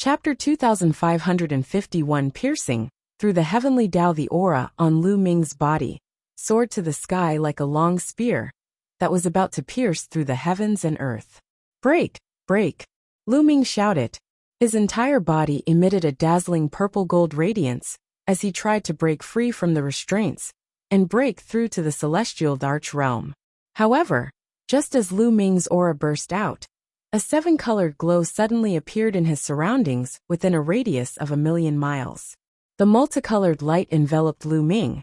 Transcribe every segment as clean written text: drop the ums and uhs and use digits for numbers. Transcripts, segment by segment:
Chapter 2551 Piercing through the heavenly Tao. The aura on Lu Ming's body soared to the sky like a long spear that was about to pierce through the heavens and earth. Break! Break! Lu Ming shouted. His entire body emitted a dazzling purple-gold radiance as he tried to break free from the restraints and break through to the celestial Dark realm. However, just as Lu Ming's aura burst out, a seven-colored glow suddenly appeared in his surroundings within a radius of 1,000,000 miles. The multicolored light enveloped Lu Ming,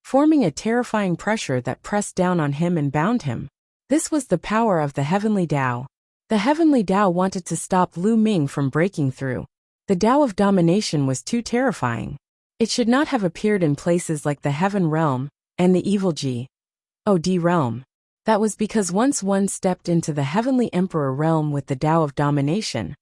forming a terrifying pressure that pressed down on him and bound him. This was the power of the heavenly Tao. The heavenly Tao wanted to stop Lu Ming from breaking through. The Tao of domination was too terrifying. It should not have appeared in places like the Heaven Realm and the Evil God Realm. That was because once one stepped into the Heavenly Emperor realm with the Tao of domination,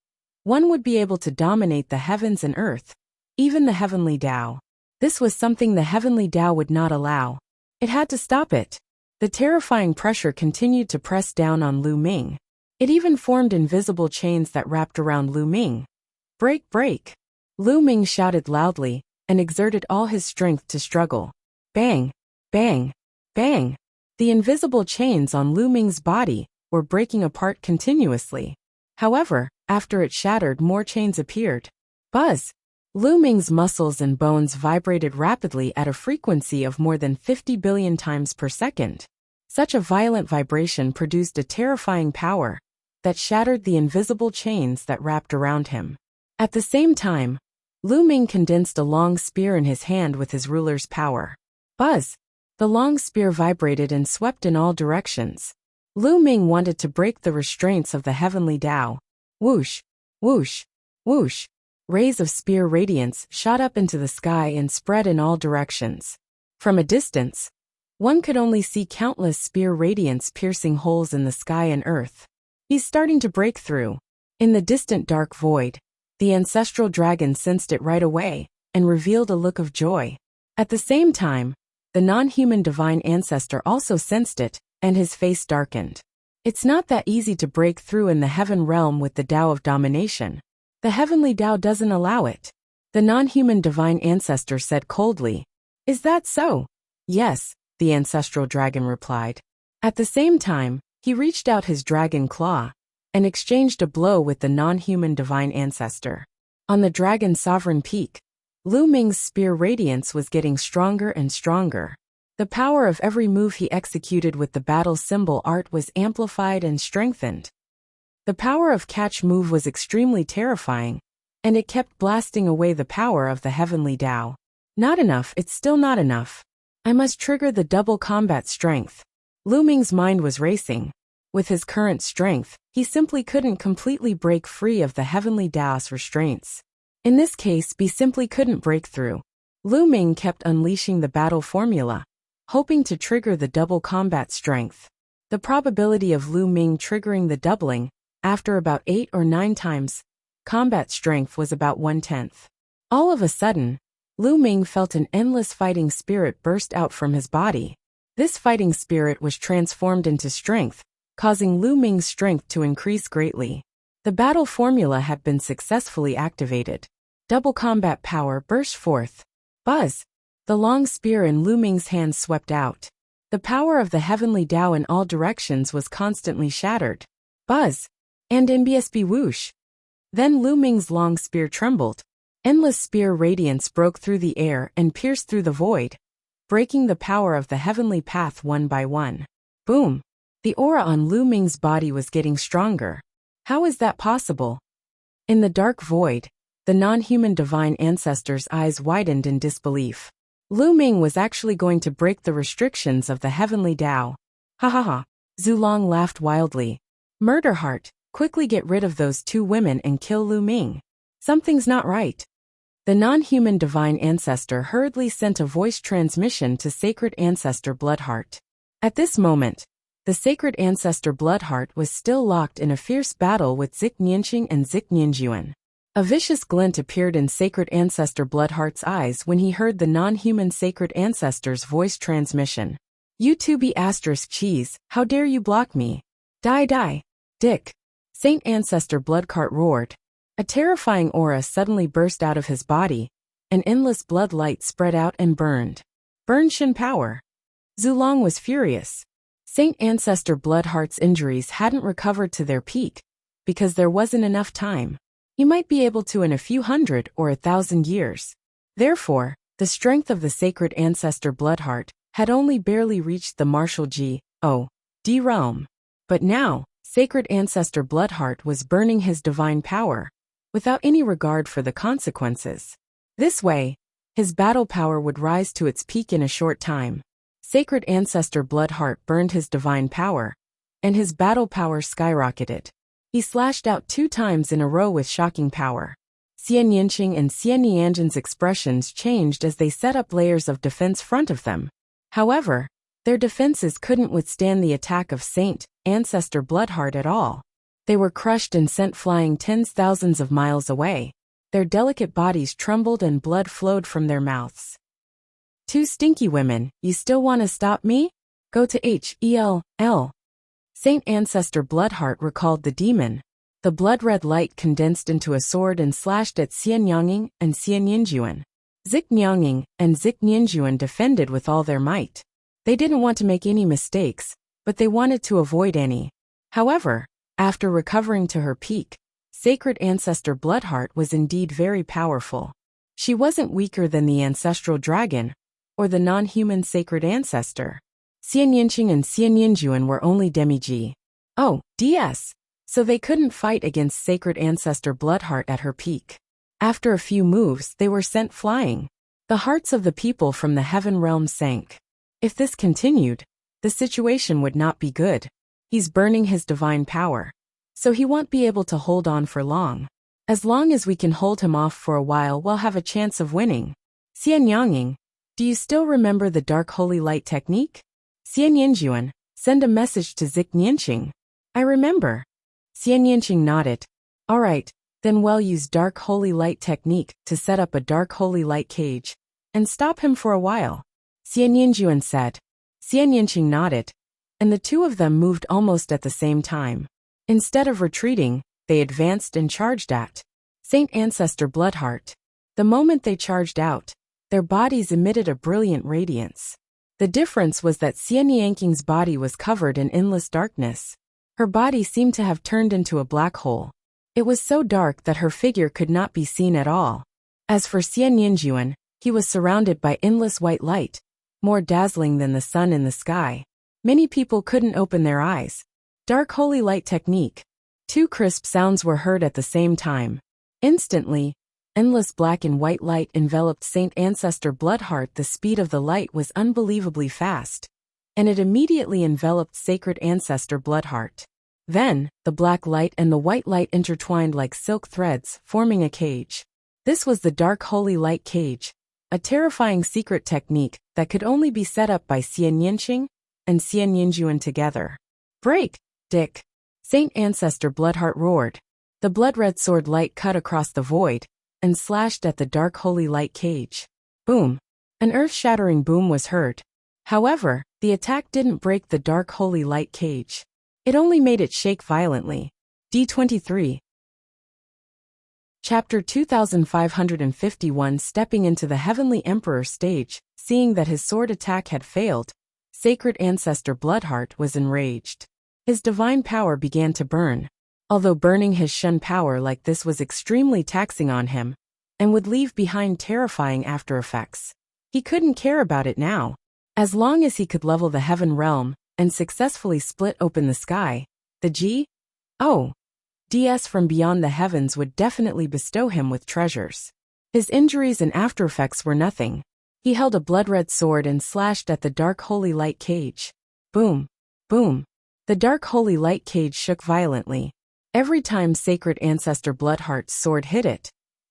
one would be able to dominate the heavens and earth, even the heavenly Tao. This was something the heavenly Tao would not allow. It had to stop it. The terrifying pressure continued to press down on Lu Ming. It even formed invisible chains that wrapped around Lu Ming. Break, break! Lu Ming shouted loudly and exerted all his strength to struggle. Bang! Bang! Bang! The invisible chains on Lu Ming's body were breaking apart continuously. However, after it shattered, more chains appeared. Buzz! Lu Ming's muscles and bones vibrated rapidly at a frequency of more than 50 billion times per second. Such a violent vibration produced a terrifying power that shattered the invisible chains that wrapped around him. At the same time, Lu Ming condensed a long spear in his hand with his ruler's power. Buzz! The long spear vibrated and swept in all directions. Lu Ming wanted to break the restraints of the heavenly Tao. Whoosh! Whoosh! Whoosh! Rays of spear radiance shot up into the sky and spread in all directions. From a distance, one could only see countless spear radiance piercing holes in the sky and earth. He's starting to break through. In the distant dark void, the ancestral dragon sensed it right away and revealed a look of joy. At the same time, the non-human divine ancestor also sensed it, and his face darkened. It's not that easy to break through in the heaven realm with the Tao of domination. The heavenly Tao doesn't allow it. The non-human divine ancestor said coldly. Is that so? Yes, the ancestral dragon replied. At the same time, he reached out his dragon claw and exchanged a blow with the non-human divine ancestor. On the dragon's sovereign peak, Lu Ming's spear radiance was getting stronger and stronger. The power of every move he executed with the battle symbol art was amplified and strengthened. The power of catch move was extremely terrifying, and it kept blasting away the power of the heavenly Tao. Not enough, it's still not enough. I must trigger the double combat strength. Lu Ming's mind was racing. With his current strength, he simply couldn't completely break free of the heavenly Tao's restraints. In this case, he simply couldn't break through. Lu Ming kept unleashing the battle formula, hoping to trigger the double combat strength. The probability of Lu Ming triggering the doubling, after about 8 or 9 times, combat strength was about 1/10. All of a sudden, Lu Ming felt an endless fighting spirit burst out from his body. This fighting spirit was transformed into strength, causing Lu Ming's strength to increase greatly. The battle formula had been successfully activated. Double combat power burst forth. Buzz! The long spear in Lu Ming's hands swept out. The power of the heavenly Tao in all directions was constantly shattered. Buzz! And MBSB whoosh! Then Lu Ming's long spear trembled. Endless spear radiance broke through the air and pierced through the void, breaking the power of the heavenly path one by one. Boom! The aura on Lu Ming's body was getting stronger. How is that possible? In the dark void, the non-human divine ancestor's eyes widened in disbelief. Lu Ming was actually going to break the restrictions of the heavenly Tao. Ha ha ha! Zulong laughed wildly. Murder heart, quickly get rid of those 2 women and kill Lu Ming. Something's not right. The non-human divine ancestor hurriedly sent a voice transmission to sacred ancestor Bloodheart. At this moment, the sacred ancestor Bloodheart was still locked in a fierce battle with Zik Nianqing and Zik Nianjuan. A vicious glint appeared in sacred ancestor Bloodheart's eyes when he heard the non-human sacred ancestor's voice transmission. You 2B asterisk cheese, how dare you block me? Die die! Dick! Saint Ancestor Bloodheart roared. A terrifying aura suddenly burst out of his body, an endless blood light spread out and burned. Burned Shen power. Zulong was furious. Saint Ancestor Bloodheart's injuries hadn't recovered to their peak, because there wasn't enough time. He might be able to in a few hundred or 1,000 years. Therefore, the strength of the sacred ancestor Bloodheart had only barely reached the martial G.O.D realm. But now, sacred ancestor Bloodheart was burning his divine power, without any regard for the consequences. This way, his battle power would rise to its peak in a short time. Sacred ancestor Bloodheart burned his divine power, and his battle power skyrocketed. He slashed out 2 times in a row with shocking power. Xian Yinqing and Xian Nianjin's expressions changed as they set up layers of defense front of them. However, their defenses couldn't withstand the attack of Saint Ancestor Bloodheart at all. They were crushed and sent flying tens thousands of miles away. Their delicate bodies trembled and blood flowed from their mouths. "Two stinky women, you still want to stop me? Go to Hell." Saint Ancestor Bloodheart recalled the demon. The blood-red light condensed into a sword and slashed at Xian Yanging and Xian Yinjuan. Zik Nyanging and Zik Ninjuan defended with all their might. They didn't want to make any mistakes, but they wanted to avoid any. However, after recovering to her peak, Sacred Ancestor Bloodheart was indeed very powerful. She wasn't weaker than the ancestral dragon, or the non-human sacred ancestor. Xian Yinqing and Xian Yinjuan were only demi-G.O.D.s, so they couldn't fight against Sacred Ancestor Bloodheart at her peak. After a few moves, they were sent flying. The hearts of the people from the heaven realm sank. If this continued, the situation would not be good. He's burning his divine power, so he won't be able to hold on for long. As long as we can hold him off for a while, we'll have a chance of winning. Xian Yanging, do you still remember the Dark Holy Light technique? Xian Yinjuan, send a message to Zik Nianqing. I remember. Xian Yinqing nodded. Alright, then we'll use Dark Holy Light technique to set up a Dark Holy Light cage and stop him for a while. Xian Yinjuan said. Xian Yinqing nodded, and the two of them moved almost at the same time. Instead of retreating, they advanced and charged at Saint Ancestor Bloodheart. The moment they charged out, their bodies emitted a brilliant radiance. The difference was that Xian Nianqing's body was covered in endless darkness. Her body seemed to have turned into a black hole. It was so dark that her figure could not be seen at all. As for Xian Yinjuan, he was surrounded by endless white light, more dazzling than the sun in the sky. Many people couldn't open their eyes. Dark Holy Light technique. 2 crisp sounds were heard at the same time. Instantly, endless black and white light enveloped Saint Ancestor Bloodheart. The speed of the light was unbelievably fast, and it immediately enveloped Sacred Ancestor Bloodheart. Then, the black light and the white light intertwined like silk threads, forming a cage. This was the Dark Holy Light cage, a terrifying secret technique that could only be set up by Xian Yinqing and Xian Yinjuan together. Break, Dick! Saint Ancestor Bloodheart roared. The blood-red sword light cut across the void and slashed at the Dark Holy Light cage. Boom! An earth-shattering boom was heard. However, the attack didn't break the Dark Holy Light cage. It only made it shake violently. D23. Chapter 2551. Stepping into the Heavenly Emperor stage, seeing that his sword attack had failed, Sacred Ancestor Bloodheart was enraged. His divine power began to burn. Although burning his Shen power like this was extremely taxing on him, and would leave behind terrifying after effects, he couldn't care about it now. As long as he could level the heaven realm and successfully split open the sky, the G.O.D.s from beyond the heavens would definitely bestow him with treasures. His injuries and after effects were nothing. He held a blood-red sword and slashed at the Dark Holy Light cage. Boom! Boom! The Dark Holy Light cage shook violently. Every time Sacred Ancestor Bloodheart's sword hit it,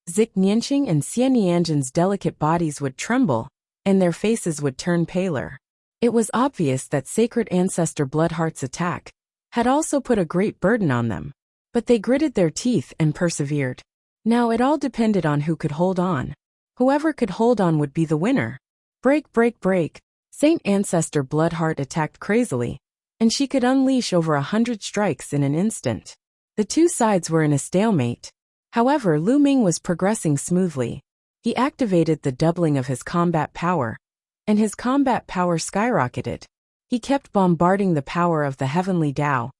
Zik Nianqing and Xian Nianjin's delicate bodies would tremble, and their faces would turn paler. It was obvious that Sacred Ancestor Bloodheart's attack had also put a great burden on them. But they gritted their teeth and persevered. Now it all depended on who could hold on. Whoever could hold on would be the winner. Break, break, break. Saint Ancestor Bloodheart attacked crazily, and she could unleash over 100 strikes in an instant. The two sides were in a stalemate. However, Lu Ming was progressing smoothly. He activated the doubling of his combat power, and his combat power skyrocketed. He kept bombarding the power of the heavenly Tao,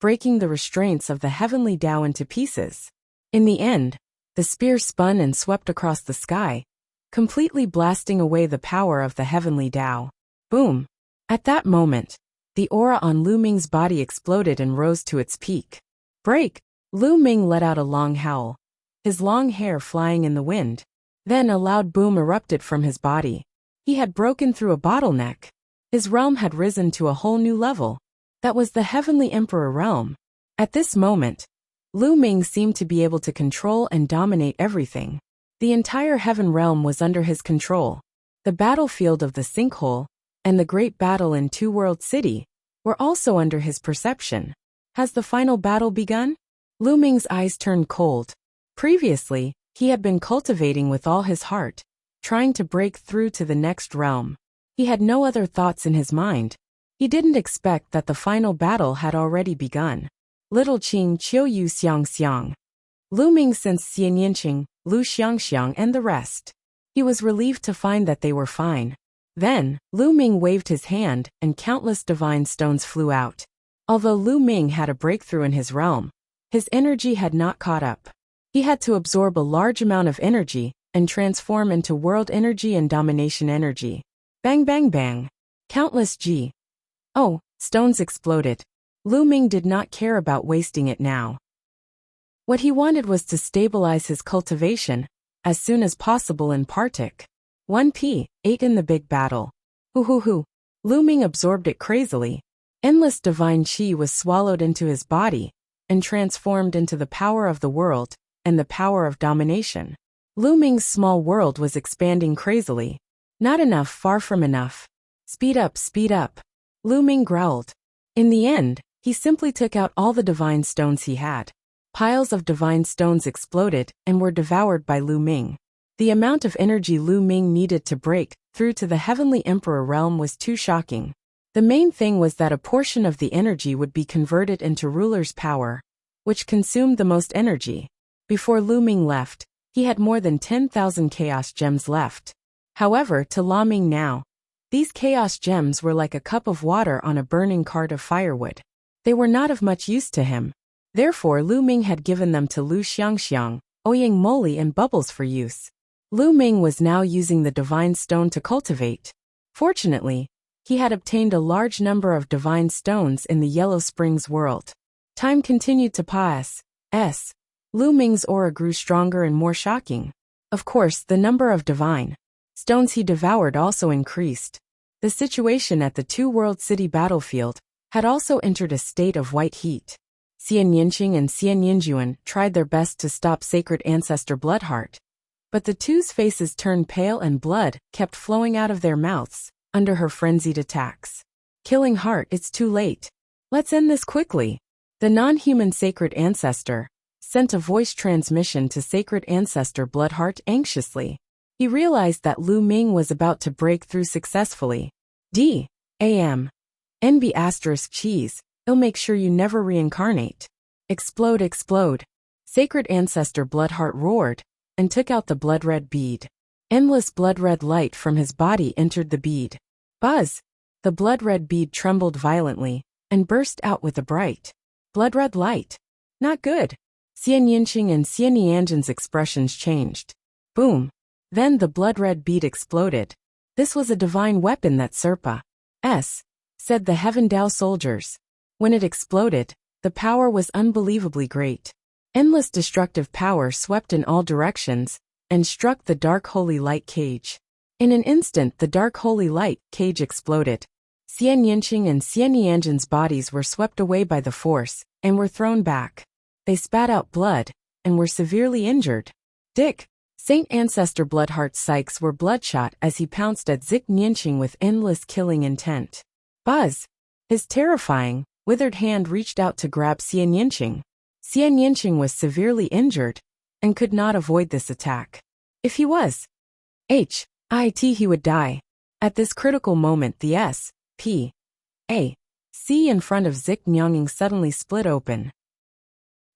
breaking the restraints of the heavenly Tao into pieces. In the end, the spear spun and swept across the sky, completely blasting away the power of the heavenly Tao. Boom! At that moment, the aura on Lu Ming's body exploded and rose to its peak. Break! Lu Ming let out a long howl, his long hair flying in the wind. Then a loud boom erupted from his body. He had broken through a bottleneck. His realm had risen to a whole new level. That was the Heavenly Emperor realm. At this moment, Lu Ming seemed to be able to control and dominate everything. The entire heaven realm was under his control. The battlefield of the sinkhole and the great battle in Two World City were also under his perception. Has the final battle begun? Lu Ming's eyes turned cold. Previously, he had been cultivating with all his heart, trying to break through to the next realm. He had no other thoughts in his mind. He didn't expect that the final battle had already begun. Little Qing Qiu Yu Xiang Xiang. Lu Ming sensed Xian Yinqing, Lu Xiangxiang and the rest. He was relieved to find that they were fine. Then, Lu Ming waved his hand and countless divine stones flew out. Although Lu Ming had a breakthrough in his realm, his energy had not caught up. He had to absorb a large amount of energy and transform into world energy and domination energy. Bang bang bang. Countless stones exploded. Lu Ming did not care about wasting it now. What he wanted was to stabilize his cultivation as soon as possible in Partik. 1p, 8 in the big battle. Hoo. Lu Ming absorbed it crazily. Endless divine qi was swallowed into his body and transformed into the power of the world and the power of domination. Lu Ming's small world was expanding crazily. Not enough, far from enough. Speed up. Lu Ming growled. In the end, he simply took out all the divine stones he had. Piles of divine stones exploded and were devoured by Lu Ming. The amount of energy Lu Ming needed to break through to the Heavenly Emperor realm was too shocking. The main thing was that a portion of the energy would be converted into ruler's power, which consumed the most energy. Before Lu Ming left, he had more than 10,000 chaos gems left. However, to Lu Ming now, these chaos gems were like a cup of water on a burning cart of firewood. They were not of much use to him. Therefore, Lu Ming had given them to Lu Xiangxiang, Ouyang Moli and Bubbles for use. Lu Ming was now using the divine stone to cultivate. Fortunately, he had obtained a large number of divine stones in the Yellow Springs world. Time continued to pass. Lu Ming's aura grew stronger and more shocking. Of course, the number of divine stones he devoured also increased. The situation at the Two World City battlefield had also entered a state of white heat. Xian Yinqing and Xian Yinjuan tried their best to stop Sacred Ancestor Bloodheart, but the two's faces turned pale and blood kept flowing out of their mouths under her frenzied attacks. Killing Heart, it's too late. Let's end this quickly. The non-human Sacred Ancestor sent a voice transmission to Sacred Ancestor Bloodheart anxiously. He realized that Lu Ming was about to break through successfully. D.A.M. NB asterisk cheese, it'll make sure you never reincarnate. Explode. Sacred Ancestor Bloodheart roared and took out the blood-red bead. Endless blood-red light from his body entered the bead. Buzz! The blood-red bead trembled violently and burst out with a bright blood-red light. Not good. Xian Yinqing and Xian Yanjin's expressions changed. Boom! Then the blood-red bead exploded. This was a divine weapon that Serpa said the Heaven Dao soldiers. When it exploded, the power was unbelievably great. Endless destructive power swept in all directions and struck the dark holy light cage. In an instant, the dark holy light cage exploded. Xian Yinqing and Xian Yanjin's bodies were swept away by the force and were thrown back. They spat out blood and were severely injured. Saint Ancestor Bloodheart's psyches were bloodshot as he pounced at Zik Yinqing with endless killing intent. Buzz! His terrifying, withered hand reached out to grab Xian Yinqing. Xian Yinqing was severely injured and could not avoid this attack. If he was he would die. At this critical moment, the S.P.A.C. in front of Zik Nyanging suddenly split open.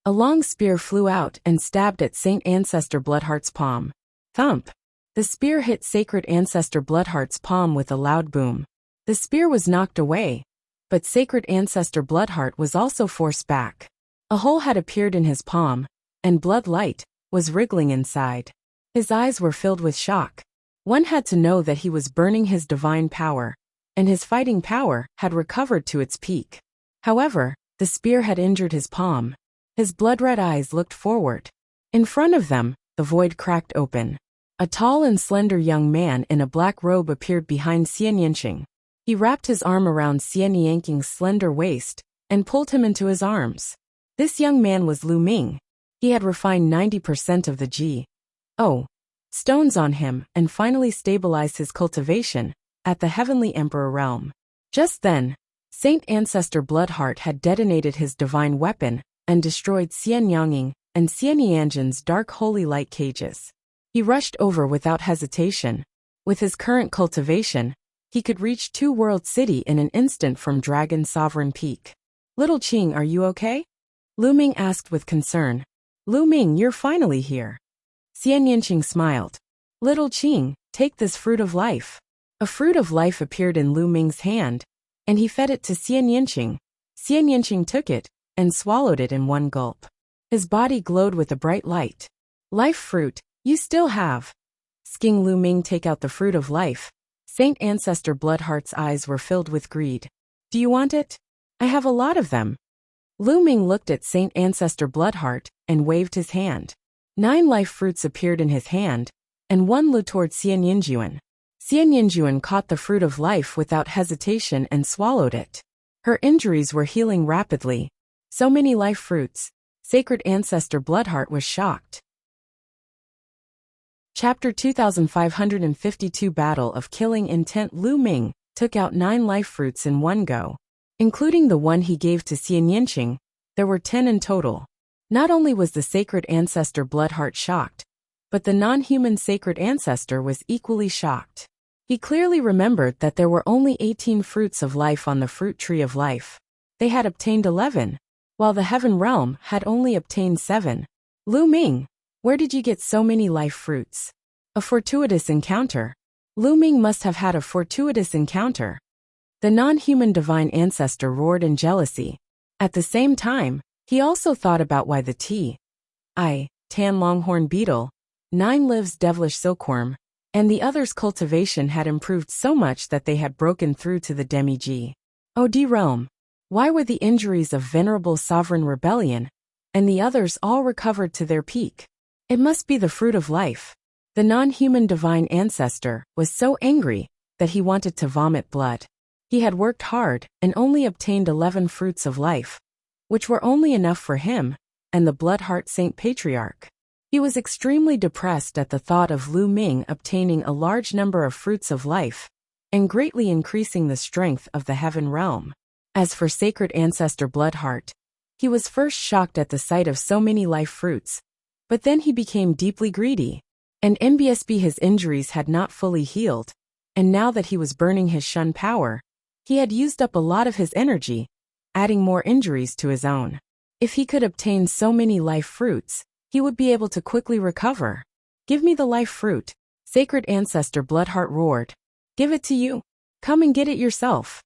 A long spear flew out and stabbed at Saint Ancestor Bloodheart's palm. Thump! The spear hit Sacred Ancestor Bloodheart's palm with a loud boom. The spear was knocked away, but Sacred Ancestor Bloodheart was also forced back. A hole had appeared in his palm, and blood light was wriggling inside. His eyes were filled with shock. One had to know that he was burning his divine power, and his fighting power had recovered to its peak. However, the spear had injured his palm. His blood-red eyes looked forward. In front of them, the void cracked open. A tall and slender young man in a black robe appeared behind Xian Yanqing. He wrapped his arm around Xian Yanqing's slender waist and pulled him into his arms. This young man was Lu Ming. He had refined 90% of the G.O. stones on him and finally stabilized his cultivation at the Heavenly Emperor realm. Just then, Saint Ancestor Bloodheart had detonated his divine weapon and destroyed Xian Yanging and Xian Yanjin's dark holy light cages. He rushed over without hesitation. With his current cultivation, he could reach Two World City in an instant from Dragon Sovereign Peak. Little Qing, are you okay? Lu Ming asked with concern. Lu Ming, you're finally here. Xian Yanqing smiled. Little Qing, take this fruit of life. A fruit of life appeared in Lu Ming's hand, and he fed it to Xian Yanqing. Xian Yanqing took it and swallowed it in one gulp. His body glowed with a bright light. Life fruit, you still have. Seeing Lu Ming take out the fruit of life, Saint Ancestor Bloodheart's eyes were filled with greed. Do you want it? I have a lot of them. Lu Ming looked at Saint Ancestor Bloodheart and waved his hand. 9 life fruits appeared in his hand, and one flew toward Xian Yinjuan. Xian Yinjuan caught the fruit of life without hesitation and swallowed it. Her injuries were healing rapidly. So many life fruits. Sacred Ancestor Bloodheart was shocked. Chapter 2552 Battle of Killing Intent. Lu Ming took out 9 life fruits in one go. Including the one he gave to Xian Yanqing, there were 10 in total. Not only was the Sacred Ancestor Bloodheart shocked, but the non-human Sacred Ancestor was equally shocked. He clearly remembered that there were only 18 fruits of life on the fruit tree of life. They had obtained 11, while the Heaven Realm had only obtained 7. Lu Ming, where did you get so many life fruits? A fortuitous encounter. Lu Ming must have had a fortuitous encounter. The non-human divine ancestor roared in jealousy. At the same time, he also thought about why the tan longhorn beetle, 9 lives devilish silkworm, and the others' cultivation had improved so much that they had broken through to the demi-G.O.D. realm. Why were the injuries of Venerable Sovereign Rebellion, and the others all recovered to their peak? It must be the fruit of life. The non-human divine ancestor was so angry that he wanted to vomit blood. He had worked hard and only obtained 11 fruits of life, which were only enough for him and the Bloodheart Saint Patriarch. He was extremely depressed at the thought of Lu Ming obtaining a large number of fruits of life and greatly increasing the strength of the Heaven Realm. As for Sacred Ancestor Bloodheart, he was first shocked at the sight of so many life fruits, but then he became deeply greedy. And NBSB his injuries had not fully healed, and now that he was burning his Shun power, he had used up a lot of his energy, adding more injuries to his own. If he could obtain so many life fruits, he would be able to quickly recover. Give me the life fruit, Sacred Ancestor Bloodheart roared. Give it to you. Come and get it yourself.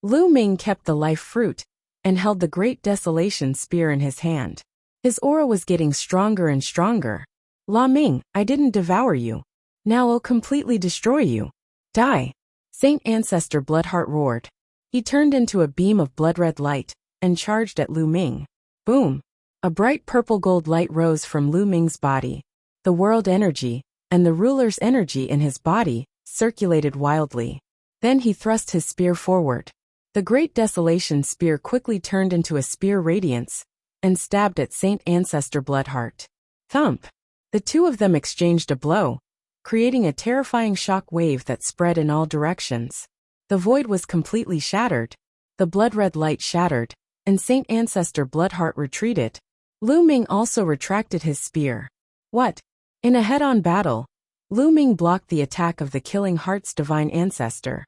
Lu Ming kept the life fruit and held the Great Desolation Spear in his hand. His aura was getting stronger and stronger. La Ming, I didn't devour you. Now I'll completely destroy you. Die. Saint Ancestor Bloodheart roared. He turned into a beam of blood-red light and charged at Lu Ming. Boom. A bright purple gold light rose from Lu Ming's body. The world energy and the ruler's energy in his body circulated wildly. Then he thrust his spear forward. The Great Desolation Spear quickly turned into a spear radiance and stabbed at Saint Ancestor Bloodheart. Thump. The two of them exchanged a blow, creating a terrifying shock wave that spread in all directions. The void was completely shattered. The blood-red light shattered, and Saint Ancestor Bloodheart retreated. Lu Ming also retracted his spear. What? In a head-on battle, Lu Ming blocked the attack of the Killing Heart's divine ancestor.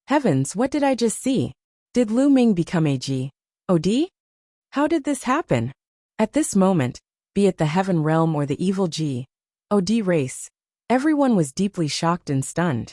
Heavens, what did I just see? Did Lu Ming become a G.O.D.? How did this happen? At this moment, be it the heaven realm or the evil G.O.D. race, everyone was deeply shocked and stunned.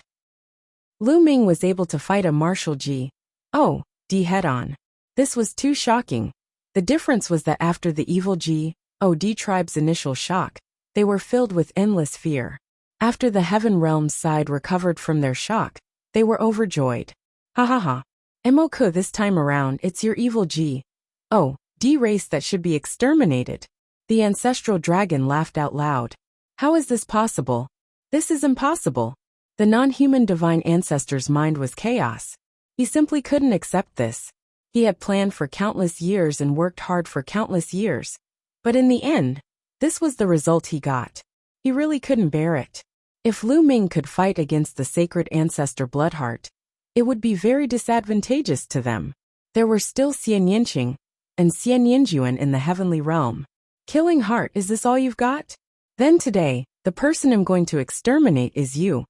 Lu Ming was able to fight a martial G.O.D. head-on. This was too shocking. The difference was that after the evil G.O.D. tribe's initial shock, they were filled with endless fear. After the heaven realm's side recovered from their shock, they were overjoyed. Ha ha ha. Moku, this time around it's your evil G.O.D. race that should be exterminated. The ancestral dragon laughed out loud. How is this possible? This is impossible. The non-human divine ancestor's mind was chaos. He simply couldn't accept this. He had planned for countless years and worked hard for countless years. But in the end, this was the result he got. He really couldn't bear it. If Lu Ming could fight against the sacred ancestor Bloodheart, it would be very disadvantageous to them. There were still Xian Yinqing and Xian Yinjuan in the heavenly realm. Killing Heart, is this all you've got? Then today, the person I'm going to exterminate is you.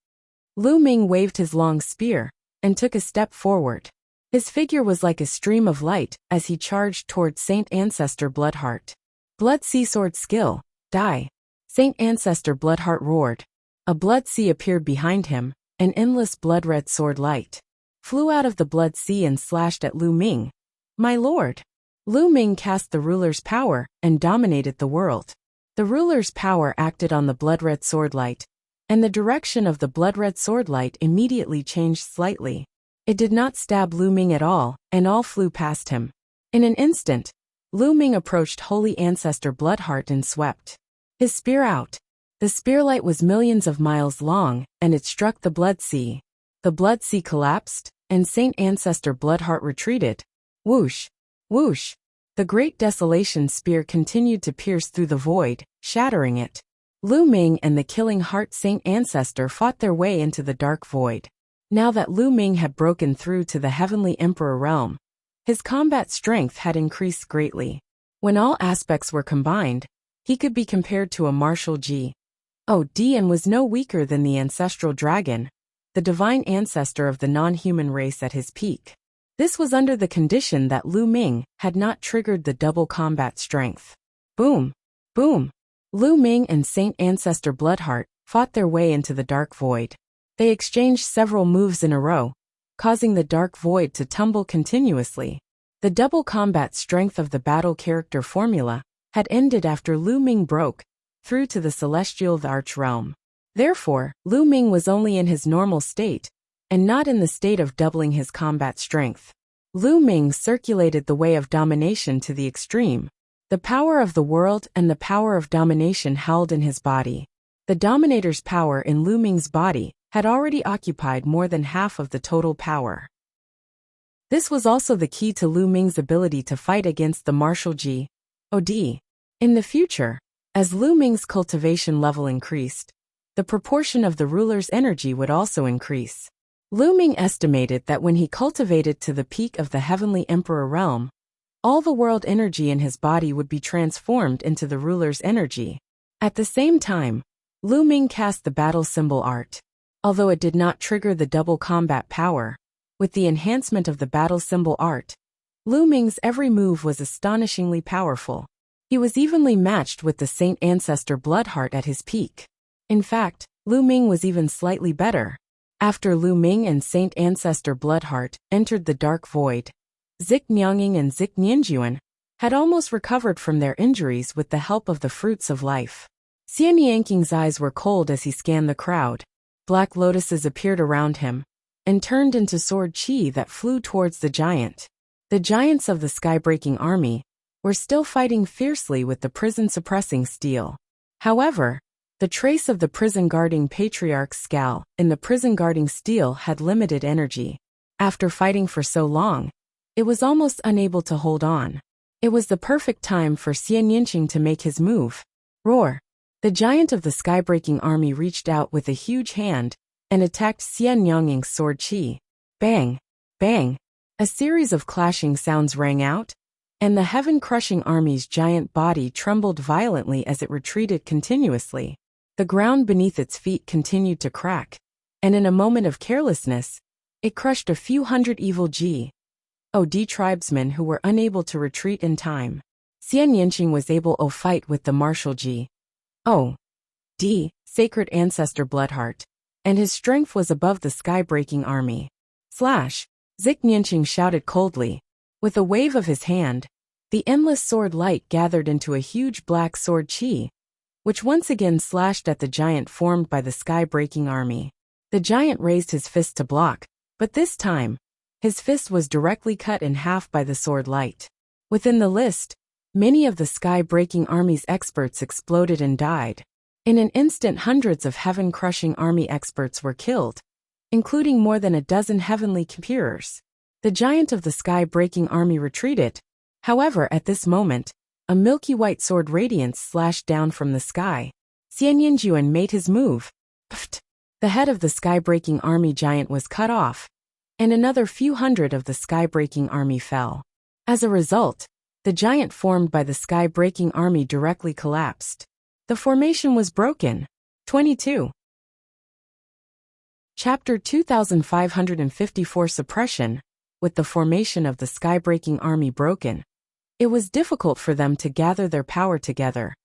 Lu Ming waved his long spear and took a step forward. His figure was like a stream of light as he charged toward Saint Ancestor Bloodheart. Blood Sea Sword Skill, Die. Saint Ancestor Bloodheart roared. A blood sea appeared behind him, an endless blood-red sword light flew out of the blood sea and slashed at Lu Ming. My lord! Lu Ming cast the ruler's power and dominated the world. The ruler's power acted on the blood-red sword light, and the direction of the blood-red sword light immediately changed slightly. It did not stab Lu Ming at all, and all flew past him. In an instant, Lu Ming approached Holy Ancestor Bloodheart and swept his spear out. The spearlight was millions of miles long, and it struck the blood sea. The blood sea collapsed, and Saint Ancestor Bloodheart retreated. Whoosh! Whoosh! The great desolation spear continued to pierce through the void, shattering it. Lu Ming and the Killing Heart Saint Ancestor fought their way into the dark void. Now that Lu Ming had broken through to the Heavenly Emperor realm, his combat strength had increased greatly. When all aspects were combined, he could be compared to a martial G.O.D. and was no weaker than the ancestral dragon, the divine ancestor of the non-human race at his peak. This was under the condition that Lu Ming had not triggered the double combat strength. Boom! Boom! Lu Ming and Saint Ancestor Bloodheart fought their way into the dark void. They exchanged several moves in a row, causing the dark void to tumble continuously. The double combat strength of the battle character formula had ended after Lu Ming broke through to the celestial arch realm. Therefore, Lu Ming was only in his normal state, and not in the state of doubling his combat strength. Lu Ming circulated the way of domination to the extreme. The power of the world and the power of domination howled in his body. The Dominator's power in Lu Ming's body had already occupied more than half of the total power. This was also the key to Lu Ming's ability to fight against the martial G.O.D. In the future, as Lu Ming's cultivation level increased, the proportion of the ruler's energy would also increase. Lu Ming estimated that when he cultivated to the peak of the Heavenly Emperor realm, all the world energy in his body would be transformed into the ruler's energy. At the same time, Lu Ming cast the battle symbol art. Although it did not trigger the double combat power, with the enhancement of the battle symbol art, Lu Ming's every move was astonishingly powerful. He was evenly matched with the Saint Ancestor Bloodheart at his peak. In fact, Lu Ming was even slightly better. After Lu Ming and Saint Ancestor Bloodheart entered the dark void, Zik Nyanging and Zik Nianjuan had almost recovered from their injuries with the help of the fruits of life. Xian Yanking's eyes were cold as he scanned the crowd. Black lotuses appeared around him and turned into sword chi that flew towards the giant. The giants of the sky-breaking army were still fighting fiercely with the prison-suppressing steel. However, the trace of the prison-guarding patriarch's scowl in the prison-guarding steel had limited energy. After fighting for so long, it was almost unable to hold on. It was the perfect time for Xian Yinqing to make his move. Roar! The giant of the sky-breaking army reached out with a huge hand and attacked Xian Yanging's sword chi. Bang! Bang! A series of clashing sounds rang out, and the heaven-crushing army's giant body trembled violently as it retreated continuously. The ground beneath its feet continued to crack, and in a moment of carelessness, it crushed a few hundred evil G.O.D. tribesmen who were unable to retreat in time. Xian Yinqing was able to fight with the martial G. O. D. Sacred Ancestor Bloodheart, and his strength was above the sky-breaking army. Zik Yinqing shouted coldly. With a wave of his hand, the endless sword light gathered into a huge black sword chi, which once again slashed at the giant formed by the sky-breaking army. The giant raised his fist to block, but this time, his fist was directly cut in half by the sword light. Within the list, many of the sky-breaking army's experts exploded and died. In an instant, hundreds of heaven-crushing army experts were killed, including more than a dozen heavenly compeers. The giant of the sky-breaking army retreated. However, at this moment, a milky white sword radiance slashed down from the sky. Xian Yinjuan made his move. Pft! The head of the sky-breaking army giant was cut off, and another few hundred of the sky-breaking army fell. As a result, the giant formed by the sky-breaking army directly collapsed. The formation was broken. 22. Chapter 2554 Suppression. With the formation of the sky-breaking army broken, it was difficult for them to gather their power together,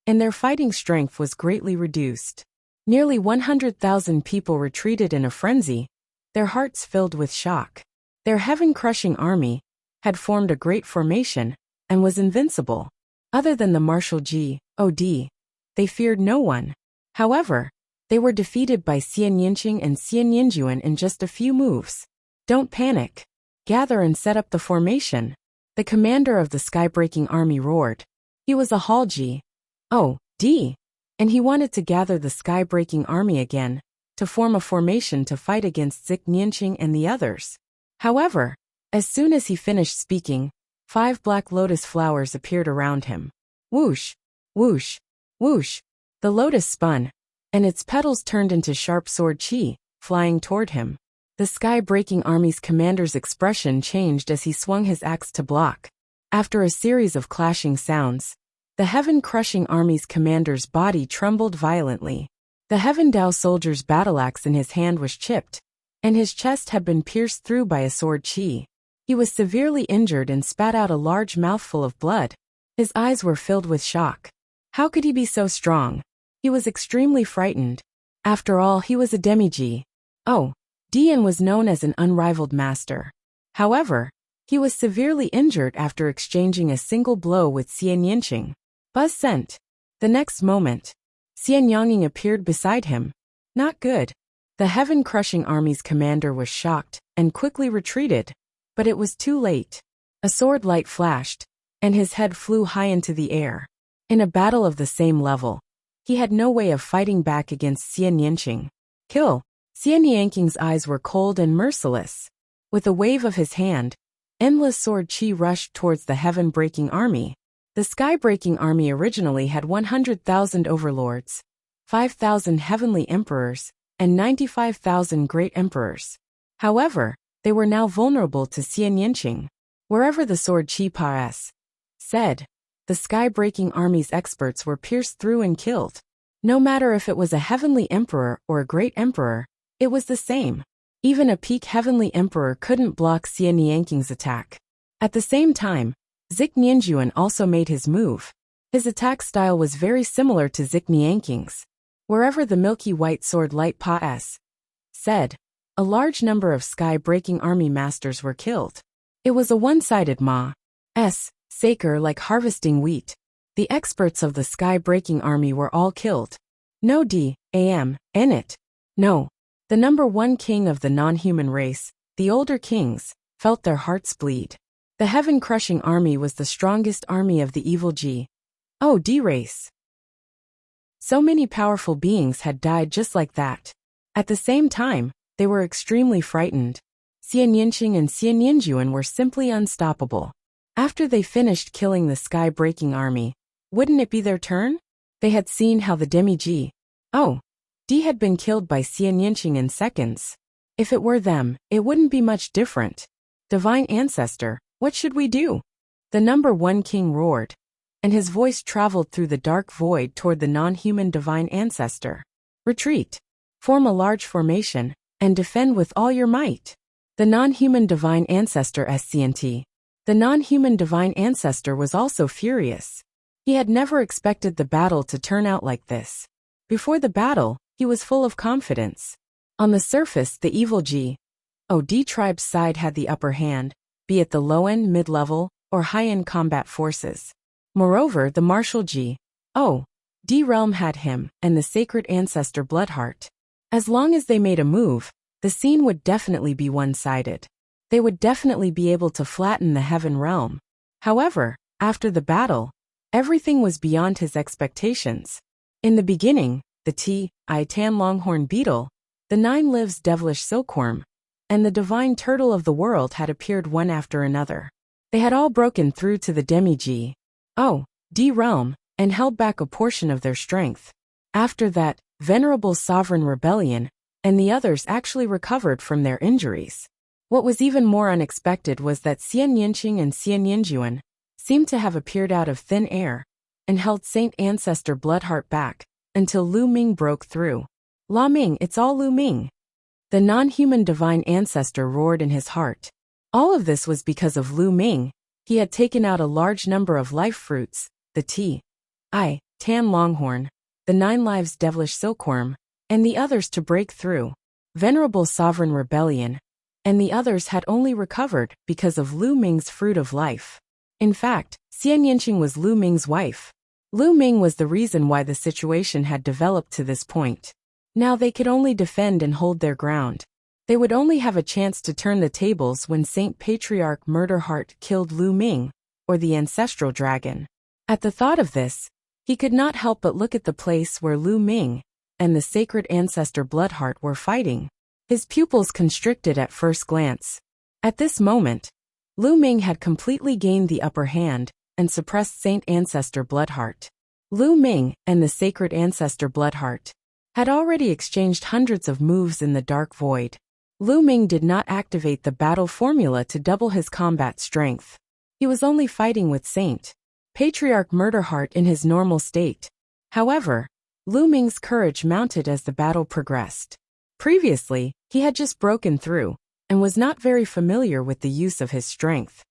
and their fighting strength was greatly reduced. Nearly 100,000 people retreated in a frenzy, their hearts filled with shock. Their heaven-crushing army had formed a great formation and was invincible. Other than the martial G. O. D., they feared no one. However, they were defeated by Xian Yinqing and Xian Yinjuan in just a few moves. Don't panic. Gather and set up the formation. The commander of the sky-breaking army roared. He was a Hall G. O. D., and he wanted to gather the sky-breaking army again, to form a formation to fight against Zik Yinqing and the others. However, as soon as he finished speaking, 5 black lotus flowers appeared around him. Whoosh! Whoosh! Whoosh! The lotus spun, and its petals turned into sharp sword chi, flying toward him. The sky-breaking army's commander's expression changed as he swung his axe to block. After a series of clashing sounds, the heaven-crushing army's commander's body trembled violently. The Heaven Dao soldier's battle-axe in his hand was chipped, and his chest had been pierced through by a sword chi. He was severely injured and spat out a large mouthful of blood. His eyes were filled with shock. How could he be so strong? He was extremely frightened. After all, he was a demi-G. O. D. and was known as an unrivaled master. However, he was severely injured after exchanging a single blow with Xian Yinqing. Buzz sent. The next moment, Xian Yanging appeared beside him. Not good. The heaven-crushing army's commander was shocked and quickly retreated, but it was too late. A sword light flashed, and his head flew high into the air. In a battle of the same level, he had no way of fighting back against Xian Yinqing. Kill! Xian Yinqing's eyes were cold and merciless. With a wave of his hand, endless sword chi rushed towards the heaven-breaking army. The sky-breaking army originally had 100,000 overlords, 5,000 heavenly emperors, and 95,000 great emperors. However, they were now vulnerable to Xian Yinqing. Wherever the sword chi said, the sky-breaking army's experts were pierced through and killed. No matter if it was a heavenly emperor or a great emperor, it was the same. Even a peak heavenly emperor couldn't block Xian Yinqing's attack. At the same time, Zik Yinjuan also made his move. His attack style was very similar to Zik Yinqing's. Wherever the milky white sword light said, a large number of sky-breaking army masters were killed. It was a one-sided Saker like harvesting wheat. The experts of the sky-breaking army were all killed. No D.A.M. in it. No. The number 1 king of the non-human race, the older kings, felt their hearts bleed. The heaven-crushing army was the strongest army of the evil G.O.D. race. So many powerful beings had died just like that. At the same time, they were extremely frightened. Xian Yinqing and Xian Yinjuan were simply unstoppable. After they finished killing the sky-breaking army, wouldn't it be their turn? They had seen how the demi-G.O.D. had been killed by Xian Yinqing in seconds. If it were them, it wouldn't be much different. Divine Ancestor, what should we do? The number 1 king roared, and his voice traveled through the dark void toward the non-human Divine Ancestor. Retreat. Form a large formation, and defend with all your might. The non-human Divine Ancestor SCNT. The non-human divine ancestor was also furious. He had never expected the battle to turn out like this. Before the battle, he was full of confidence. On the surface, the evil G.O.D. tribe's side had the upper hand, be it the low-end, mid-level, or high-end combat forces. Moreover, the martial G.O.D. realm had him and the sacred ancestor Bloodheart. As long as they made a move, the scene would definitely be one-sided. They would definitely be able to flatten the heaven realm. However, after the battle, everything was beyond his expectations. In the beginning, the Tan Longhorn Beetle, the 9 Lives Devilish Silkworm, and the Divine Turtle of the World had appeared one after another. They had all broken through to the Demi-G.O.D. realm and held back a portion of their strength. After that, Venerable Sovereign Rebellion and the others actually recovered from their injuries. What was even more unexpected was that Xian Yinqing and Xian Yinjuan seemed to have appeared out of thin air and held Saint Ancestor Bloodheart back until Lu Ming broke through. La Ming, it's all Lu Ming. The non-human divine ancestor roared in his heart. All of this was because of Lu Ming. He had taken out a large number of life fruits, the Tan Longhorn, the 9 Lives Devilish Silkworm, and the others to break through. Venerable Sovereign Rebellion and the others had only recovered because of Lu Ming's fruit of life. In fact, Xian Yinqing was Lu Ming's wife. Lu Ming was the reason why the situation had developed to this point. Now they could only defend and hold their ground. They would only have a chance to turn the tables when Saint Patriarch Murderheart killed Lu Ming, or the ancestral dragon. At the thought of this, he could not help but look at the place where Lu Ming and the sacred ancestor Bloodheart were fighting. His pupils constricted at first glance. At this moment, Lu Ming had completely gained the upper hand and suppressed Saint Ancestor Bloodheart. Lu Ming and the sacred ancestor Bloodheart had already exchanged hundreds of moves in the dark void. Lu Ming did not activate the battle formula to double his combat strength. He was only fighting with Saint Patriarch Murderheart in his normal state. However, Lu Ming's courage mounted as the battle progressed. Previously, he had just broken through and was not very familiar with the use of his strength.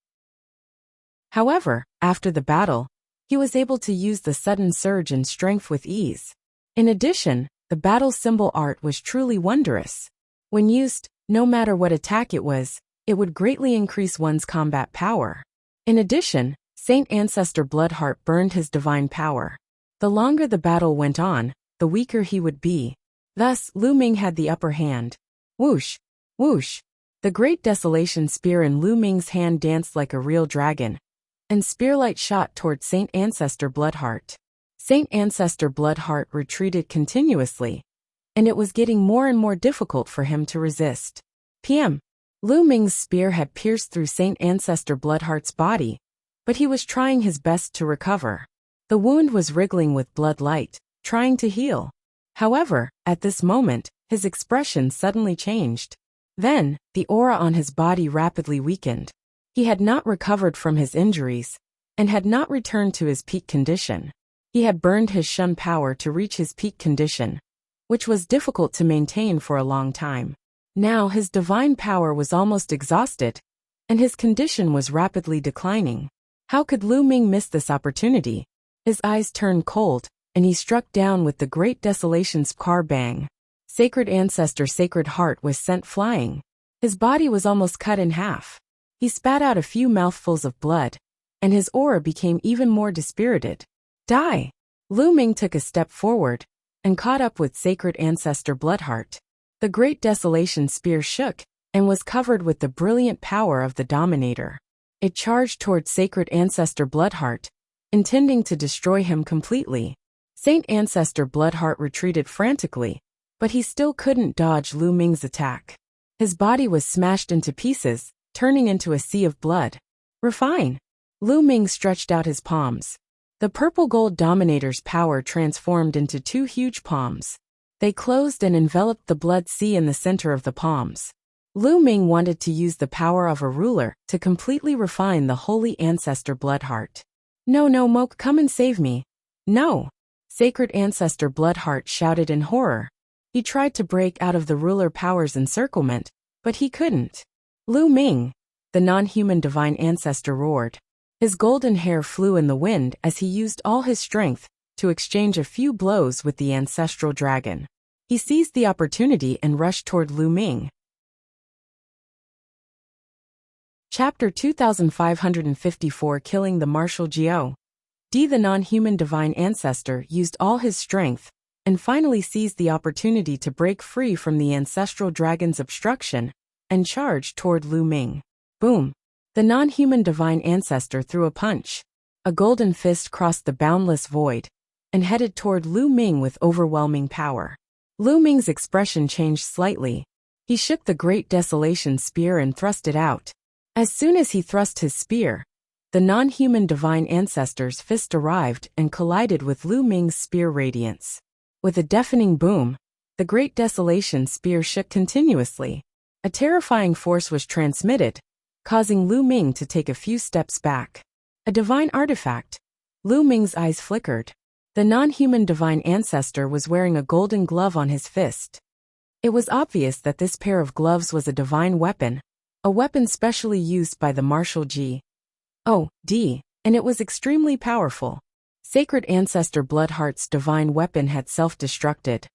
However, after the battle, he was able to use the sudden surge in strength with ease. In addition, the battle symbol art was truly wondrous. When used, no matter what attack it would greatly increase one's combat power. In addition, Saint Ancestor Bloodheart burned his divine power. The longer the battle went on, the weaker he would be. Thus, Lu Ming had the upper hand. Whoosh! Whoosh! The great desolation spear in Lu Ming's hand danced like a real dragon, and spearlight shot toward Saint Ancestor Bloodheart. Saint Ancestor Bloodheart retreated continuously, and it was getting more and more difficult for him to resist. PM. Lu Ming's spear had pierced through Saint Ancestor Bloodheart's body, but he was trying his best to recover. The wound was wriggling with blood light, trying to heal. However, at this moment, his expression suddenly changed. Then, the aura on his body rapidly weakened. He had not recovered from his injuries, and had not returned to his peak condition. He had burned his Shun power to reach his peak condition, which was difficult to maintain for a long time. Now his divine power was almost exhausted, and his condition was rapidly declining. How could Lu Ming miss this opportunity? His eyes turned cold, and he struck down with the great desolation's car bang. Sacred Ancestor Sacred Heart was sent flying. His body was almost cut in half. He spat out a few mouthfuls of blood, and his aura became even more dispirited. Die! Lu Ming took a step forward, and caught up with Sacred Ancestor Bloodheart. The great desolation spear shook, and was covered with the brilliant power of the Dominator. It charged toward Sacred Ancestor Bloodheart, intending to destroy him completely. Saint Ancestor Bloodheart retreated frantically, but he still couldn't dodge Lu Ming's attack. His body was smashed into pieces, turning into a sea of blood. Refine! Lu Ming stretched out his palms. The purple gold Dominator's power transformed into 2 huge palms. They closed and enveloped the blood sea in the center of the palms. Lu Ming wanted to use the power of a ruler to completely refine the holy ancestor Bloodheart. No, Moke, come and save me. No! Sacred Ancestor Bloodheart shouted in horror. He tried to break out of the ruler power's encirclement, but he couldn't. Lu Ming! the non-human divine ancestor roared. His golden hair flew in the wind as he used all his strength to exchange a few blows with the ancestral dragon. He seized the opportunity and rushed toward Lu Ming. Chapter 2554 Killing the Martial Jiao. The non-human divine ancestor used all his strength and finally seized the opportunity to break free from the ancestral dragon's obstruction and charged toward Lu Ming. Boom! The non-human divine ancestor threw a punch. A golden fist crossed the boundless void and headed toward Lu Ming with overwhelming power. Lu Ming's expression changed slightly. He shook the Great Desolation spear and thrust it out. As soon as he thrust his spear, the non-human divine ancestor's fist arrived and collided with Lu Ming's spear radiance. With a deafening boom, the Great Desolation spear shook continuously. A terrifying force was transmitted, causing Lu Ming to take a few steps back. A divine artifact. Lu Ming's eyes flickered. The non-human divine ancestor was wearing a golden glove on his fist. It was obvious that this pair of gloves was a divine weapon, a weapon specially used by the martial Ji. And it was extremely powerful. Sacred Ancestor Bloodheart's divine weapon had self-destructed,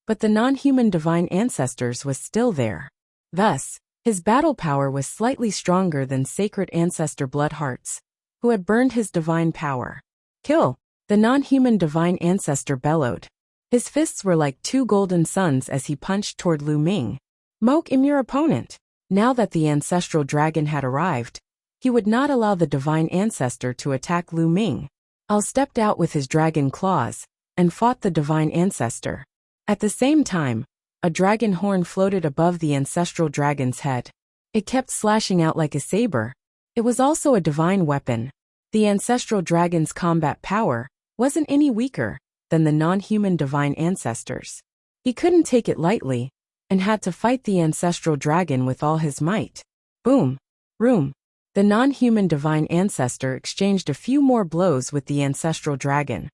but the non-human divine ancestor's was still there. Thus, his battle power was slightly stronger than Sacred Ancestor Bloodheart's, who had burned his divine power. Kill! The non-human divine ancestor bellowed. His fists were like two golden suns as he punched toward Lu Ming. Moke him your opponent. Now that the ancestral dragon had arrived, he would not allow the divine ancestor to attack Lu Ming. Al stepped out with his dragon claws and fought the divine ancestor. At the same time, a dragon horn floated above the ancestral dragon's head. It kept slashing out like a saber. It was also a divine weapon. The ancestral dragon's combat power wasn't any weaker than the non-human divine ancestor's. He couldn't take it lightly and had to fight the ancestral dragon with all his might. Boom! Room! The non-human divine ancestor exchanged a few more blows with the ancestral dragon,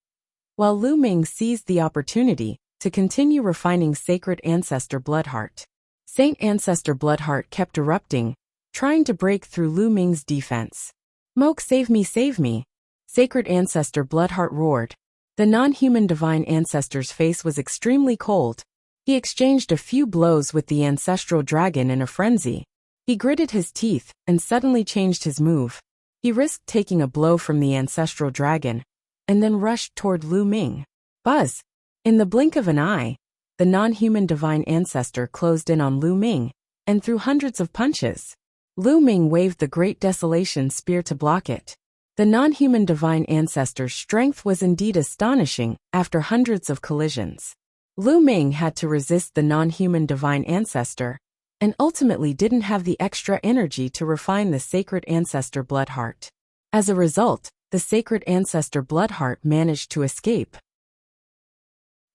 while Lu Ming seized the opportunity to continue refining Sacred Ancestor Bloodheart. Saint Ancestor Bloodheart kept erupting, trying to break through Lu Ming's defense. Moke, save me, save me! Sacred Ancestor Bloodheart roared. The non-human divine ancestor's face was extremely cold. He exchanged a few blows with the ancestral dragon in a frenzy. He gritted his teeth and suddenly changed his move. He risked taking a blow from the ancestral dragon and then rushed toward Lu Ming. Buzz! In the blink of an eye, the non-human divine ancestor closed in on Lu Ming and threw hundreds of punches. Lu Ming waved the Great Desolation spear to block it. The non-human divine ancestor's strength was indeed astonishing after hundreds of collisions. Lu Ming had to resist the non-human divine ancestor and ultimately didn't have the extra energy to refine the Sacred Ancestor Bloodheart. As a result, the Sacred Ancestor Bloodheart managed to escape.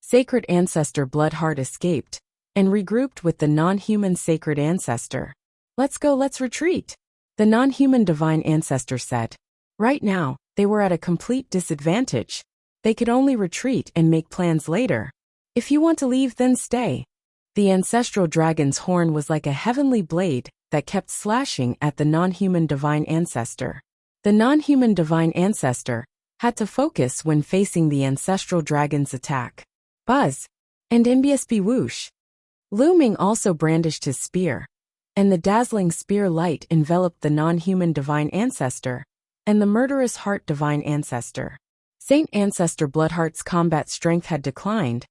Sacred Ancestor Bloodheart escaped and regrouped with the non-human Sacred Ancestor. Let's go, let's retreat, the non-human divine ancestor said. Right now, they were at a complete disadvantage. They could only retreat and make plans later. If you want to leave, then stay. The ancestral dragon's horn was like a heavenly blade that kept slashing at the non-human divine ancestor. The non-human divine ancestor had to focus when facing the ancestral dragon's attack. Buzz! And MBSB whoosh! Lu Ming also brandished his spear, and the dazzling spear light enveloped the non-human divine ancestor and the murderous heart divine ancestor. Saint Ancestor Bloodheart's combat strength had declined,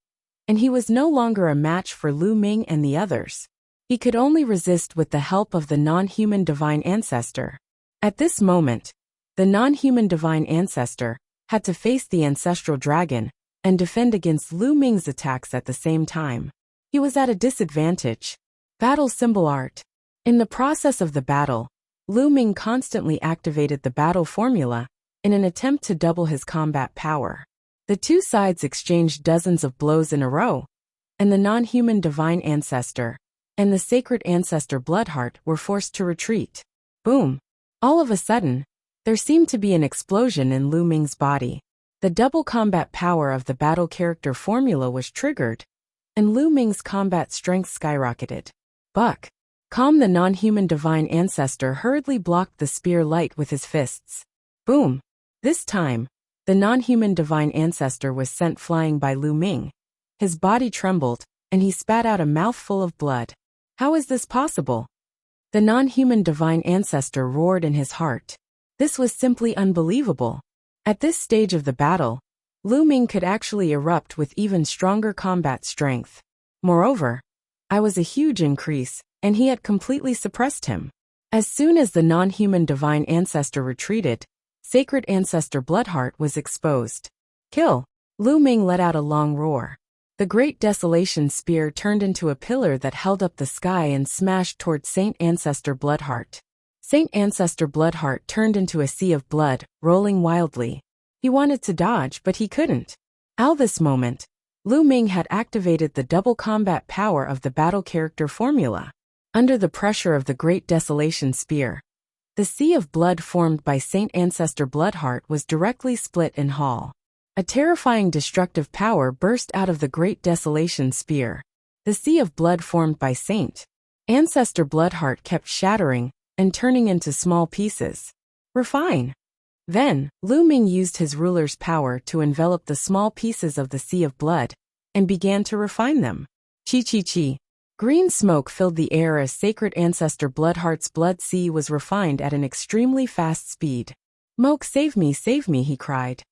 and he was no longer a match for Lu Ming and the others. He could only resist with the help of the non-human divine ancestor. At this moment, the non-human divine ancestor had to face the ancestral dragon and defend against Lu Ming's attacks at the same time. He was at a disadvantage. Battle symbol art. In the process of the battle, Lu Ming constantly activated the battle formula in an attempt to double his combat power. The two sides exchanged dozens of blows in a row, and the non-human divine ancestor and the Sacred Ancestor Bloodheart were forced to retreat. Boom! All of a sudden, there seemed to be an explosion in Lu Ming's body. The double combat power of the battle character formula was triggered, and Lu Ming's combat strength skyrocketed. Buck! Calm, the non-human divine ancestor hurriedly blocked the spear light with his fists. Boom! This time, the non-human divine ancestor was sent flying by Lu Ming. His body trembled, and he spat out a mouthful of blood. How is this possible? The non-human divine ancestor roared in his heart. This was simply unbelievable. At this stage of the battle, Lu Ming could actually erupt with even stronger combat strength. Moreover, I was a huge increase, and he had completely suppressed him. As soon as the non-human divine ancestor retreated, Sacred Ancestor Bloodheart was exposed. Kill! Lu Ming let out a long roar. The Great Desolation Spear turned into a pillar that held up the sky and smashed toward Saint Ancestor Bloodheart. Saint Ancestor Bloodheart turned into a sea of blood, rolling wildly. He wanted to dodge, but he couldn't. At this moment, Lu Ming had activated the double combat power of the battle character formula. Under the pressure of the Great Desolation Spear, the sea of blood formed by Saint Ancestor Bloodheart was directly split in half. A terrifying destructive power burst out of the Great Desolation Spear. The sea of blood formed by Saint Ancestor Bloodheart kept shattering and turning into small pieces. Refine! Then, Lu Ming used his ruler's power to envelop the small pieces of the sea of blood and began to refine them. Chi. Green smoke filled the air as Sacred Ancestor Bloodheart's blood sea was refined at an extremely fast speed. Moke, save me, he cried.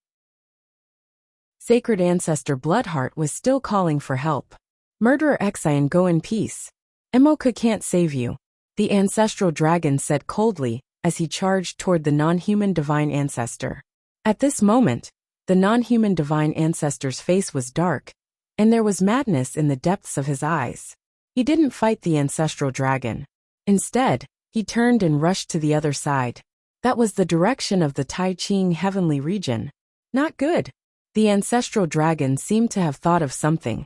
Sacred Ancestor Bloodheart was still calling for help. Murderer Xian, go in peace. Moke can't save you, the ancestral dragon said coldly as he charged toward the non-human divine ancestor. At this moment, the non-human divine ancestor's face was dark, and there was madness in the depths of his eyes. He didn't fight the ancestral dragon. Instead, he turned and rushed to the other side. That was the direction of the Tai Ching heavenly region. Not good. The ancestral dragon seemed to have thought of something,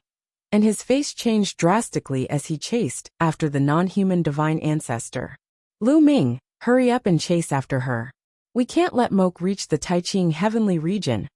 and his face changed drastically as he chased after the non-human divine ancestor. Lu Ming, hurry up and chase after her. We can't let Moke reach the Tai Ching heavenly region.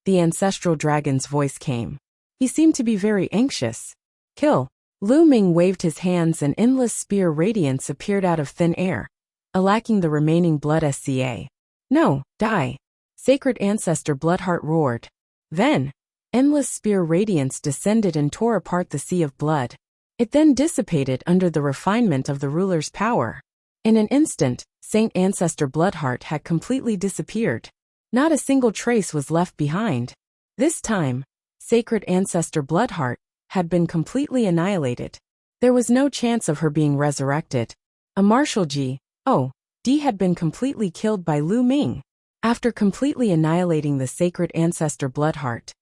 The ancestral dragon's voice came. He seemed to be very anxious. Kill! Lu Ming waved his hands and endless spear radiance appeared out of thin air, lacking the remaining blood SCA. No, die! Sacred Ancestor Bloodheart roared. Then, endless spear radiance descended and tore apart the sea of blood. It then dissipated under the refinement of the ruler's power. In an instant, Saint Ancestor Bloodheart had completely disappeared. Not a single trace was left behind. This time, Sacred Ancestor Bloodheart had been completely annihilated. There was no chance of her being resurrected. A Martial G.O.D. had been completely killed by Lu Ming. After completely annihilating the Sacred Ancestor Bloodheart,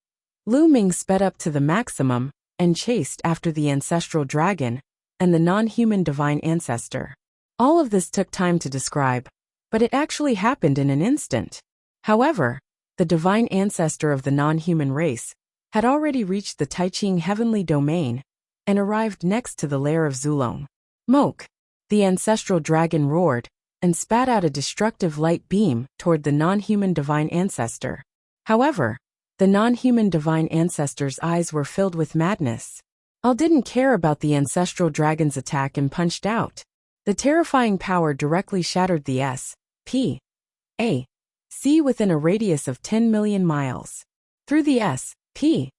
Lu Ming sped up to the maximum and chased after the ancestral dragon and the non-human divine ancestor. All of this took time to describe, but it actually happened in an instant. However, the divine ancestor of the non-human race had already reached the Tai Ching heavenly domain and arrived next to the lair of Zulong. Moke! The ancestral dragon roared and spat out a destructive light beam toward the non-human divine ancestor. However, the non-human divine ancestor's eyes were filled with madness. All didn't care about the ancestral dragon's attack and punched out. The terrifying power directly shattered the S.P.A.C. within a radius of 10 million miles. Through the S.P.A.C.,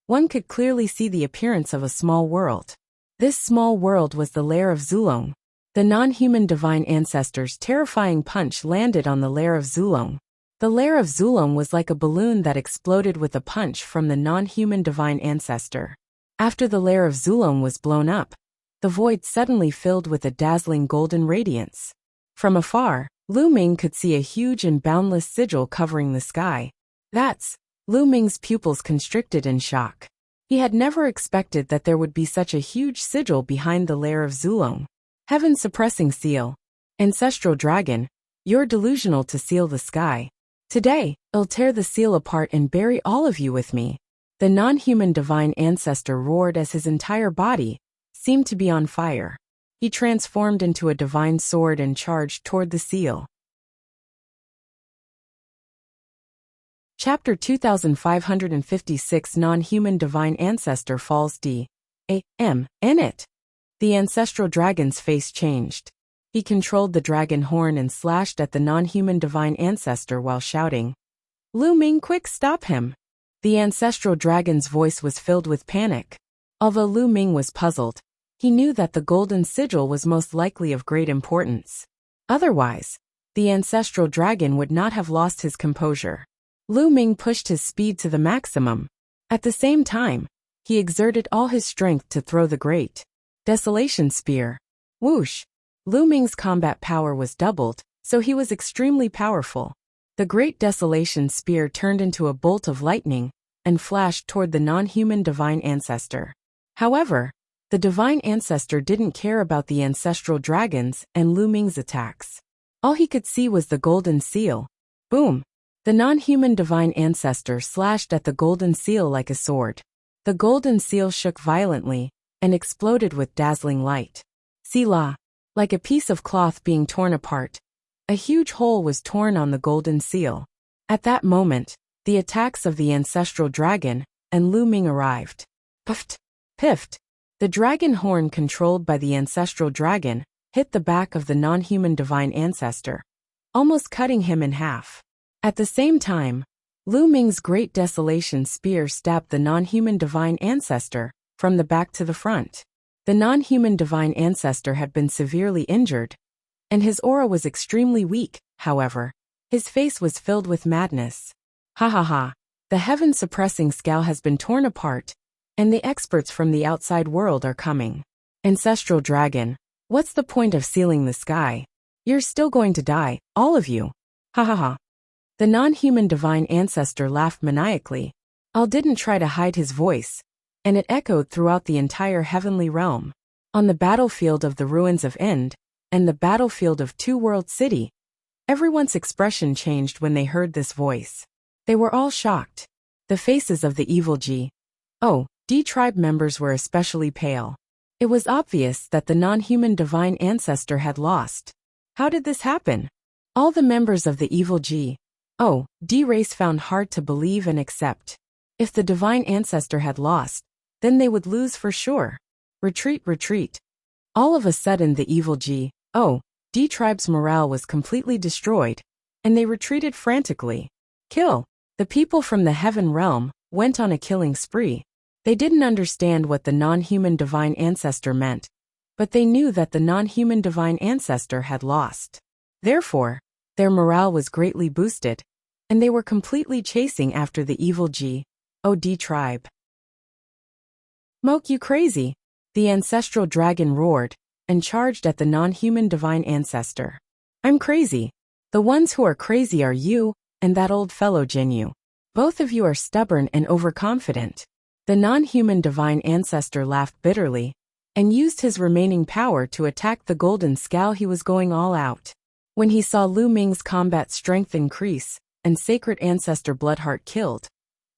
one could clearly see the appearance of a small world. This small world was the lair of Zulong. The non-human divine ancestor's terrifying punch landed on the lair of Zulong. The lair of Zulong was like a balloon that exploded with a punch from the non-human divine ancestor. After the lair of Zulong was blown up, the void suddenly filled with a dazzling golden radiance. From afar, Lu Ming could see a huge and boundless sigil covering the sky. That's Lu Ming's pupils constricted in shock. He had never expected that there would be such a huge sigil behind the lair of Zulong. Heaven-suppressing seal. Ancestral dragon, you're delusional to seal the sky. Today, I'll tear the seal apart and bury all of you with me. The non-human divine ancestor roared as his entire body seemed to be on fire. He transformed into a divine sword and charged toward the seal. Chapter 2556 Non-Human Divine Ancestor Falls D.A.M. In it. The ancestral dragon's face changed. He controlled the dragon horn and slashed at the non-human divine ancestor while shouting, "Lu Ming, quick, stop him!" The ancestral dragon's voice was filled with panic. Although Lu Ming was puzzled, he knew that the golden sigil was most likely of great importance. Otherwise, the ancestral dragon would not have lost his composure. Lu Ming pushed his speed to the maximum. At the same time, he exerted all his strength to throw the great Desolation Spear. Whoosh! Lu Ming's combat power was doubled, so he was extremely powerful. The Great Desolation Spear turned into a bolt of lightning and flashed toward the non-human divine ancestor. However, the divine ancestor didn't care about the ancestral dragons and Lu Ming's attacks. All he could see was the golden seal. Boom! The non-human divine ancestor slashed at the golden seal like a sword. The golden seal shook violently and exploded with dazzling light. Selah! Like a piece of cloth being torn apart, a huge hole was torn on the golden seal. At that moment, the attacks of the ancestral dragon and Lu Ming arrived. Puffed! Piffed! The dragon horn controlled by the ancestral dragon hit the back of the non-human divine ancestor, almost cutting him in half. At the same time, Lu Ming's Great Desolation Spear stabbed the non-human divine ancestor from the back to the front. The non-human divine ancestor had been severely injured, and his aura was extremely weak. However, his face was filled with madness. Ha ha ha! The heaven-suppressing scowl has been torn apart, and the experts from the outside world are coming. Ancestral dragon, what's the point of sealing the sky? You're still going to die, all of you. Ha ha ha! The non-human divine ancestor laughed maniacally. Al didn't try to hide his voice, and it echoed throughout the entire heavenly realm. On the battlefield of the ruins of Ind, and the battlefield of Two World City, everyone's expression changed when they heard this voice. They were all shocked. The faces of the evil D tribe members were especially pale. It was obvious that the non-human divine ancestor had lost. How did this happen? All the members of the evil D race found hard to believe and accept. If the divine ancestor had lost, then they would lose for sure. Retreat, retreat. All of a sudden the evil D tribe's morale was completely destroyed, and they retreated frantically. Kill! The people from the heaven realm went on a killing spree. They didn't understand what the non-human divine ancestor meant, but they knew that the non-human divine ancestor had lost. Therefore, their morale was greatly boosted, and they were completely chasing after the evil D tribe. Moke, you crazy! The ancestral dragon roared and charged at the non-human divine ancestor. I'm crazy. The ones who are crazy are you and that old fellow Jinyu. Both of you are stubborn and overconfident. The non-human divine ancestor laughed bitterly and used his remaining power to attack the golden scowl. He was going all out. When he saw Lu Ming's combat strength increase and sacred ancestor Bloodheart killed,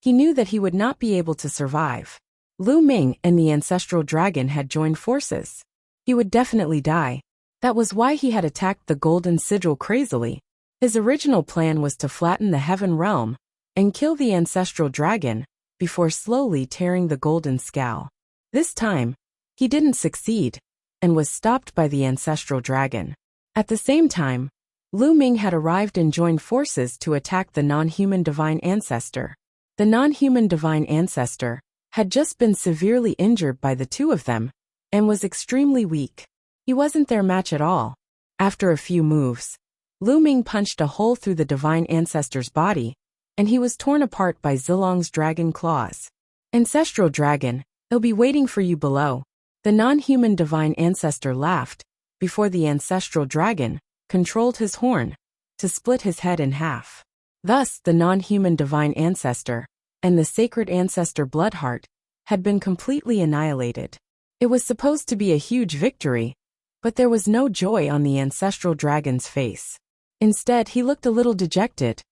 he knew that he would not be able to survive. Lu Ming and the ancestral dragon had joined forces. He would definitely die. That was why he had attacked the golden sigil crazily. His original plan was to flatten the heaven realm and kill the ancestral dragon before slowly tearing the golden scowl. This time, he didn't succeed and was stopped by the ancestral dragon. At the same time, Lu Ming had arrived and joined forces to attack the non-human divine ancestor. The non-human divine ancestor had just been severely injured by the two of them and was extremely weak. He wasn't their match at all. After a few moves, Lu Ming punched a hole through the divine ancestor's body, and he was torn apart by Zilong's dragon claws. Ancestral dragon, they'll be waiting for you below. The non-human divine ancestor laughed before the ancestral dragon controlled his horn to split his head in half. Thus, the non-human divine ancestor and the sacred ancestor Bloodheart had been completely annihilated. It was supposed to be a huge victory, but there was no joy on the ancestral dragon's face. Instead, he looked a little dejected.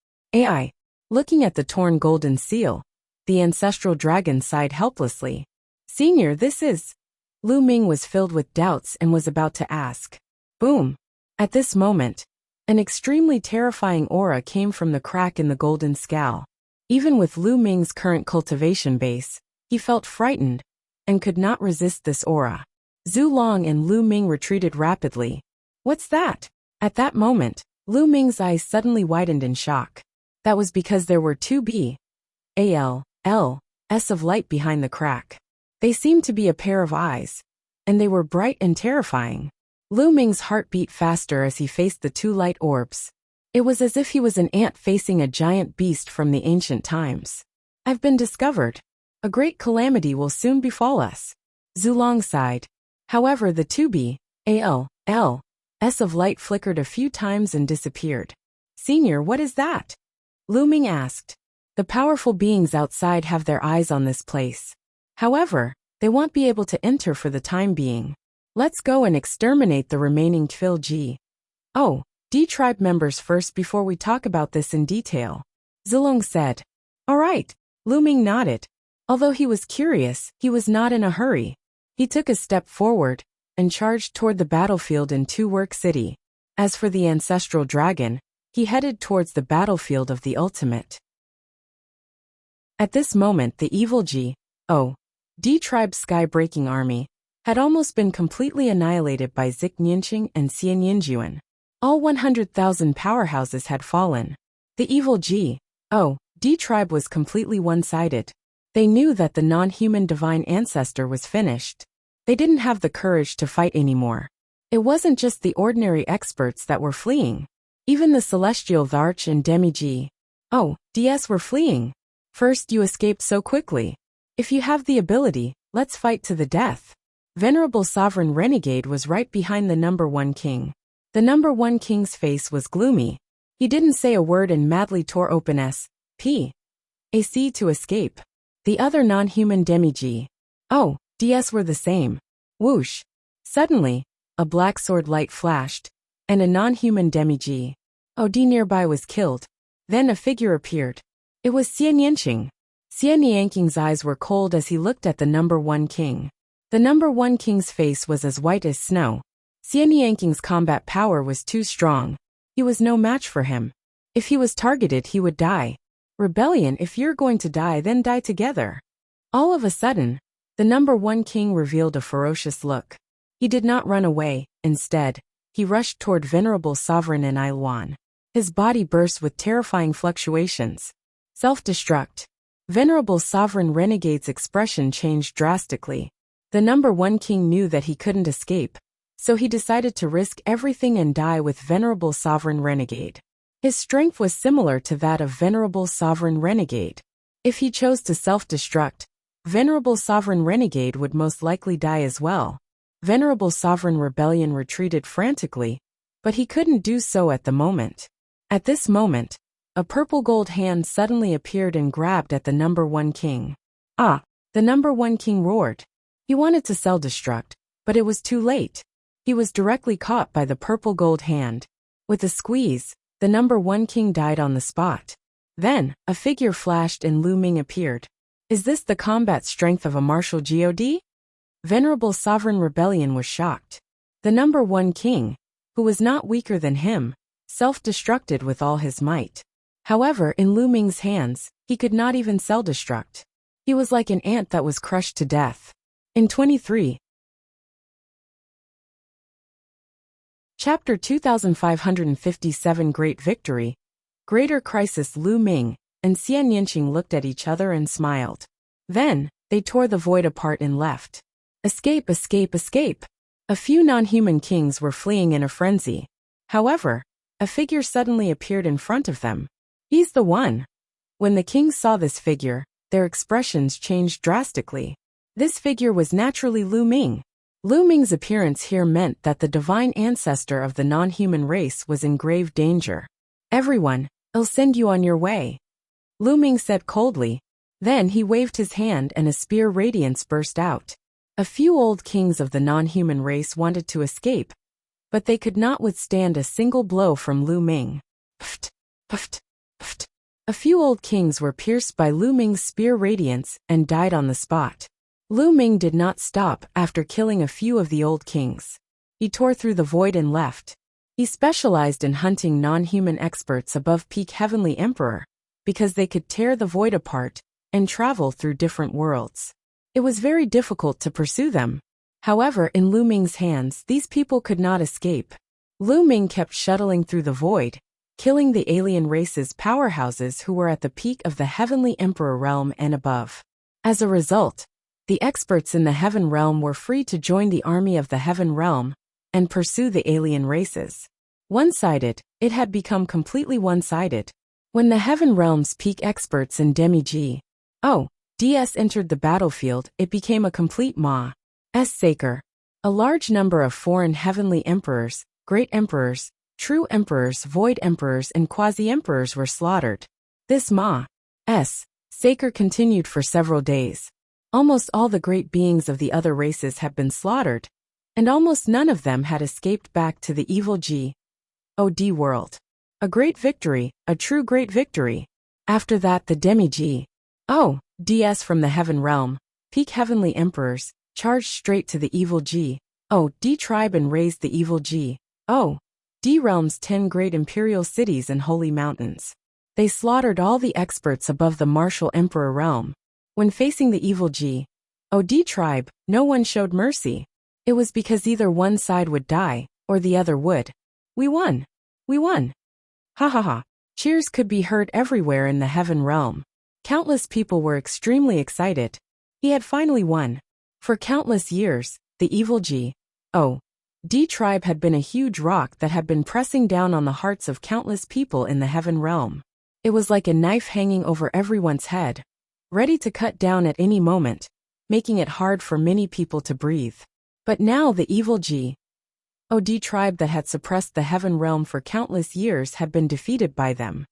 Looking at the torn golden seal, the ancestral dragon sighed helplessly. Senior, this is... Lu Ming was filled with doubts and was about to ask. Boom! At this moment, an extremely terrifying aura came from the crack in the golden scowl. Even with Lu Ming's current cultivation base, he felt frightened and could not resist this aura. Zhu Long and Lu Ming retreated rapidly. What's that? At that moment, Lu Ming's eyes suddenly widened in shock. That was because there were two BALS of light behind the crack. They seemed to be a pair of eyes, and they were bright and terrifying. Lu Ming's heart beat faster as he faced the two light orbs. It was as if he was an ant facing a giant beast from the ancient times. I've been discovered. A great calamity will soon befall us. Zhu Long sighed. However, the two BALS of light flickered a few times and disappeared. Senior, what is that? Lu Ming asked. The powerful beings outside have their eyes on this place. However, they won't be able to enter for the time being. Let's go and exterminate the remaining Tfil D tribe members first before we talk about this in detail. Zhu Long said. All right. Lu Ming nodded. Although he was curious, he was not in a hurry. He took a step forward and charged toward the battlefield in Two-Work City. As for the ancestral dragon, he headed towards the battlefield of the ultimate. At this moment, the evil D tribe sky-breaking army had almost been completely annihilated by Zik Nianqing and Xian Yinjuan. All 100,000 powerhouses had fallen. The evil D tribe was completely one-sided. They knew that the non-human divine ancestor was finished. They didn't have the courage to fight anymore. It wasn't just the ordinary experts that were fleeing. Even the celestial Dharch and Demi-DS were fleeing. First, you escaped so quickly. If you have the ability, let's fight to the death. Venerable Sovereign Renegade was right behind the number one king. The number one king's face was gloomy. He didn't say a word and madly tore open S.P.A.C. to escape. The other non-human Demi-DS were the same. Whoosh! Suddenly, a black sword light flashed, and a non-human Demi-D nearby was killed. Then a figure appeared. It was Xian Yanqing. Xian Yanqing's eyes were cold as he looked at the number one king. The number one king's face was as white as snow. Xian Yanqing's combat power was too strong. He was no match for him. If he was targeted, he would die. Rebellion, if you're going to die, then die together. All of a sudden, the number one king revealed a ferocious look. He did not run away. Instead, he rushed toward Venerable Sovereign and Ailuan. His body burst with terrifying fluctuations. Self-destruct. Venerable Sovereign Renegade's expression changed drastically. The number one king knew that he couldn't escape, so he decided to risk everything and die with Venerable Sovereign Renegade. His strength was similar to that of Venerable Sovereign Renegade. If he chose to self-destruct, Venerable Sovereign Renegade would most likely die as well. Venerable Sovereign Rebellion retreated frantically, but he couldn't do so at the moment. At this moment, a purple gold hand suddenly appeared and grabbed at the number one king. Ah! The number one king roared. He wanted to self-destruct, but it was too late. He was directly caught by the purple gold hand. With a squeeze, the number one king died on the spot. Then, a figure flashed and Lu Ming appeared. Is this the combat strength of a martial god? Venerable Sovereign Rebellion was shocked. The number one king, who was not weaker than him, self-destructed with all his might. However, in Lu Ming's hands, he could not even self-destruct. He was like an ant that was crushed to death. In 23. Chapter 2557 Great Victory. Greater Crisis. Lu Ming and Xian Yanqing looked at each other and smiled. Then, they tore the void apart and left. Escape, escape, escape! A few non-human kings were fleeing in a frenzy. However, a figure suddenly appeared in front of them. He's the one. When the kings saw this figure, their expressions changed drastically. This figure was naturally Lu Ming. Lu Ming's appearance here meant that the divine ancestor of the non-human race was in grave danger. Everyone, I'll send you on your way, Lu Ming said coldly. Then he waved his hand and a spear radiance burst out. A few old kings of the non-human race wanted to escape, but they could not withstand a single blow from Lu Ming. Pft, pft, pft. A few old kings were pierced by Lu Ming's spear radiance and died on the spot. Lu Ming did not stop after killing a few of the old kings. He tore through the void and left. He specialized in hunting non-human experts above peak Heavenly Emperor, because they could tear the void apart and travel through different worlds. It was very difficult to pursue them. However, in Lu Ming's hands, these people could not escape. Lu Ming kept shuttling through the void, killing the alien race's powerhouses who were at the peak of the Heavenly Emperor realm and above. As a result, the experts in the Heaven realm were free to join the army of the Heaven realm and pursue the alien races. One-sided, it had become completely one-sided. When the Heaven realm's peak experts in Demi-G.O.D.S entered the battlefield, it became a complete mass massacre. A large number of foreign heavenly emperors, great emperors, true emperors, void emperors, and quasi-emperors were slaughtered. This mass massacre continued for several days. Almost all the great beings of the other races had been slaughtered, and almost none of them had escaped back to the evil G.O.D world. A great victory, a true great victory. After that, the Demi-G.O.D.S from the Heaven realm, peak heavenly emperors, charged straight to the evil G.O.D tribe and razed the evil G.O.D realm's 10 great imperial cities and holy mountains. They slaughtered all the experts above the martial emperor realm. When facing the evil G.O.D tribe, no one showed mercy. It was because either one side would die, or the other would. We won! We won! Ha ha ha! Cheers could be heard everywhere in the Heaven realm. Countless people were extremely excited. He had finally won. For countless years, the evil G.O.D tribe had been a huge rock that had been pressing down on the hearts of countless people in the Heaven realm. It was like a knife hanging over everyone's head, ready to cut down at any moment, making it hard for many people to breathe. But now the evil G.O.D tribe that had suppressed the Heaven realm for countless years had been defeated by them.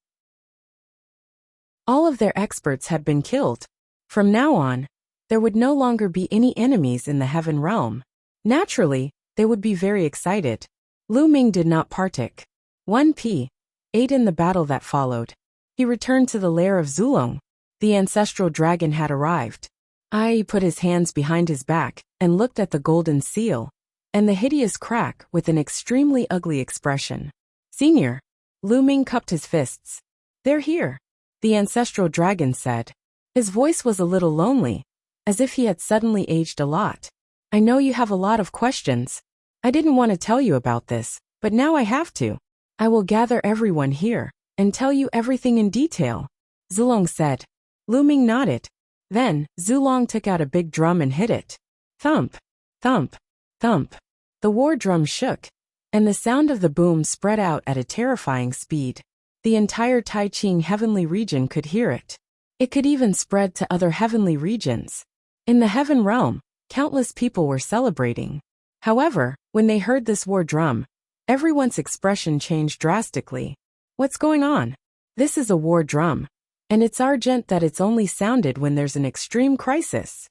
All of their experts had been killed. From now on, there would no longer be any enemies in the Heaven realm. Naturally, they would be very excited. Lu Ming did not partake. 1p. 8 in the battle that followed. He returned to the lair of Zulong. The ancestral dragon had arrived. He put his hands behind his back and looked at the golden seal and the hideous crack with an extremely ugly expression. Senior. Lu Ming cupped his fists. They're here, the ancestral dragon said. His voice was a little lonely, as if he had suddenly aged a lot. I know you have a lot of questions. I didn't want to tell you about this, but now I have to. I will gather everyone here and tell you everything in detail, Zulong said. Lu Ming nodded. Then, Zulong took out a big drum and hit it. Thump, thump, thump. The war drum shook, and the sound of the boom spread out at a terrifying speed. The entire Tai-Ching heavenly region could hear it. It could even spread to other heavenly regions. In the Heaven realm, countless people were celebrating. However, when they heard this war drum, everyone's expression changed drastically. What's going on? This is a war drum, and it's urgent that it's only sounded when there's an extreme crisis.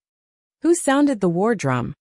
Who sounded the war drum?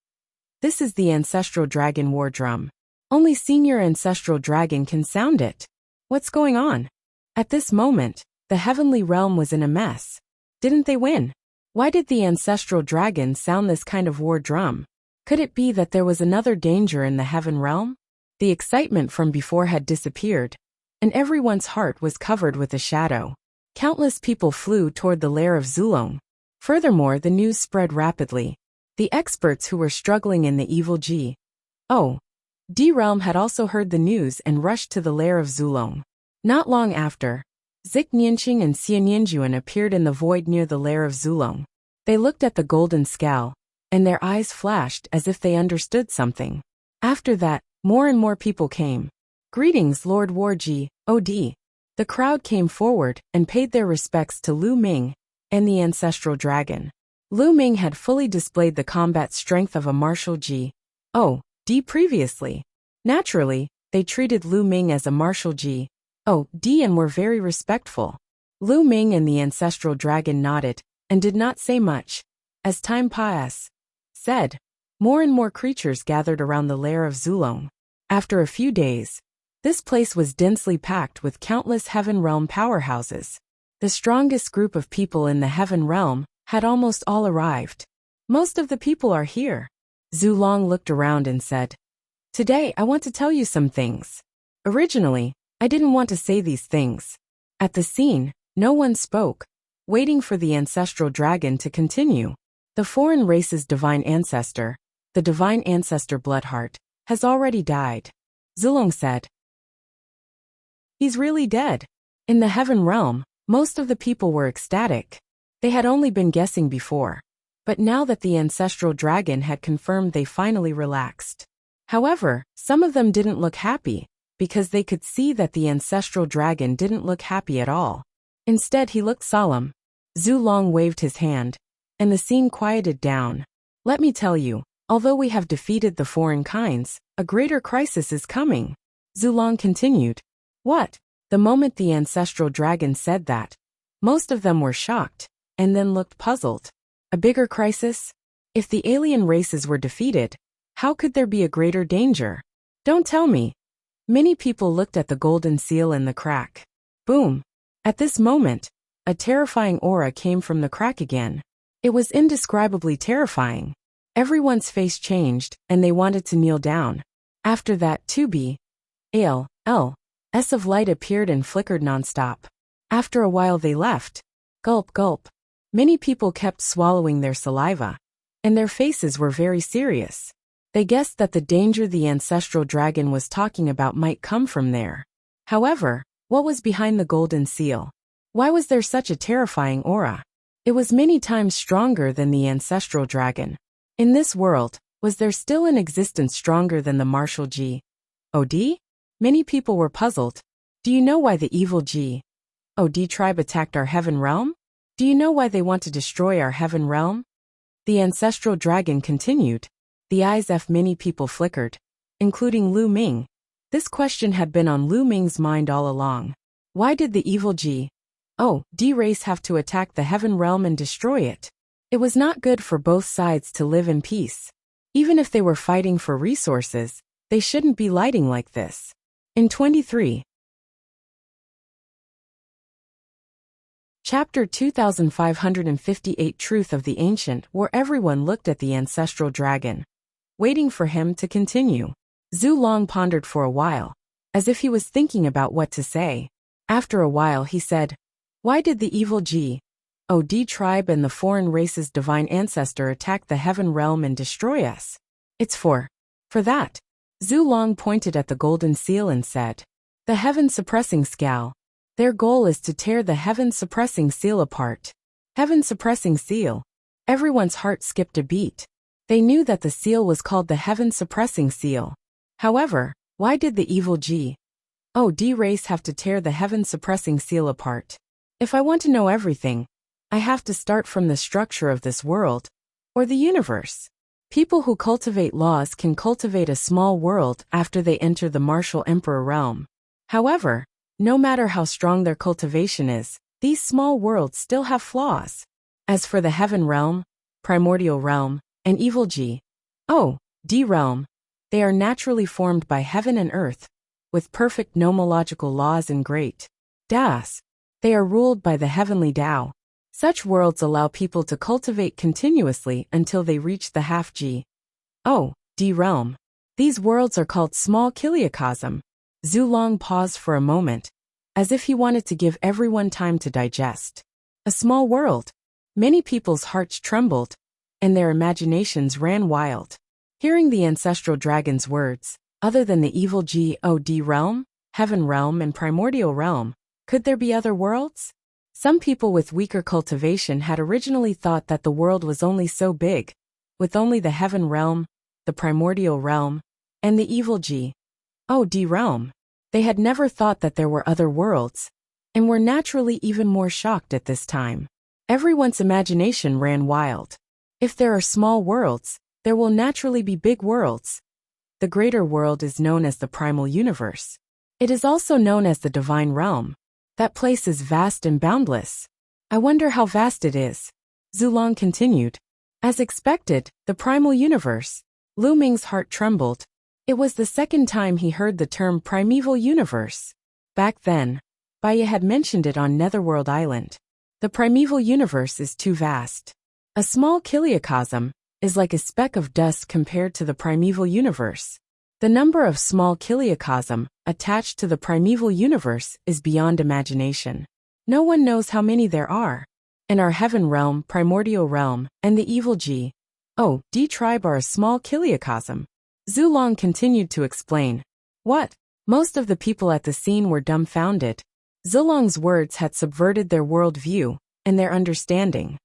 This is the ancestral dragon war drum. Only senior ancestral dragon can sound it. What's going on? At this moment, the heavenly realm was in a mess. Didn't they win? Why did the ancestral dragon sound this kind of war drum? Could it be that there was another danger in the Heaven realm? The excitement from before had disappeared, and everyone's heart was covered with a shadow. Countless people flew toward the lair of Zulong. Furthermore, the news spread rapidly. The experts who were struggling in the evil G.O.D realm had also heard the news and rushed to the lair of Zulong. Not long after, Zik Nianqing and Xia Nianjuan appeared in the void near the lair of Zulong. They looked at the golden skull, and their eyes flashed as if they understood something. After that, more and more people came. Greetings, Lord War G.O.D. The crowd came forward and paid their respects to Lu Ming and the ancestral dragon. Lu Ming had fully displayed the combat strength of a martial G.O.D previously. Naturally, they treated Lu Ming as a martial G.O.D and were very respectful. Lu Ming and the ancestral dragon nodded and did not say much. As time passed, more and more creatures gathered around the lair of Zulong. After a few days, this place was densely packed with countless Heaven realm powerhouses. The strongest group of people in the Heaven realm had almost all arrived. Most of the people are here. Zulong looked around and said, Today I want to tell you some things. Originally, I didn't want to say these things. At the scene, no one spoke, waiting for the ancestral dragon to continue. The foreign race's divine ancestor, the divine ancestor Bloodheart, has already died. Zulong said. He's really dead. In the heaven realm, most of the people were ecstatic. They had only been guessing before. But now that the ancestral dragon had confirmed, they finally relaxed. However, some of them didn't look happy, because they could see that the ancestral dragon didn't look happy at all. Instead, he looked solemn. Zulong waved his hand, and the scene quieted down. Let me tell you, although we have defeated the foreign kinds, a greater crisis is coming. Zulong continued. What? The moment the ancestral dragon said that, most of them were shocked, and then looked puzzled. A bigger crisis? If the alien races were defeated, how could there be a greater danger? Don't tell me. Many people looked at the golden seal in the crack. Boom! At this moment, a terrifying aura came from the crack again. It was indescribably terrifying. Everyone's face changed, and they wanted to kneel down. After that, 2B.S of light appeared and flickered nonstop. After a while they left. Gulp, gulp. Many people kept swallowing their saliva, and their faces were very serious. They guessed that the danger the ancestral dragon was talking about might come from there. However, what was behind the golden seal? Why was there such a terrifying aura? It was many times stronger than the ancestral dragon. In this world, was there still an existence stronger than the martial God? Many people were puzzled. Do you know why the evil God tribe attacked our heaven realm? Do you know why they want to destroy our heaven realm? The ancestral dragon continued. The eyes of many people flickered, including Lu Ming. This question had been on Lu Ming's mind all along. Why did the evil God race have to attack the heaven realm and destroy it? It was not good for both sides to live in peace. Even if they were fighting for resources, they shouldn't be lighting like this. In 23. Chapter 2558 Truth of the Ancient, where everyone looked at the ancestral dragon, waiting for him to continue. Zulong pondered for a while, as if he was thinking about what to say. After a while he said, why did the evil God tribe and the foreign race's divine ancestor attack the heaven realm and destroy us? It's for that. Zulong pointed at the golden seal and said, the heaven-suppressing scowl. Their goal is to tear the heaven-suppressing seal apart. Heaven-suppressing seal. Everyone's heart skipped a beat. They knew that the seal was called the heaven-suppressing seal. However, why did the evil God race have to tear the heaven-suppressing seal apart? If I want to know everything, I have to start from the structure of this world, or the universe. People who cultivate laws can cultivate a small world after they enter the martial emperor realm. However, no matter how strong their cultivation is, these small worlds still have flaws. As for the heaven realm, primordial realm, and evil God realm, they are naturally formed by heaven and earth, with perfect nomological laws and great Das. They are ruled by the heavenly Tao. Such worlds allow people to cultivate continuously until they reach the half God realm. These worlds are called small kiliacosm. Zulong paused for a moment, as if he wanted to give everyone time to digest. A small world. Many people's hearts trembled, and their imaginations ran wild. Hearing the ancestral dragon's words, other than the evil God realm, heaven realm and primordial realm, could there be other worlds? Some people with weaker cultivation had originally thought that the world was only so big, with only the heaven realm, the primordial realm, and the evil God realm. They had never thought that there were other worlds, and were naturally even more shocked at this time. Everyone's imagination ran wild. If there are small worlds, there will naturally be big worlds. The greater world is known as the primal universe. It is also known as the divine realm. That place is vast and boundless. I wonder how vast it is. Zulong continued. As expected, the primal universe. Lu Ming's heart trembled. It was the second time he heard the term primeval universe. Back then, Baya had mentioned it on Netherworld Island. The primeval universe is too vast. A small kiliacosm is like a speck of dust compared to the primeval universe. The number of small kiliacosm attached to the primeval universe is beyond imagination. No one knows how many there are. In our heaven realm, primordial realm, and the evil Oh, D tribe are a small kiliacosm. Zulong continued to explain. What? Most of the people at the scene were dumbfounded. Zulong's words had subverted their worldview and their understanding.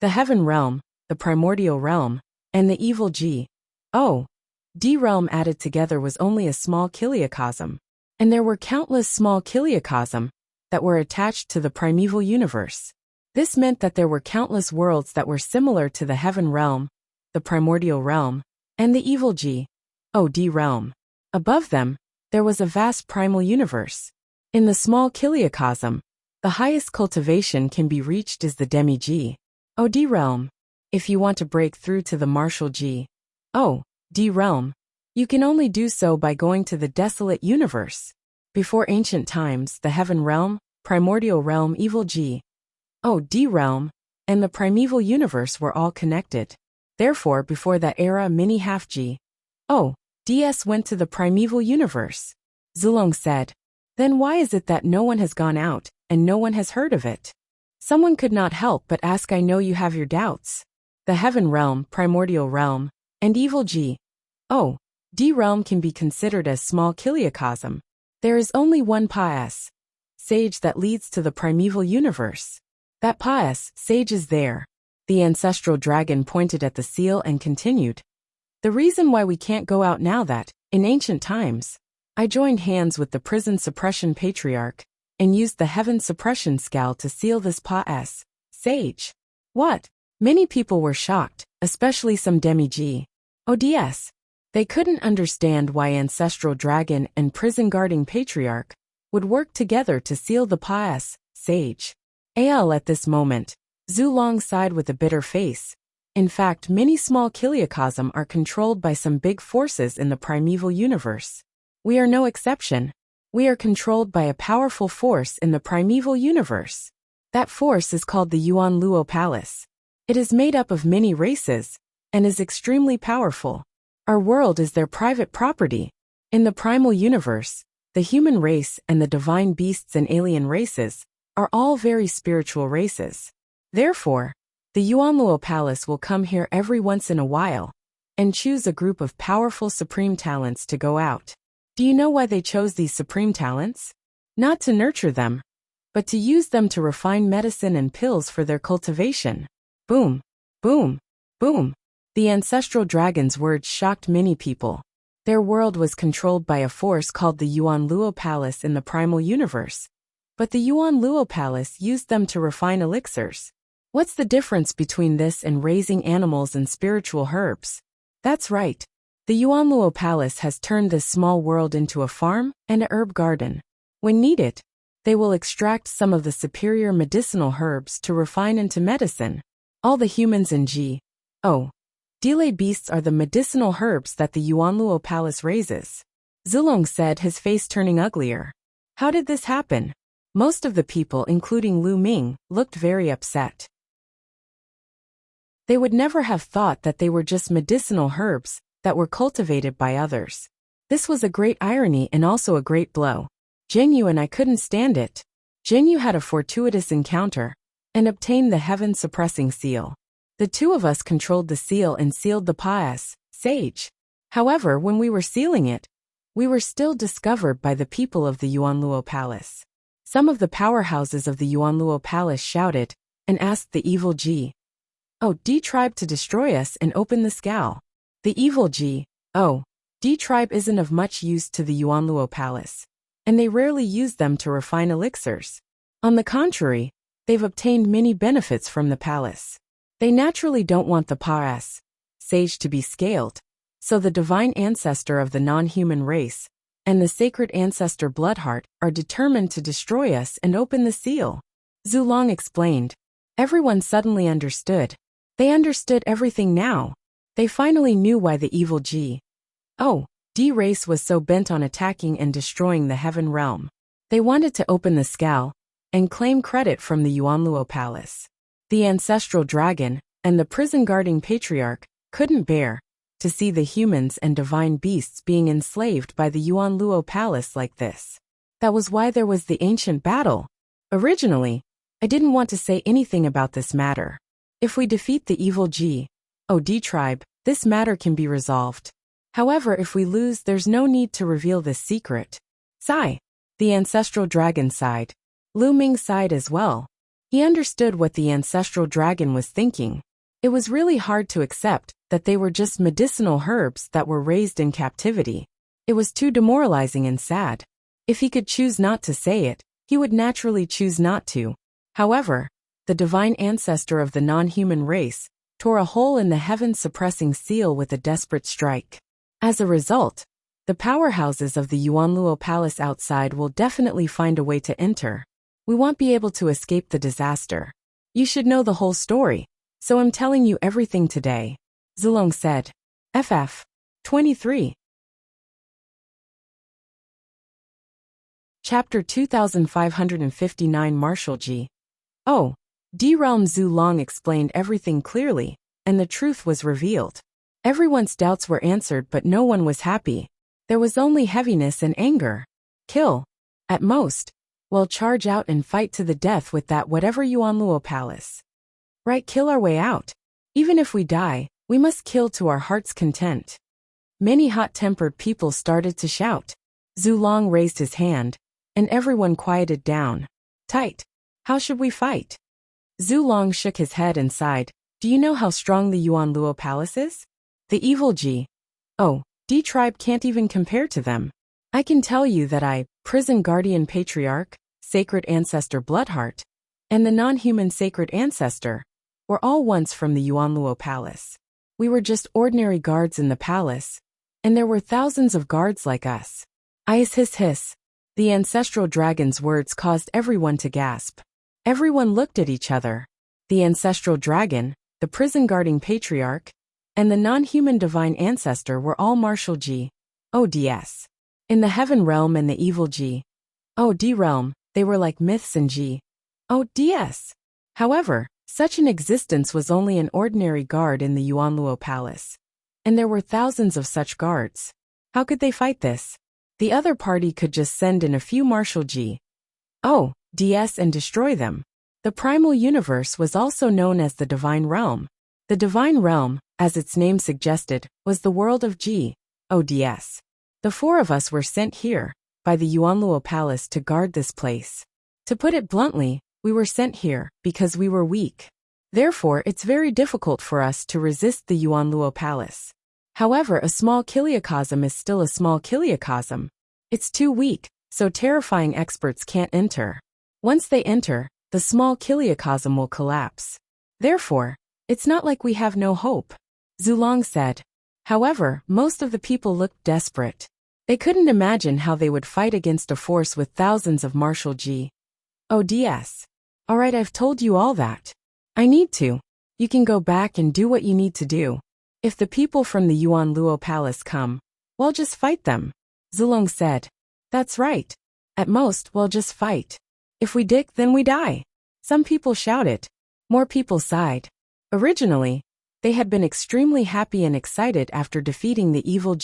The heaven realm, the primordial realm, and the evil D realm added together was only a small kiliacosm. And there were countless small kiliacosm that were attached to the primeval universe. This meant that there were countless worlds that were similar to the heaven realm, the primordial realm, and the evil D realm. Above them, there was a vast primal universe. In the small kiliacosm, the highest cultivation can be reached is the demi-D realm. If you want to break through to the martial D realm, you can only do so by going to the desolate universe. Before ancient times, the heaven realm, primordial realm, evil D realm, and the primeval universe were all connected. Therefore, before that era, many half-Ds went to the primeval universe. Zulong said. Then why is it that no one has gone out, and no one has heard of it? Someone could not help but ask. I know you have your doubts. The heaven realm, primordial realm, and evil D realm can be considered as small kiliacosm. There is only one pious sage that leads to the primeval universe. That pious sage is there. The ancestral dragon pointed at the seal and continued. The reason why we can't go out now that, in ancient times, I joined hands with the prison suppression patriarch and used the heaven suppression scale to seal this pious sage. What? Many people were shocked, especially some demi-Ds. They couldn't understand why ancestral dragon and prison guarding patriarch would work together to seal the pious sage. At this moment, Zulong sighed with a bitter face. In fact, many small kiliacosm are controlled by some big forces in the primeval universe. We are no exception. We are controlled by a powerful force in the primeval universe. That force is called the Yuan Luo Palace. It is made up of many races and is extremely powerful. Our world is their private property. In the primal universe, the human race and the divine beasts and alien races are all very spiritual races. Therefore, the Yuan Luo Palace will come here every once in a while and choose a group of powerful supreme talents to go out. Do you know why they chose these supreme talents? Not to nurture them, but to use them to refine medicine and pills for their cultivation. Boom, boom, boom. The ancestral dragon's words shocked many people. Their world was controlled by a force called the Yuan Luo Palace in the primal universe. But the Yuan Luo Palace used them to refine elixirs. What's the difference between this and raising animals and spiritual herbs? That's right. The Yuan Luo Palace has turned this small world into a farm and a herb garden. When needed, they will extract some of the superior medicinal herbs to refine into medicine. All the humans in Delay beasts are the medicinal herbs that the Yuan Luo Palace raises. Zulong said, his face turning uglier. How did this happen? Most of the people, including Lu Ming, looked very upset. They would never have thought that they were just medicinal herbs that were cultivated by others. This was a great irony and also a great blow. Jinyu and I couldn't stand it. Jinyu had a fortuitous encounter and obtained the heaven-suppressing seal. The two of us controlled the seal and sealed the pious sage. However, when we were sealing it, we were still discovered by the people of the Yuan Luo Palace. Some of the powerhouses of the Yuan Luo Palace shouted and asked the evil D tribe to destroy us and open the scale. The evil D tribe isn't of much use to the Yuan Luo Palace, and they rarely use them to refine elixirs. On the contrary, they've obtained many benefits from the palace. They naturally don't want the pious sage to be scaled, so the divine ancestor of the non-human race and the sacred ancestor Bloodheart are determined to destroy us and open the seal. Zulong explained. Everyone suddenly understood. They understood everything now. They finally knew why the evil D race was so bent on attacking and destroying the heaven realm. They wanted to open the scale and claim credit from the Yuan Luo Palace. The ancestral dragon and the prison-guarding patriarch couldn't bear to see the humans and divine beasts being enslaved by the Yuan Luo Palace like this. That was why there was the ancient battle. Originally, I didn't want to say anything about this matter. If we defeat the evil God tribe, this matter can be resolved. However, if we lose, there's no need to reveal this secret. Sigh. The ancestral dragon sighed. Lu Ming sighed as well. He understood what the ancestral dragon was thinking. It was really hard to accept that they were just medicinal herbs that were raised in captivity. It was too demoralizing and sad. If he could choose not to say it, he would naturally choose not to. However, the divine ancestor of the non-human race tore a hole in the heaven-suppressing seal with a desperate strike. As a result, the powerhouses of the Yuanluo Palace outside will definitely find a way to enter. We won't be able to escape the disaster. You should know the whole story, so I'm telling you everything today, Zulong said. FF 23. Chapter 2559 Martial G. Oh, D-Realm Zulong explained everything clearly, and the truth was revealed. Everyone's doubts were answered, but no one was happy. There was only heaviness and anger. Kill. At most. Well, charge out and fight to the death with that whatever Yuanluo Palace. Right, kill our way out. Even if we die, we must kill to our heart's content. Many hot-tempered people started to shout. Zulong raised his hand, and everyone quieted down. Tight. How should we fight? Zulong shook his head and sighed. Do you know how strong the Yuanluo Palace is? The evil God tribe can't even compare to them. I can tell you that I, Prison Guardian Patriarch, Sacred Ancestor Bloodheart, and the non-human Sacred Ancestor, were all once from the Yuanluo Palace. We were just ordinary guards in the palace, and there were thousands of guards like us. Hiss. The ancestral dragon's words caused everyone to gasp. Everyone looked at each other. The ancestral dragon, the prison-guarding patriarch, and the non-human divine ancestor were all martial gods. In the heaven realm and the evil God realm, they were like myths and gods. However, such an existence was only an ordinary guard in the Yuanluo Palace. And there were thousands of such guards. How could they fight this? The other party could just send in a few martial gods and destroy them. The primal universe was also known as the Divine Realm. The Divine Realm, as its name suggested, was the world of gods. The four of us were sent here, by the Yuanluo Palace to guard this place. To put it bluntly, we were sent here because we were weak. Therefore, it's very difficult for us to resist the Yuanluo Palace. However, a small kiliocosm is still a small kiliocosm. It's too weak, so terrifying experts can't enter. Once they enter, the small kiliocosm will collapse. Therefore, it's not like we have no hope, Zulong said. However, most of the people looked desperate. They couldn't imagine how they would fight against a force with thousands of martial gods. Alright, I've told you all that. I need to. You can go back and do what you need to do. If the people from the Yuanluo Palace come, well, just fight them, Zulong said. That's right. At most, we'll just fight. If we dig, then we die. Some people shouted. More people sighed. Originally, they had been extremely happy and excited after defeating the evil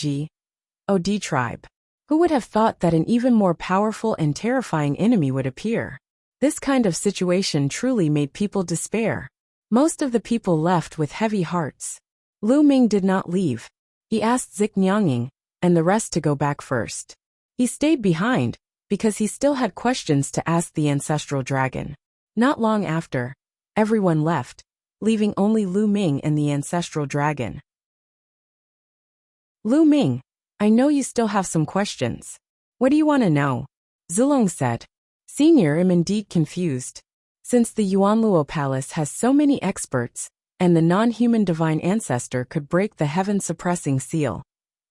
God tribe. Who would have thought that an even more powerful and terrifying enemy would appear? This kind of situation truly made people despair. Most of the people left with heavy hearts. Lu Ming did not leave. He asked Zik Nyanging and the rest to go back first. He stayed behind because he still had questions to ask the ancestral dragon. Not long after, everyone left, leaving only Lu Ming and the ancestral dragon. Lu Ming, I know you still have some questions. What do you want to know? Zulong said. Senior, I'm indeed confused. Since the Yuanluo Palace has so many experts, and the non-human divine ancestor could break the heaven-suppressing seal,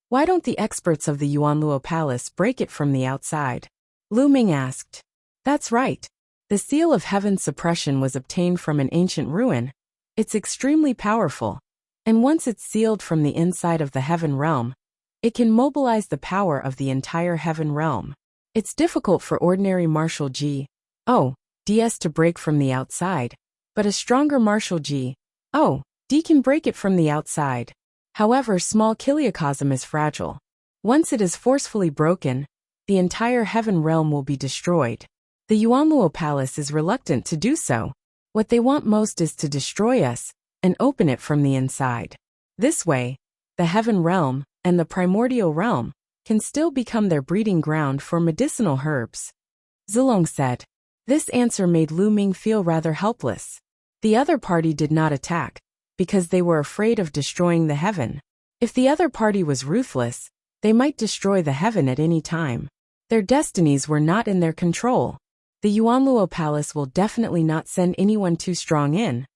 why don't the experts of the Yuanluo Palace break it from the outside? Lu Ming asked. That's right. The seal of heaven suppression was obtained from an ancient ruin. It's extremely powerful, and once it's sealed from the inside of the heaven realm, it can mobilize the power of the entire heaven realm. It's difficult for ordinary martial gods to break from the outside, but a stronger martial god can break it from the outside. However, small kiliocosm is fragile. Once it is forcefully broken, the entire heaven realm will be destroyed. The Yuanluo Palace is reluctant to do so. What they want most is to destroy us, and open it from the inside. This way, the heaven realm and the primordial realm can still become their breeding ground for medicinal herbs. Zulong said. This answer made Lu Ming feel rather helpless. The other party did not attack, because they were afraid of destroying the heaven. If the other party was ruthless, they might destroy the heaven at any time. Their destinies were not in their control. The Yuanluo Palace will definitely not send anyone too strong in,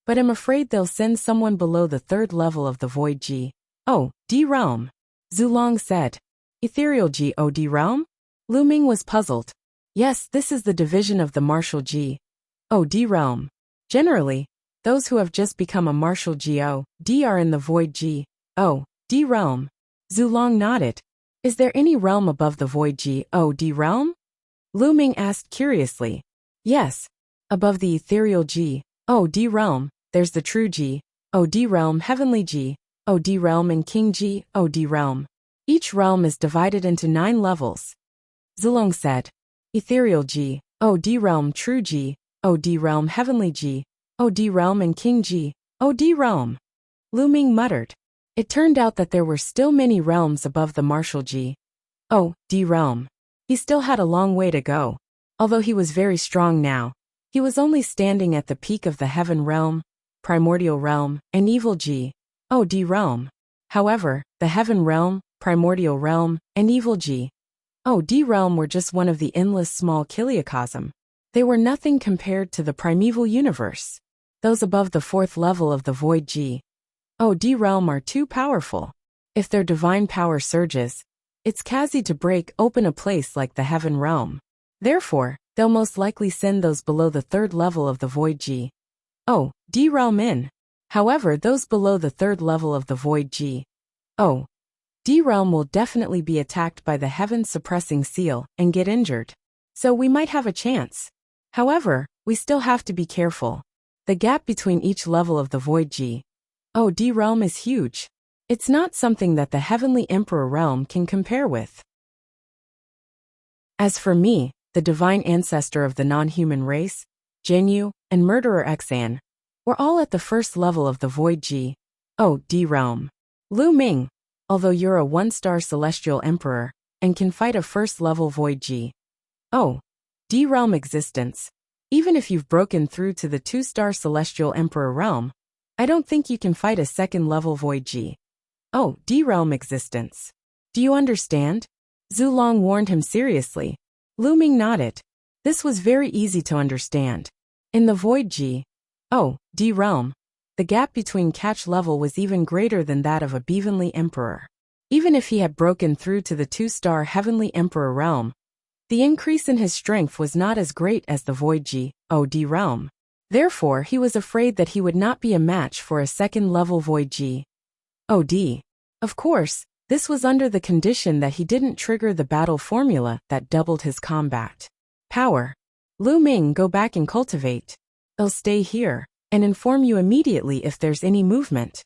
but I'm afraid they'll send someone below the third level of the Void G.O.D realm. Zulong said. Ethereal G.O.D realm? Lu Ming was puzzled. Yes, this is the division of the martial G.O.D realm. Generally, those who have just become a martial G.O.D are in the Void G.O.D realm. Zulong nodded. Is there any realm above the Void G.O.D realm? Lu Ming asked curiously. Yes. Above the ethereal G.O.D realm, there's the true G.O.D realm, heavenly G.O.D realm, and king G.O.D realm. Each realm is divided into 9 levels. Zulong said. Ethereal G.O.D realm, true G.O.D realm, heavenly G.O.D realm, and king G.O.D realm. Lu Ming muttered. It turned out that there were still many realms above the martial G.O.D realm. He still had a long way to go. Although he was very strong now, he was only standing at the peak of the heaven realm, primordial realm, and evil G.O.D realm. However, the heaven realm, primordial realm, and evil G.O.D realm were just one of the endless small kiliocosm. They were nothing compared to the primeval universe. Those above the 4th level of the Void G.O.D realm are too powerful. If their divine power surges, it's easy to break open a place like the heaven realm. Therefore, they'll most likely send those below the 3rd level of the Void G.O.D realm in. However, those below the 3rd level of the Void G.O.D realm will definitely be attacked by the heaven suppressing seal and get injured. So we might have a chance. However, we still have to be careful. The gap between each level of the Void G.O.D realm is huge. It's not something that the Heavenly Emperor realm can compare with. As for me, the divine ancestor of the non-human race, Jinyu, and murderer Xan, were all at the 1st level of the Void G.O.D realm. Lu Ming, although you're a 1-star celestial emperor, and can fight a 1st level Void G.O.D realm existence, even if you've broken through to the 2-star celestial emperor realm, I don't think you can fight a 2nd level Void G.O.D realm existence. Do you understand? Zulong warned him seriously. Lu Ming nodded. This was very easy to understand. In the Void G.O.D realm, the gap between catch level was even greater than that of a Heavenly Emperor. Even if he had broken through to the 2-star Heavenly Emperor realm, the increase in his strength was not as great as the Void G.O.D realm. Therefore, he was afraid that he would not be a match for a 2nd level Void G.O.D. Of course, this was under the condition that he didn't trigger the battle formula that doubled his combat power. Lu Ming, go back and cultivate. I'll stay here and inform you immediately if there's any movement.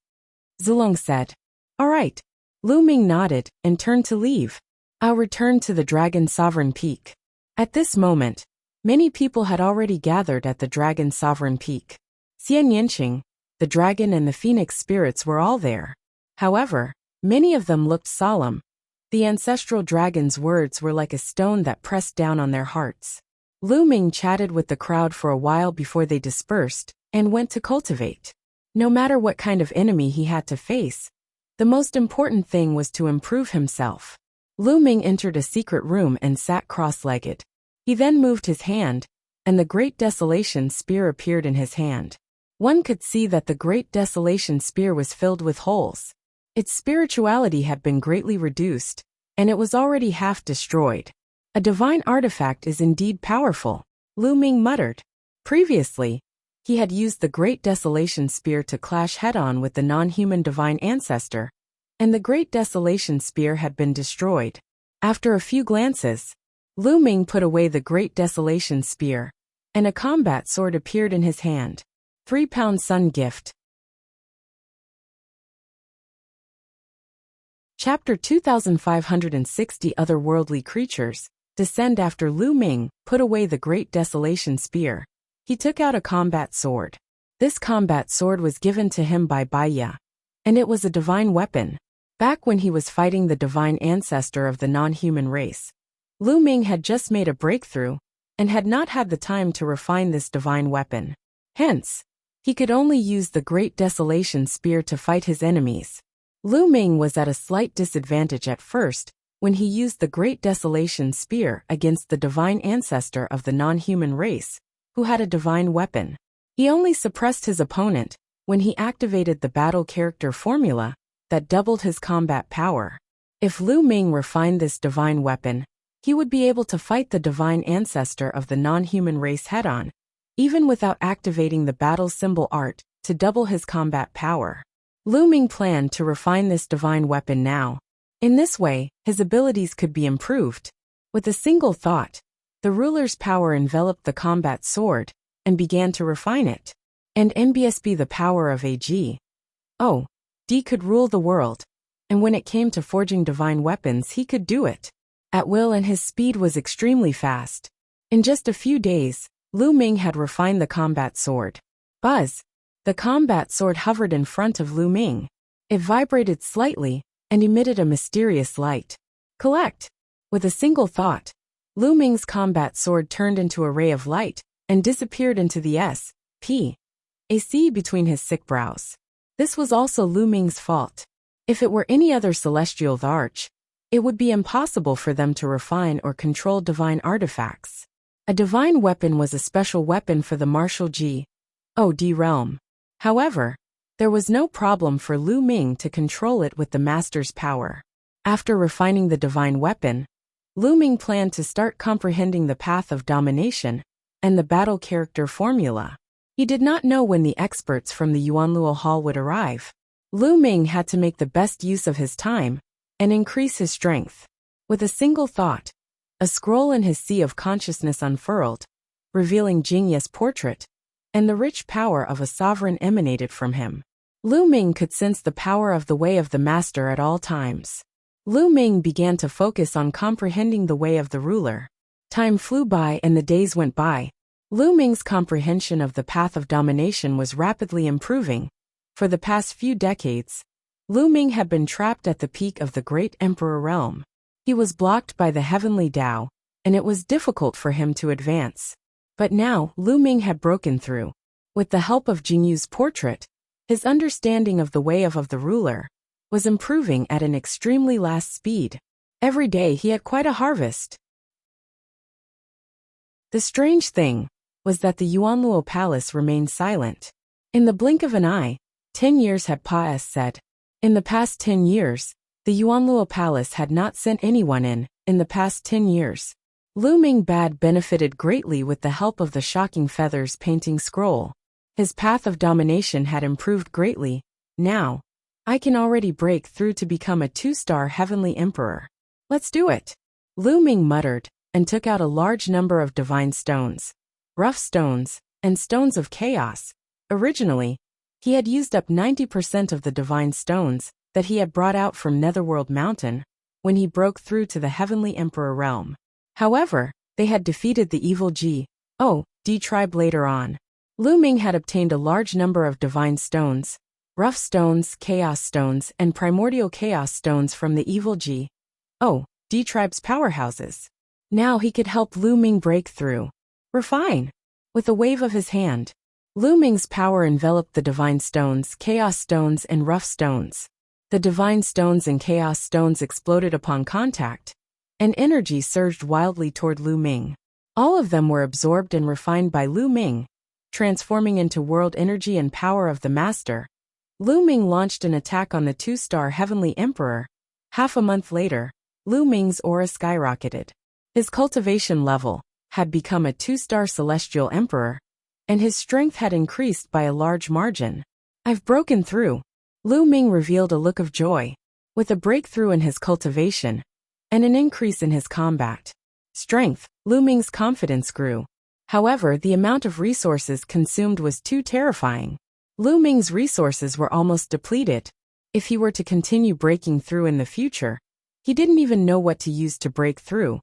Zulong said. All right. Lu Ming nodded and turned to leave. I'll return to the Dragon Sovereign Peak. At this moment, many people had already gathered at the Dragon Sovereign Peak. Xian Yanqing, the dragon, and the phoenix spirits were all there. However, many of them looked solemn. The ancestral dragon's words were like a stone that pressed down on their hearts. Lu Ming chatted with the crowd for a while before they dispersed and went to cultivate. No matter what kind of enemy he had to face, the most important thing was to improve himself. Lu Ming entered a secret room and sat cross-legged. He then moved his hand, and the Great Desolation Spear appeared in his hand. One could see that the Great Desolation Spear was filled with holes. Its spirituality had been greatly reduced, and it was already half destroyed. A divine artifact is indeed powerful, Lu Ming muttered. Previously, he had used the Great Desolation Spear to clash head-on with the non-human divine ancestor, and the Great Desolation Spear had been destroyed. After a few glances, Lu Ming put away the Great Desolation Spear, and a combat sword appeared in his hand. 3-pound Sun Gift. Chapter 2560 Otherworldly Creatures descend after Lu Ming put away the Great Desolation Spear. He took out a combat sword. This combat sword was given to him by Baiya, and it was a divine weapon. Back when he was fighting the divine ancestor of the non-human race, Lu Ming had just made a breakthrough and had not had the time to refine this divine weapon. Hence, he could only use the Great Desolation Spear to fight his enemies. Lu Ming was at a slight disadvantage at first when he used the Great Desolation Spear against the divine ancestor of the non-human race, who had a divine weapon. He only suppressed his opponent when he activated the battle character formula that doubled his combat power. If Lu Ming refined this divine weapon, he would be able to fight the divine ancestor of the non-human race head-on, even without activating the battle symbol art to double his combat power. Lu Ming planned to refine this divine weapon now. In this way, his abilities could be improved. With a single thought, the ruler's power enveloped the combat sword and began to refine it. And NBSB the power of AG. Oh, D could rule the world, and when it came to forging divine weapons he could do it at will, and his speed was extremely fast. In just a few days, Lu Ming had refined the combat sword. Buzz! The combat sword hovered in front of Lu Ming. It vibrated slightly and emitted a mysterious light. Collect! With a single thought, Lu Ming's combat sword turned into a ray of light and disappeared into the S.P.A.C. between his sick brows. This was also Lu Ming's fault. If it were any other celestial arch, it would be impossible for them to refine or control divine artifacts. A divine weapon was a special weapon for the martial G.O.D. realm. However, there was no problem for Lu Ming to control it with the master's power. After refining the divine weapon, Lu Ming planned to start comprehending the path of domination and the battle character formula. He did not know when the experts from the Yuanluo Hall would arrive. Lu Ming had to make the best use of his time and increase his strength. With a single thought, a scroll in his sea of consciousness unfurled, revealing Jingya's portrait, and the rich power of a sovereign emanated from him. Lu Ming could sense the power of the way of the master at all times. Lu Ming began to focus on comprehending the way of the ruler. Time flew by and the days went by. Lu Ming's comprehension of the path of domination was rapidly improving. For the past few decades, Lu Ming had been trapped at the peak of the great emperor realm. He was blocked by the heavenly Tao, and it was difficult for him to advance. But now, Lu Ming had broken through. With the help of Jingyu's portrait, his understanding of the way of the ruler was improving at an extremely fast speed. Every day he had quite a harvest. The strange thing was that the Yuanluo Palace remained silent. In the blink of an eye, 10 years had passed. In the past 10 years, the Yuanluo Palace had not sent anyone in. In the past 10 years, Lu Ming Bad benefited greatly with the help of the Shocking Feathers painting scroll. His path of domination had improved greatly. Now, I can already break through to become a 2-star heavenly emperor. Let's do it. Lu Ming muttered and took out a large number of divine stones, rough stones, and stones of chaos. Originally, he had used up 90% of the divine stones that he had brought out from Netherworld Mountain when he broke through to the heavenly emperor realm. However, they had defeated the evil G.O.D. tribe later on. Lu Ming had obtained a large number of divine stones, rough stones, chaos stones, and primordial chaos stones from the evil G.O.D. tribe's powerhouses. Now he could help Lu Ming break through. Refine. With a wave of his hand, Lu Ming's power enveloped the divine stones, chaos stones, and rough stones. The divine stones and chaos stones exploded upon contact, and energy surged wildly toward Lu Ming. All of them were absorbed and refined by Lu Ming, transforming into world energy and power of the master. Lu Ming launched an attack on the 2-star heavenly emperor. Half a month later, Lu Ming's aura skyrocketed. His cultivation level had become a 2-star celestial emperor, and his strength had increased by a large margin. I've broken through. Lu Ming revealed a look of joy. With a breakthrough in his cultivation and an increase in his combat strength, Lu Ming's confidence grew. However, the amount of resources consumed was too terrifying. Lu Ming's resources were almost depleted. If he were to continue breaking through in the future, he didn't even know what to use to break through.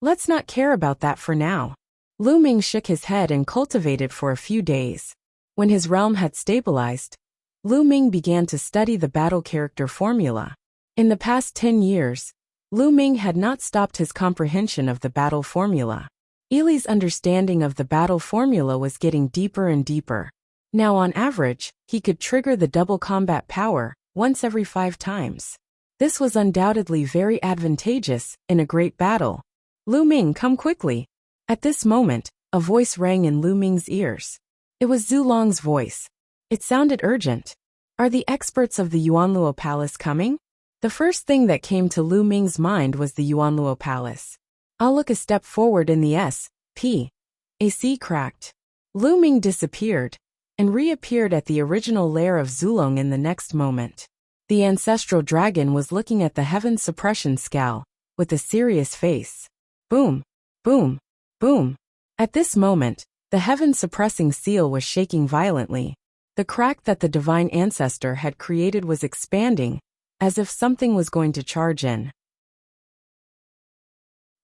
Let's not care about that for now. Lu Ming shook his head and cultivated for a few days. When his realm had stabilized, Lu Ming began to study the battle character formula. In the past 10 years, Lu Ming had not stopped his comprehension of the battle formula. Ili's understanding of the battle formula was getting deeper and deeper. Now on average, he could trigger the double combat power once every 5 times. This was undoubtedly very advantageous in a great battle. Lu Ming, come quickly. At this moment, a voice rang in Lu Ming's ears. It was Zulong's voice. It sounded urgent. Are the experts of the Yuanluo Palace coming? The first thing that came to Lu Ming's mind was the Yuanluo Palace. I'll look a step forward in the S.P.A.C. cracked. Lu Ming disappeared and reappeared at the original lair of Zulong in the next moment. The ancestral dragon was looking at the heaven suppression scowl with a serious face. Boom, boom, boom. At this moment, the heaven-suppressing seal was shaking violently. The crack that the divine ancestor had created was expanding, as if something was going to charge in.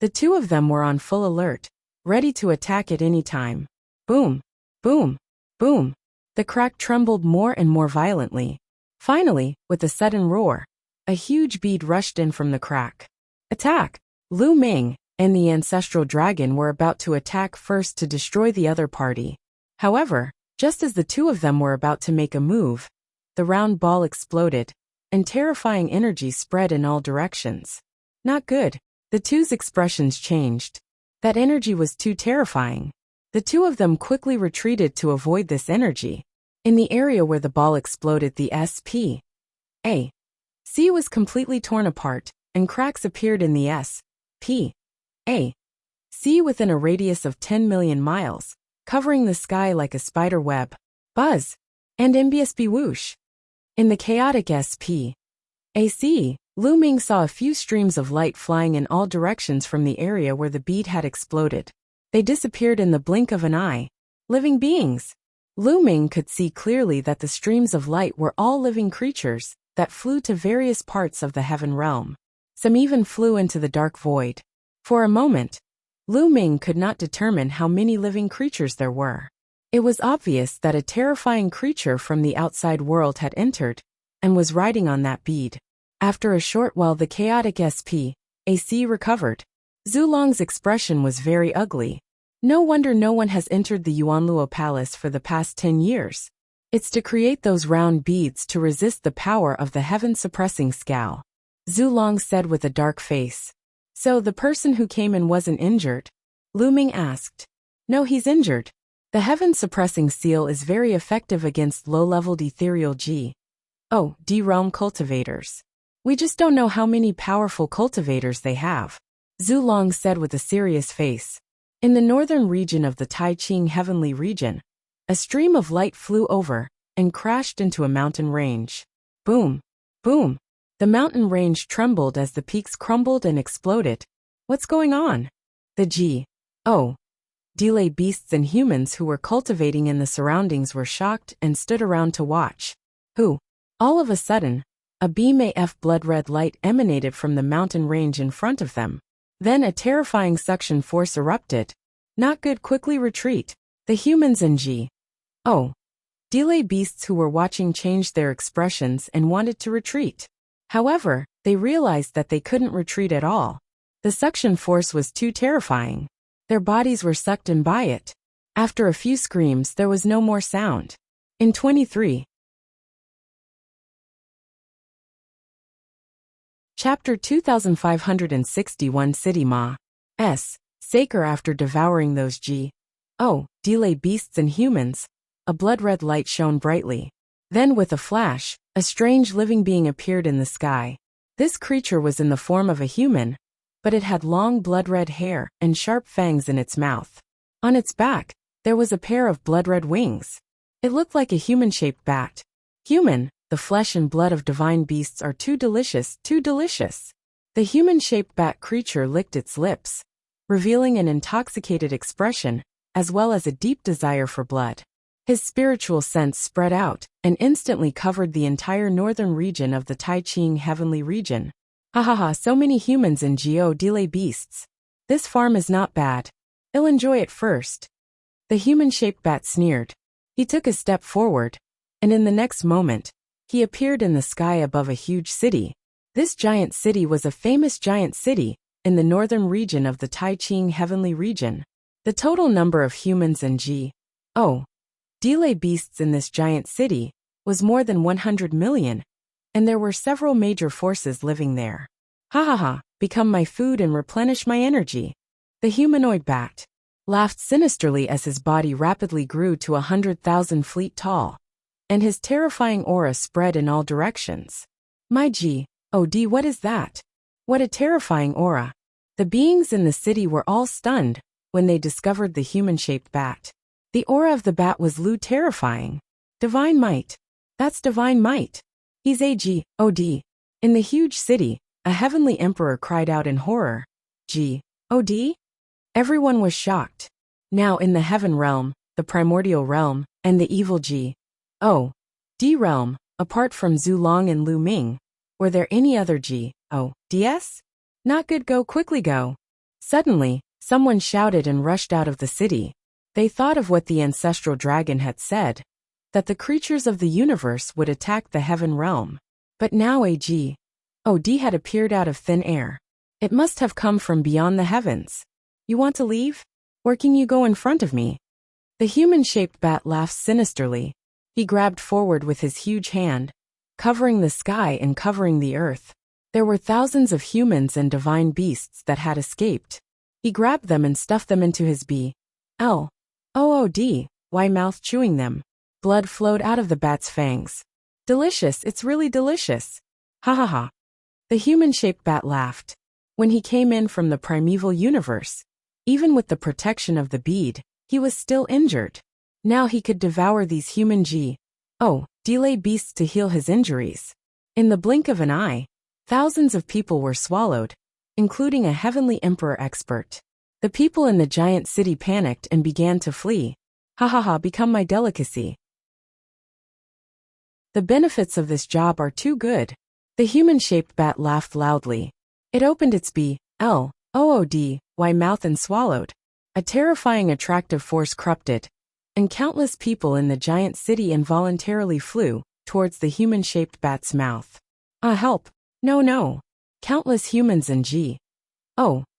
The two of them were on full alert, ready to attack at any time. Boom, boom, boom. The crack trembled more and more violently. Finally, with a sudden roar, a huge bead rushed in from the crack. Attack! Lu Ming and the ancestral dragon were about to attack first to destroy the other party. However, just as the two of them were about to make a move, the round ball exploded, and terrifying energy spread in all directions. Not good. The two's expressions changed. That energy was too terrifying. The two of them quickly retreated to avoid this energy. In the area where the ball exploded, the S.P.A.C. was completely torn apart, and cracks appeared in the S.P.A.C. within a radius of 10 million miles, covering the sky like a spider web. Buzz! And MBSB whoosh! In the chaotic S.P.A.C., Lu Ming saw a few streams of light flying in all directions from the area where the bead had exploded. They disappeared in the blink of an eye. Living beings! Lu Ming could see clearly that the streams of light were all living creatures that flew to various parts of the heaven realm. Some even flew into the dark void. For a moment, Lu Ming could not determine how many living creatures there were. It was obvious that a terrifying creature from the outside world had entered and was riding on that bead. After a short while, the chaotic S.P.A.C. recovered. Zulong's expression was very ugly. No wonder no one has entered the Yuanluo Palace for the past 10 years. It's to create those round beads to resist the power of the heaven-suppressing scowl. Zulong said with a dark face. So the person who came in wasn't injured? Lu Ming asked. No, he's injured. The heaven-suppressing seal is very effective against low-leveled ethereal G.O.D. realm cultivators. We just don't know how many powerful cultivators they have. Zulong said with a serious face. In the northern region of the Tai Ching heavenly region, a stream of light flew over and crashed into a mountain range. Boom! Boom! The mountain range trembled as the peaks crumbled and exploded. What's going on? The G.O.D. beasts and humans who were cultivating in the surroundings were shocked and stood around to watch. Who? All of a sudden, a beam of blood-red light emanated from the mountain range in front of them. Then a terrifying suction force erupted. Not good, quickly retreat. The humans and G.O.D. beasts who were watching changed their expressions and wanted to retreat. However, they realized that they couldn't retreat at all. The suction force was too terrifying. Their bodies were sucked in by it. After a few screams, there was no more sound. In 23. Chapter 2561 City Ma's Saker. After devouring those G.O.D. beasts and humans, a blood-red light shone brightly. Then with a flash, a strange living being appeared in the sky. This creature was in the form of a human, but it had long blood-red hair and sharp fangs in its mouth. On its back, there was a pair of blood-red wings. It looked like a human-shaped bat. Human, the flesh and blood of divine beasts are too delicious, too delicious. The human-shaped bat creature licked its lips, revealing an intoxicated expression, as well as a deep desire for blood. His spiritual sense spread out and instantly covered the entire northern region of the Tai Ching heavenly region. Ha ha ha, so many humans and G.O.D. beasts. This farm is not bad. I'll enjoy it first. The human-shaped bat sneered. He took a step forward, and in the next moment, he appeared in the sky above a huge city. This giant city was a famous giant city in the northern region of the Tai-Ching heavenly region. The total number of humans and delay beasts in this giant city was more than 100 million, and there were several major forces living there. Ha ha ha, become my food and replenish my energy. The humanoid bat laughed sinisterly as his body rapidly grew to 100,000 feet tall, and his terrifying aura spread in all directions. My God, what is that? What a terrifying aura. The beings in the city were all stunned when they discovered the human-shaped bat. The aura of the bat was terrifying. Divine might. That's divine might. He's a God. In the huge city, a heavenly emperor cried out in horror. God? Everyone was shocked. Now in the heaven realm, the primordial realm, and the evil God realm, apart from Zulong and Lu Ming, were there any other GODs? Not good, go quickly go. Suddenly, someone shouted and rushed out of the city. They thought of what the ancestral dragon had said, that the creatures of the universe would attack the heaven realm. But now a God had appeared out of thin air. It must have come from beyond the heavens. You want to leave? Or can you go in front of me? The human-shaped bat laughed sinisterly. He grabbed forward with his huge hand, covering the sky and covering the earth. There were thousands of humans and divine beasts that had escaped. He grabbed them and stuffed them into his why mouth, chewing them. Blood flowed out of the bat's fangs. Delicious, it's really delicious. Ha ha ha. The human-shaped bat laughed. When he came in from the primeval universe, even with the protection of the bead, he was still injured. Now he could devour these human delay beasts to heal his injuries. In the blink of an eye, thousands of people were swallowed, including a heavenly emperor expert. The people in the giant city panicked and began to flee. Ha ha ha, become my delicacy. The benefits of this job are too good. The human-shaped bat laughed loudly. It opened its why mouth and swallowed. A terrifying attractive force corrupted, and countless people in the giant city involuntarily flew towards the human-shaped bat's mouth. Help! No! Countless humans and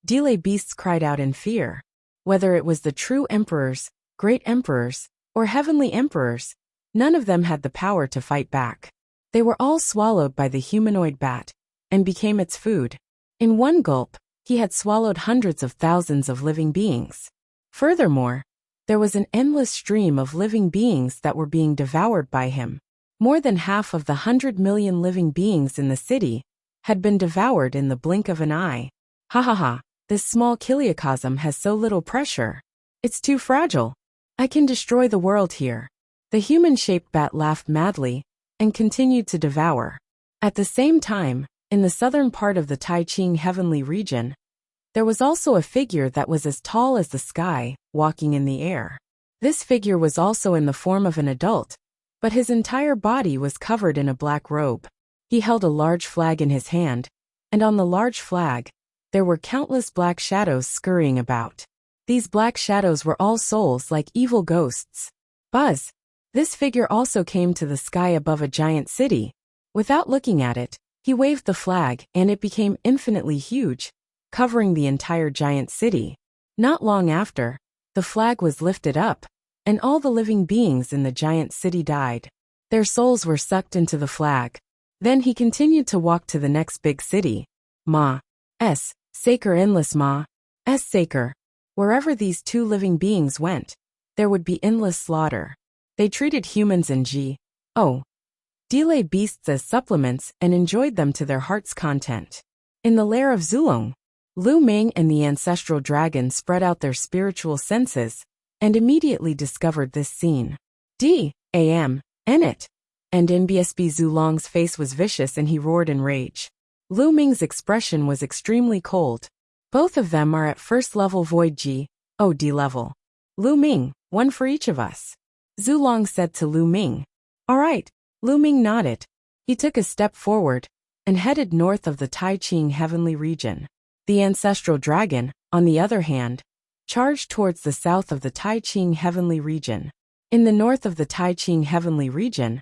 delay beasts cried out in fear. Whether it was the true emperors, great emperors, or heavenly emperors, none of them had the power to fight back. They were all swallowed by the humanoid bat and became its food. In one gulp, he had swallowed hundreds of thousands of living beings. Furthermore, there was an endless stream of living beings that were being devoured by him. More than half of the 100 million living beings in the city had been devoured in the blink of an eye. Ha ha ha, this small kiliocosm has so little pressure. It's too fragile. I can destroy the world here. The human-shaped bat laughed madly and continued to devour. At the same time, in the southern part of the Tai-Ching heavenly region, there was also a figure that was as tall as the sky, walking in the air. This figure was also in the form of an adult, but his entire body was covered in a black robe. He held a large flag in his hand, and on the large flag, there were countless black shadows scurrying about. These black shadows were all souls like evil ghosts. Buzz! This figure also came to the sky above a giant city. Without looking at it, he waved the flag and it became infinitely huge, covering the entire giant city. Not long after, the flag was lifted up, and all the living beings in the giant city died. Their souls were sucked into the flag. Then he continued to walk to the next big city. Saker endless Saker. Wherever these two living beings went, there would be endless slaughter. They treated humans and delay beasts as supplements and enjoyed them to their heart's content. In the lair of Zulong, Lu Ming and the ancestral dragon spread out their spiritual senses and immediately discovered this scene. It. And in BSB Zulong's face was vicious and he roared in rage. Lu Ming's expression was extremely cold. Both of them are at first level void God level. Lu Ming, one for each of us. Zulong said to Lu Ming. All right. Lu Ming nodded. He took a step forward and headed north of the Tai-Ching heavenly region. The ancestral dragon, on the other hand, charged towards the south of the Tai-Ching heavenly region. In the north of the Tai-Ching heavenly region,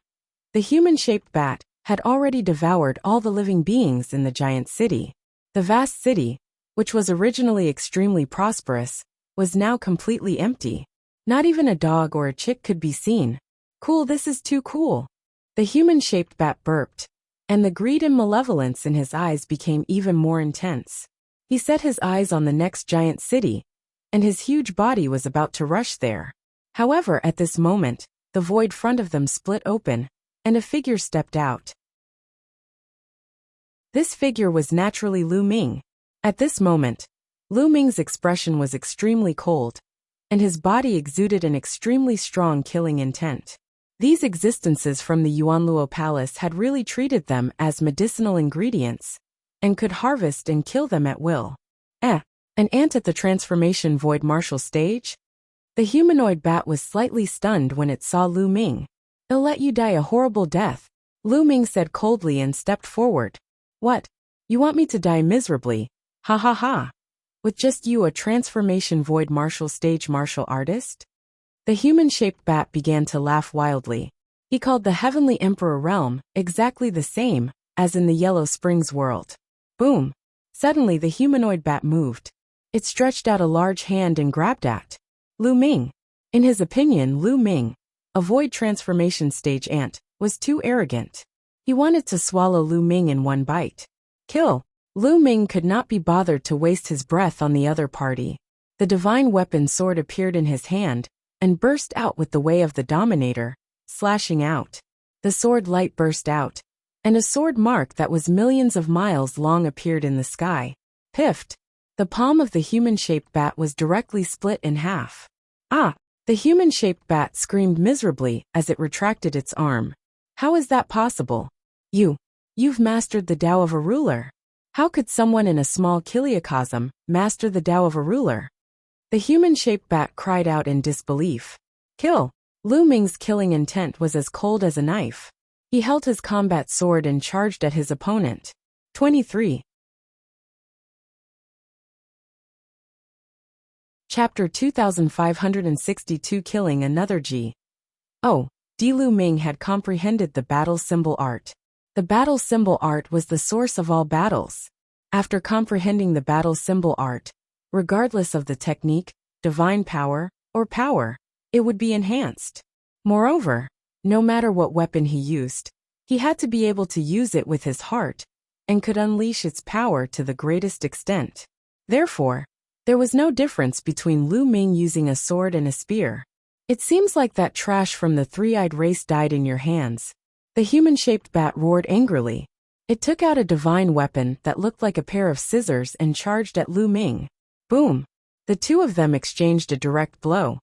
the human-shaped bat had already devoured all the living beings in the giant city. The vast city, which was originally extremely prosperous, was now completely empty. Not even a dog or a chick could be seen. Cool, this is too cool. The human-shaped bat burped, and the greed and malevolence in his eyes became even more intense. He set his eyes on the next giant city, and his huge body was about to rush there. However, at this moment, the void front of them split open, and a figure stepped out. This figure was naturally Lu Ming. At this moment, Lu Ming's expression was extremely cold, and his body exuded an extremely strong killing intent. These existences from the Yuanluo Palace had really treated them as medicinal ingredients, and could harvest and kill them at will. An ant at the transformation void martial stage? The humanoid bat was slightly stunned when it saw Lu Ming. "I'll let you die a horrible death," Lu Ming said coldly and stepped forward. "What? You want me to die miserably? Ha ha ha. With just you, a transformation void martial stage martial artist?" The human-shaped bat began to laugh wildly. He called the Heavenly Emperor realm exactly the same as in the Yellow Springs world. Boom! Suddenly the humanoid bat moved. It stretched out a large hand and grabbed at Lu Ming. In his opinion, Lu Ming, a void transformation stage ant, was too arrogant. He wanted to swallow Lu Ming in one bite. Kill! Lu Ming could not be bothered to waste his breath on the other party. The divine weapon sword appeared in his hand, and burst out with the way of the Dominator, slashing out. The sword light burst out, and a sword mark that was millions of miles long appeared in the sky. Piffed! The palm of the human-shaped bat was directly split in half. Ah! The human-shaped bat screamed miserably as it retracted its arm. How is that possible? You've mastered the Tao of a ruler. How could someone in a small kiliocosm master the Tao of a ruler? The human-shaped bat cried out in disbelief. Kill! Lu Ming's killing intent was as cold as a knife. He held his combat sword and charged at his opponent. 23. Chapter 2562 Killing Another G. Oh, Lu Ming had comprehended the battle symbol art. The battle symbol art was the source of all battles. After comprehending the battle symbol art, regardless of the technique, divine power, or power, it would be enhanced. Moreover, no matter what weapon he used, he had to be able to use it with his heart, and could unleash its power to the greatest extent. Therefore, there was no difference between Lu Ming using a sword and a spear. It seems like that trash from the three-eyed race died in your hands. The human-shaped bat roared angrily. It took out a divine weapon that looked like a pair of scissors and charged at Lu Ming. Boom! The two of them exchanged a direct blow,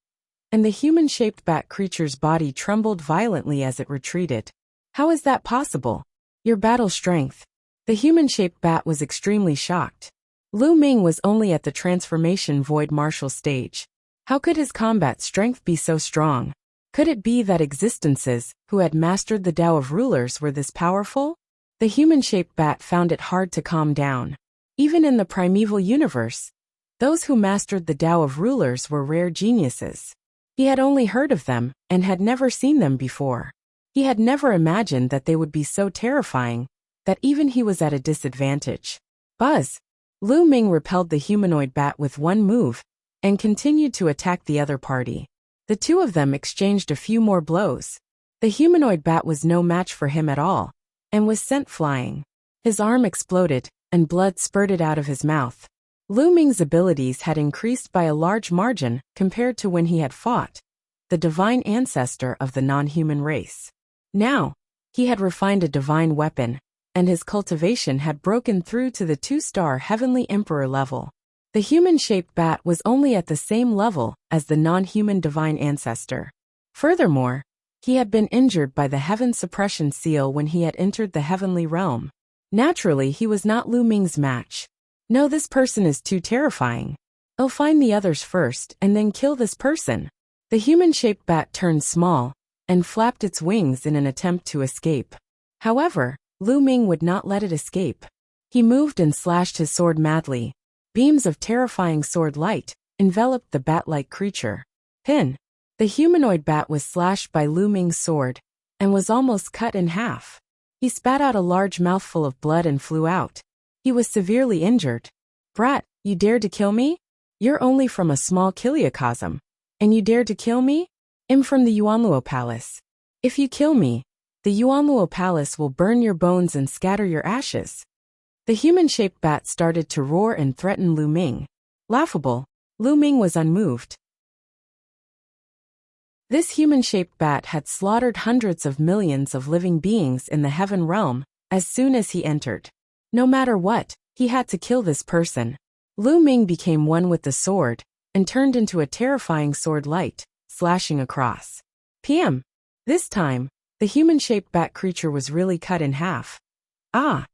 and the human-shaped bat creature's body trembled violently as it retreated. How is that possible? Your battle strength. The human-shaped bat was extremely shocked. Lu Ming was only at the transformation void martial stage. How could his combat strength be so strong? Could it be that existences who had mastered the Tao of rulers were this powerful? The human-shaped bat found it hard to calm down. Even in the primeval universe, those who mastered the Tao of rulers were rare geniuses. He had only heard of them and had never seen them before. He had never imagined that they would be so terrifying that even he was at a disadvantage. Buzz! Lu Ming repelled the humanoid bat with one move and continued to attack the other party. The two of them exchanged a few more blows. The humanoid bat was no match for him at all, and was sent flying. His arm exploded, and blood spurted out of his mouth. Lu Ming's abilities had increased by a large margin compared to when he had fought the divine ancestor of the non-human race. Now, he had refined a divine weapon, and his cultivation had broken through to the 2-star Heavenly Emperor level. The human-shaped bat was only at the same level as the non-human divine ancestor. Furthermore, he had been injured by the Heaven Suppression Seal when he had entered the heavenly realm. Naturally, he was not Lu Ming's match. No, this person is too terrifying. I'll find the others first and then kill this person. The human-shaped bat turned small and flapped its wings in an attempt to escape. However, Lu Ming would not let it escape. He moved and slashed his sword madly. Beams of terrifying sword light enveloped the bat-like creature. Pin! The humanoid bat was slashed by Lu Ming's sword and was almost cut in half. He spat out a large mouthful of blood and flew out. He was severely injured. Brat, you dared to kill me? You're only from a small kiliocosm. And you dared to kill me? I'm from the Yuanluo Palace. If you kill me, the Yuanluo Palace will burn your bones and scatter your ashes. The human-shaped bat started to roar and threaten Lu Ming. Laughable, Lu Ming was unmoved. This human-shaped bat had slaughtered hundreds of millions of living beings in the heaven realm as soon as he entered. No matter what, he had to kill this person. Lu Ming became one with the sword and turned into a terrifying sword light, slashing across. PM. This time, the human-shaped bat creature was really cut in half. Ah!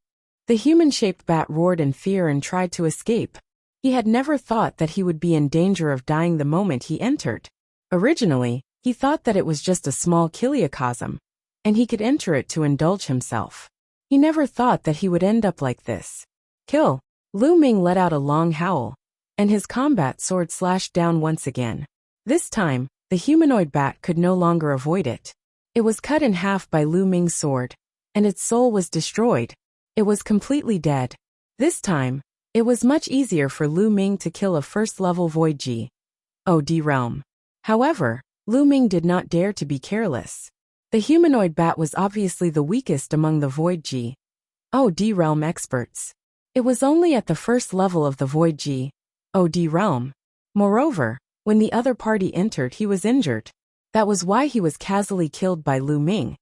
The human-shaped bat roared in fear and tried to escape. He had never thought that he would be in danger of dying the moment he entered. Originally, he thought that it was just a small kiliocosm, and he could enter it to indulge himself. He never thought that he would end up like this. Kill! Lu Ming let out a long howl, and his combat sword slashed down once again. This time, the humanoid bat could no longer avoid it. It was cut in half by Lu Ming's sword, and its soul was destroyed. It was completely dead. This time, it was much easier for Lu Ming to kill a first-level Void G.O.D. realm. However, Lu Ming did not dare to be careless. The humanoid bat was obviously the weakest among the Void G.O.D. realm experts. It was only at the first level of the Void G.O.D. realm. Moreover, when the other party entered, he was injured. That was why he was casually killed by Lu Ming.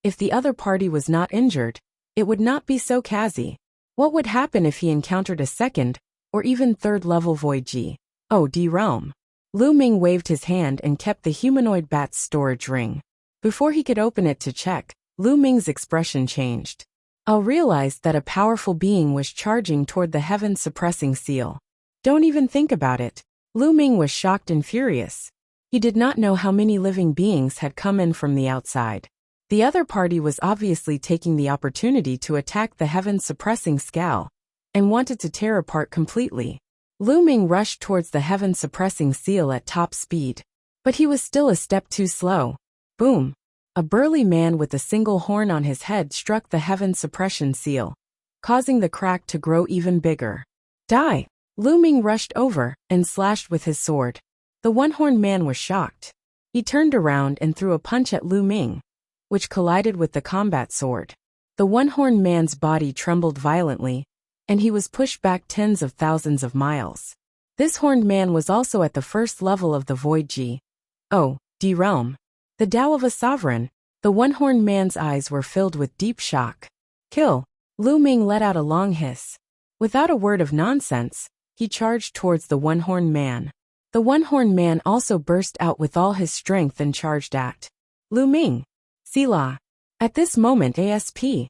If the other party was not injured, it would not be so casual. What would happen if he encountered a second, or even third-level Void G.O.D. realm? Lu Ming waved his hand and kept the humanoid bat's storage ring. Before he could open it to check, Lu Ming's expression changed. I realized that a powerful being was charging toward the heaven-suppressing seal. Don't even think about it. Lu Ming was shocked and furious. He did not know how many living beings had come in from the outside. The other party was obviously taking the opportunity to attack the heaven-suppressing scale and wanted to tear apart completely. Lu Ming rushed towards the heaven-suppressing seal at top speed. But he was still a step too slow. Boom! A burly man with a single horn on his head struck the heaven-suppression seal, causing the crack to grow even bigger. Die! Lu Ming rushed over and slashed with his sword. The one-horned man was shocked. He turned around and threw a punch at Lu Ming, which collided with the combat sword. The one-horned man's body trembled violently, and he was pushed back tens of thousands of miles. This horned man was also at the first level of the Void G.O.D. realm. The Tao of a sovereign. The one-horned man's eyes were filled with deep shock. Kill! Lu Ming let out a long hiss. Without a word of nonsense, he charged towards the one-horned man. The one-horned man also burst out with all his strength and charged at Lu Ming. Selah. At this moment A.C.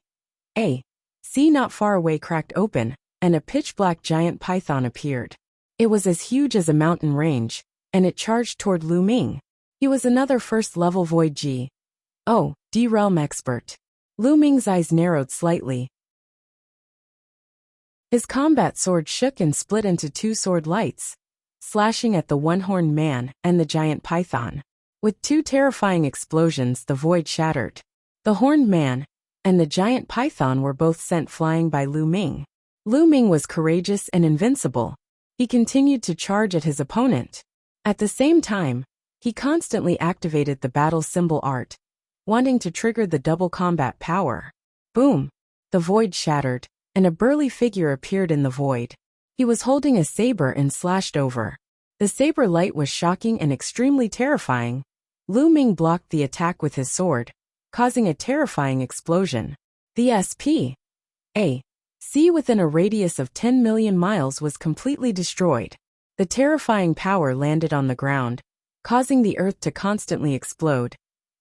not far away cracked open, and a pitch-black giant python appeared. It was as huge as a mountain range, and it charged toward Lu Ming. He was another first-level Void G.O.D. realm expert. Lu Ming's eyes narrowed slightly. His combat sword shook and split into two sword lights, slashing at the one-horned man and the giant python. With two terrifying explosions, the void shattered. The horned man and the giant python were both sent flying by Lu Ming. Lu Ming was courageous and invincible. He continued to charge at his opponent. At the same time, he constantly activated the battle symbol art, wanting to trigger the double combat power. Boom! The void shattered, and a burly figure appeared in the void. He was holding a saber and slashed over. The saber light was shocking and extremely terrifying. Lu Ming blocked the attack with his sword, causing a terrifying explosion. The S.P.A. within a radius of 10 million miles was completely destroyed. The terrifying power landed on the ground, causing the earth to constantly explode,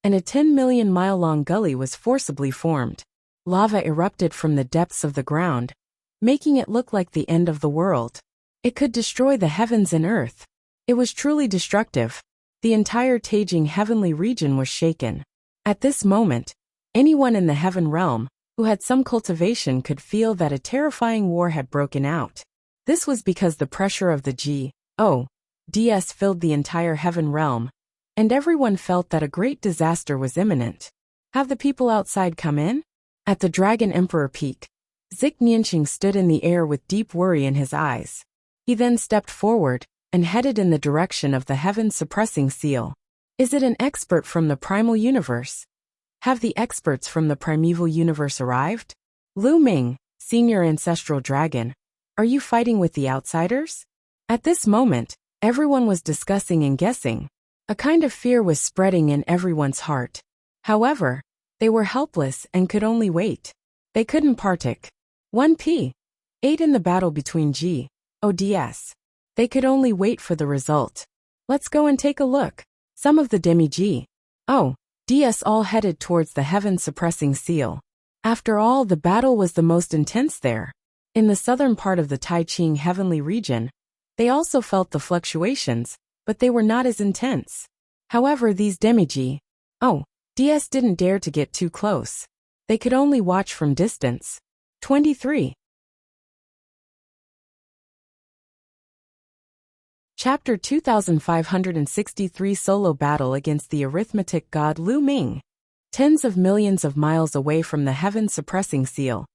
and a 10 million mile long gully was forcibly formed. Lava erupted from the depths of the ground, making it look like the end of the world. It could destroy the heavens and earth. It was truly destructive. The entire Taijing heavenly region was shaken. At this moment, anyone in the heaven realm who had some cultivation could feel that a terrifying war had broken out. This was because the pressure of the G.O.D.S filled the entire heaven realm, and everyone felt that a great disaster was imminent. Have the people outside come in? At the Dragon Emperor peak, Zik Nianqing stood in the air with deep worry in his eyes. He then stepped forward and headed in the direction of the heaven-suppressing seal. Is it an expert from the primal universe? Have the experts from the primeval universe arrived? Lu Ming, senior ancestral dragon, are you fighting with the outsiders? At this moment, everyone was discussing and guessing. A kind of fear was spreading in everyone's heart. However, they were helpless and could only wait. They couldn't partake. 1p. 8 in the battle between G.O.D.S. They could only wait for the result. Let's go and take a look. Some of the demi-G.O.D.S. all headed towards the heaven-suppressing seal. After all, the battle was the most intense there. In the southern part of the Tai-Ching heavenly region, they also felt the fluctuations, but they were not as intense. However, these demi-G.O.D.S. didn't dare to get too close. They could only watch from distance. 23. Chapter 2563 Solo Battle against the Arithmetic God Lu Ming. Tens of millions of miles away from the heaven-suppressing seal,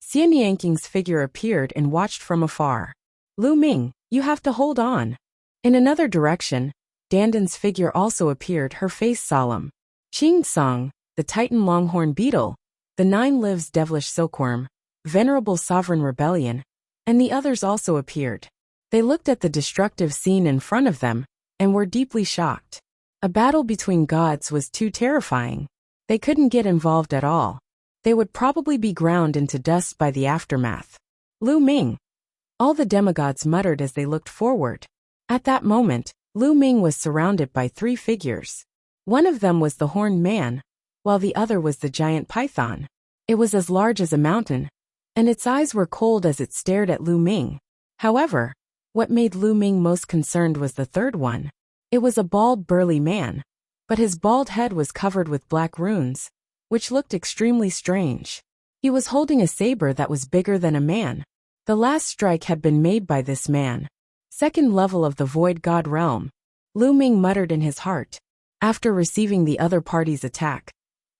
Xie Nianqing's figure appeared and watched from afar. Lu Ming, you have to hold on. In another direction, Dandan's figure also appeared, her face solemn. Qing Song, the Titan Longhorn Beetle, the Nine Lives Devilish Silkworm, Venerable Sovereign Rebellion, and the others also appeared. They looked at the destructive scene in front of them, and were deeply shocked. A battle between gods was too terrifying. They couldn't get involved at all. They would probably be ground into dust by the aftermath. Lu Ming. All the demigods muttered as they looked forward. At that moment, Lu Ming was surrounded by 3 figures. One of them was the horned man, while the other was the giant python. It was as large as a mountain, and its eyes were cold as it stared at Lu Ming. However, what made Lu Ming most concerned was the third one. It was a bald, burly man, but his bald head was covered with black runes, which looked extremely strange. He was holding a saber that was bigger than a man. The last strike had been made by this man. Second level of the Void God realm. Lu Ming muttered in his heart. After receiving the other party's attack,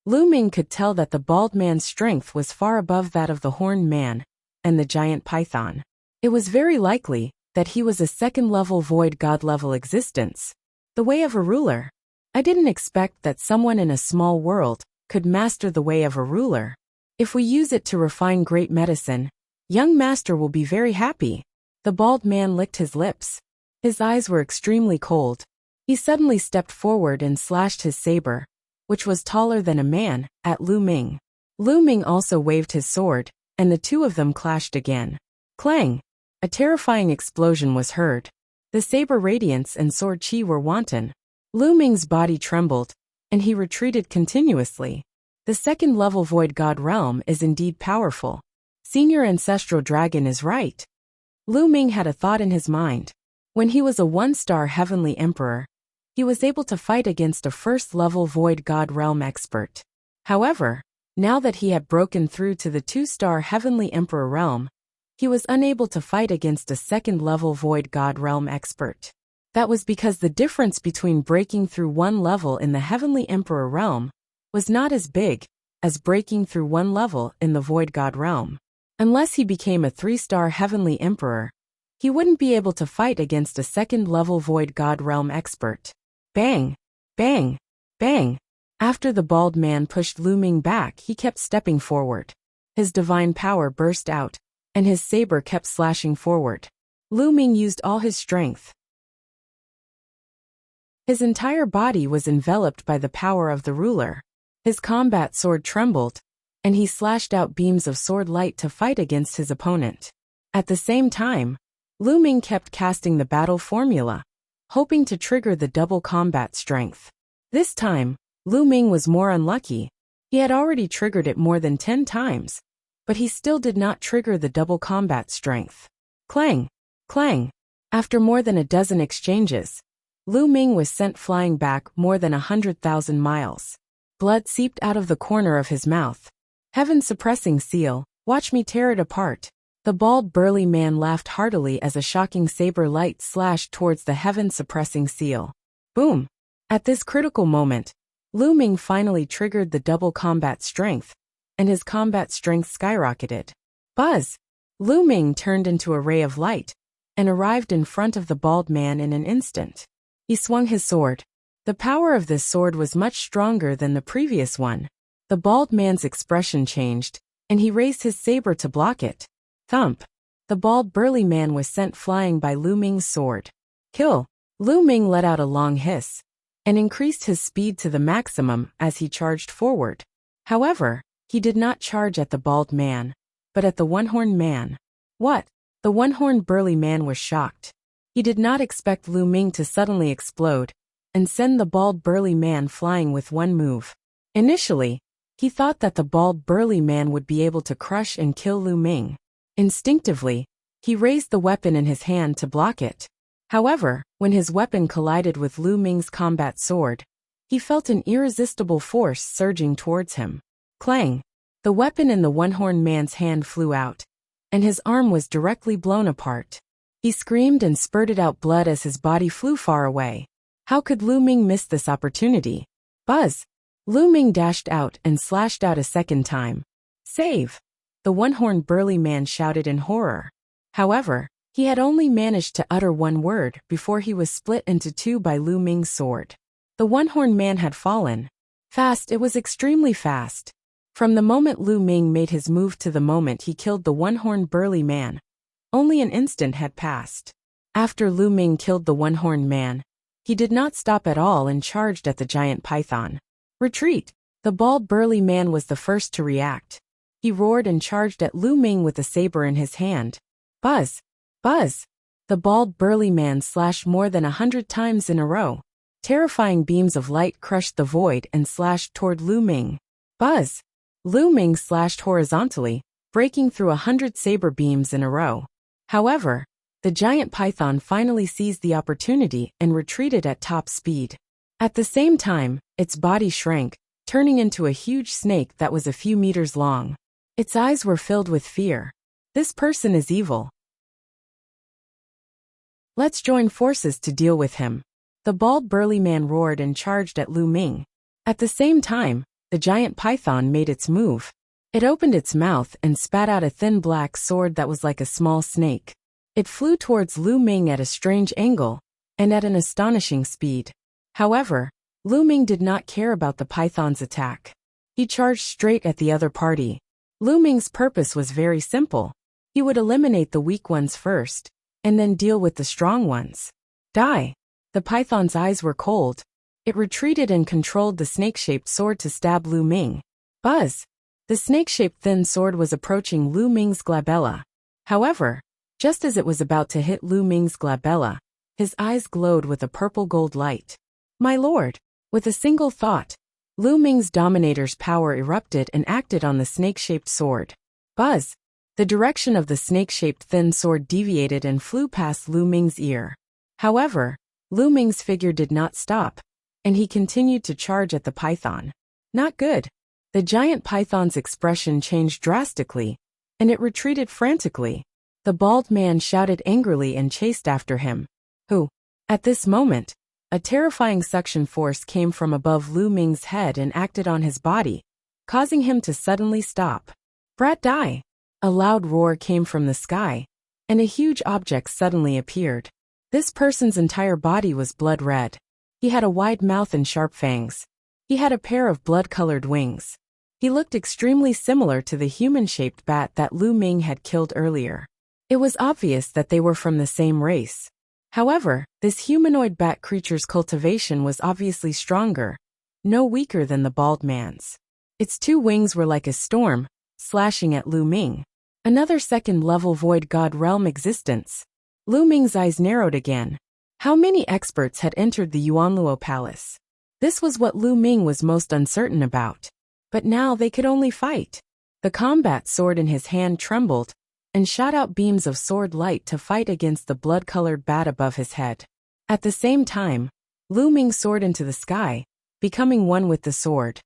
Lu Ming could tell that the bald man's strength was far above that of the horned man and the giant python. It was very likely that he was a second-level Void God-level existence. The way of a ruler. I didn't expect that someone in a small world could master the way of a ruler. If we use it to refine great medicine, young master will be very happy. The bald man licked his lips. His eyes were extremely cold. He suddenly stepped forward and slashed his saber, which was taller than a man, at Lu Ming. Lu Ming also waved his sword, and the two of them clashed again. Clang! A terrifying explosion was heard. The saber radiance and sword chi were wanton. Lu Ming's body trembled, and he retreated continuously. The second-level Void God realm is indeed powerful. Senior Ancestral Dragon is right. Lu Ming had a thought in his mind. When he was a 1-star Heavenly Emperor, he was able to fight against a first-level Void God realm expert. However, now that he had broken through to the 2-star Heavenly Emperor realm, he was unable to fight against a second-level Void God realm expert. That was because the difference between breaking through one level in the Heavenly Emperor realm was not as big as breaking through one level in the Void God realm. Unless he became a 3-star Heavenly Emperor, he wouldn't be able to fight against a second-level Void God realm expert. Bang! Bang! Bang! After the bald man pushed Lu Ming back, he kept stepping forward. His divine power burst out, and his saber kept slashing forward. Lu Ming used all his strength. His entire body was enveloped by the power of the ruler. His combat sword trembled, and he slashed out beams of sword light to fight against his opponent. At the same time, Lu Ming kept casting the battle formula, hoping to trigger the double combat strength. This time, Lu Ming was more unlucky. He had already triggered it more than 10 times, but he still did not trigger the double combat strength. Clang! Clang! After more than a dozen exchanges, Lu Ming was sent flying back more than 100,000 miles. Blood seeped out of the corner of his mouth. Heaven-suppressing seal, watch me tear it apart. The bald burly man laughed heartily as a shocking saber light slashed towards the heaven-suppressing seal. Boom! At this critical moment, Lu Ming finally triggered the double combat strength, and his combat strength skyrocketed. Buzz! Lu Ming turned into a ray of light and arrived in front of the bald man in an instant. He swung his sword. The power of this sword was much stronger than the previous one. The bald man's expression changed, and he raised his saber to block it. Thump! The bald burly man was sent flying by Lu Ming's sword. Kill! Lu Ming let out a long hiss and increased his speed to the maximum as he charged forward. However, he did not charge at the bald man, but at the one-horned man. What? The one-horned burly man was shocked. He did not expect Lu Ming to suddenly explode and send the bald burly man flying with one move. Initially, he thought that the bald burly man would be able to crush and kill Lu Ming. Instinctively, he raised the weapon in his hand to block it. However, when his weapon collided with Lu Ming's combat sword, he felt an irresistible force surging towards him. Clang! The weapon in the one-horned man's hand flew out, and his arm was directly blown apart. He screamed and spurted out blood as his body flew far away. How could Lu Ming miss this opportunity? Buzz! Lu Ming dashed out and slashed out a second time. Save! The one-horned burly man shouted in horror. However, he had only managed to utter one word before he was split into two by Lu Ming's sword. The one-horned man had fallen. Fast, it was extremely fast. From the moment Lu Ming made his move to the moment he killed the one-horned burly man, only an instant had passed. After Lu Ming killed the one-horned man, he did not stop at all and charged at the giant python. Retreat! The bald burly man was the first to react. He roared and charged at Lu Ming with a saber in his hand. Buzz! Buzz! The bald burly man slashed more than 100 times in a row. Terrifying beams of light crushed the void and slashed toward Lu Ming. Buzz! Lu Ming slashed horizontally, breaking through 100 saber beams in a row. However, the giant python finally seized the opportunity and retreated at top speed. At the same time, its body shrank, turning into a huge snake that was a few meters long. Its eyes were filled with fear. This person is evil. Let's join forces to deal with him. The bald burly man roared and charged at Lu Ming. At the same time, the giant python made its move. It opened its mouth and spat out a thin black sword that was like a small snake. It flew towards Lu Ming at a strange angle and at an astonishing speed. However, Lu Ming did not care about the python's attack. He charged straight at the other party. Lu Ming's purpose was very simple. He would eliminate the weak ones first, and then deal with the strong ones. Die! The python's eyes were cold. It retreated and controlled the snake-shaped sword to stab Lu Ming. Buzz! The snake-shaped thin sword was approaching Lu Ming's glabella. However, just as it was about to hit Lu Ming's glabella, his eyes glowed with a purple-gold light. My lord! With a single thought, Lu Ming's dominator's power erupted and acted on the snake-shaped sword. Buzz! The direction of the snake-shaped thin sword deviated and flew past Lu Ming's ear. However, Lu Ming's figure did not stop, and he continued to charge at the python. Not good. The giant python's expression changed drastically, and it retreated frantically. The bald man shouted angrily and chased after him. Who? At this moment, a terrifying suction force came from above Lu Ming's head and acted on his body, causing him to suddenly stop. Brat die! A loud roar came from the sky, and a huge object suddenly appeared. This person's entire body was blood red. He had a wide mouth and sharp fangs. He had a pair of blood-colored wings. He looked extremely similar to the human-shaped bat that Lu Ming had killed earlier. It was obvious that they were from the same race. However, this humanoid bat creature's cultivation was obviously stronger, no weaker than the bald man's. Its two wings were like a storm, slashing at Lu Ming. Another second-level void god realm existence. Lu Ming's eyes narrowed again. How many experts had entered the Yuanluo Palace? This was what Lu Ming was most uncertain about. But now they could only fight. The combat sword in his hand trembled and shot out beams of sword light to fight against the blood-colored bat above his head. At the same time, Lu Ming soared into the sky, becoming one with the sword.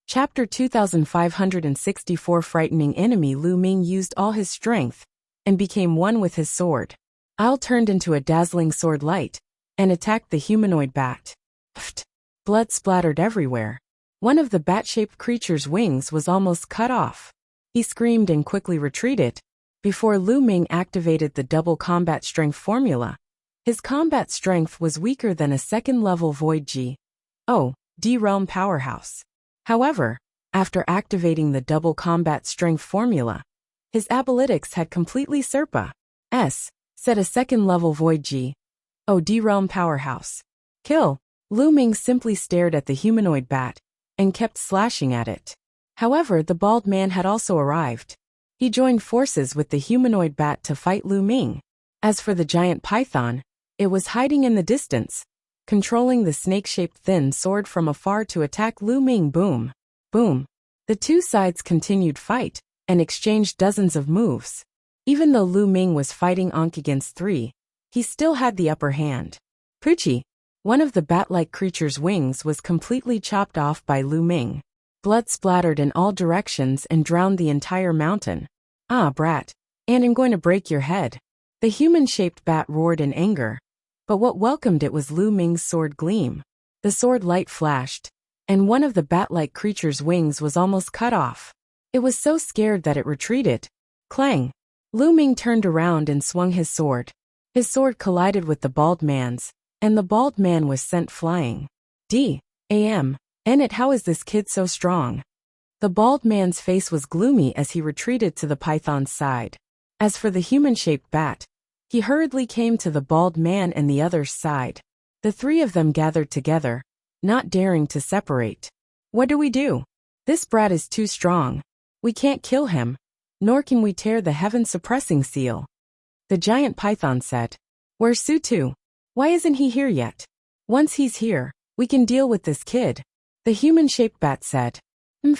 Chapter 2564 Frightening enemy. Lu Ming used all his strength and became one with his sword. I'll turned into a dazzling sword light and attacked the humanoid bat. Pfft! Blood splattered everywhere. One of the bat-shaped creature's wings was almost cut off. He screamed and quickly retreated before Lu Ming activated the double combat strength formula. His combat strength was weaker than a second-level Void G.O.D realm powerhouse. However, after activating the double combat strength formula, his abilities had completely said a second-level Void G.O.D realm powerhouse. Kill. Lu Ming simply stared at the humanoid bat and kept slashing at it. However, the bald man had also arrived. He joined forces with the humanoid bat to fight Lu Ming. As for the giant python, it was hiding in the distance, controlling the snake-shaped thin sword from afar to attack Lu Ming. Boom. Boom. The two sides continued fight and exchanged dozens of moves. Even though Lu Ming was fighting Ankh against 3, he still had the upper hand. Poochie. One of the bat-like creature's wings was completely chopped off by Lu Ming. Blood splattered in all directions and drowned the entire mountain. Ah, brat. And I'm going to break your head. The human-shaped bat roared in anger. But what welcomed it was Lu Ming's sword gleam. The sword light flashed, and one of the bat-like creature's wings was almost cut off. It was so scared that it retreated. Clang! Lu Ming turned around and swung his sword. His sword collided with the bald man's, and the bald man was sent flying. D.A.M. N.It, how is this kid so strong? The bald man's face was gloomy as he retreated to the python's side. As for the human-shaped bat, he hurriedly came to the bald man and the other's side. The three of them gathered together, not daring to separate. What do we do? This brat is too strong. We can't kill him, nor can we tear the heaven-suppressing seal. The giant python said. Where's Sutu? Why isn't he here yet? Once he's here, we can deal with this kid. The human-shaped bat said.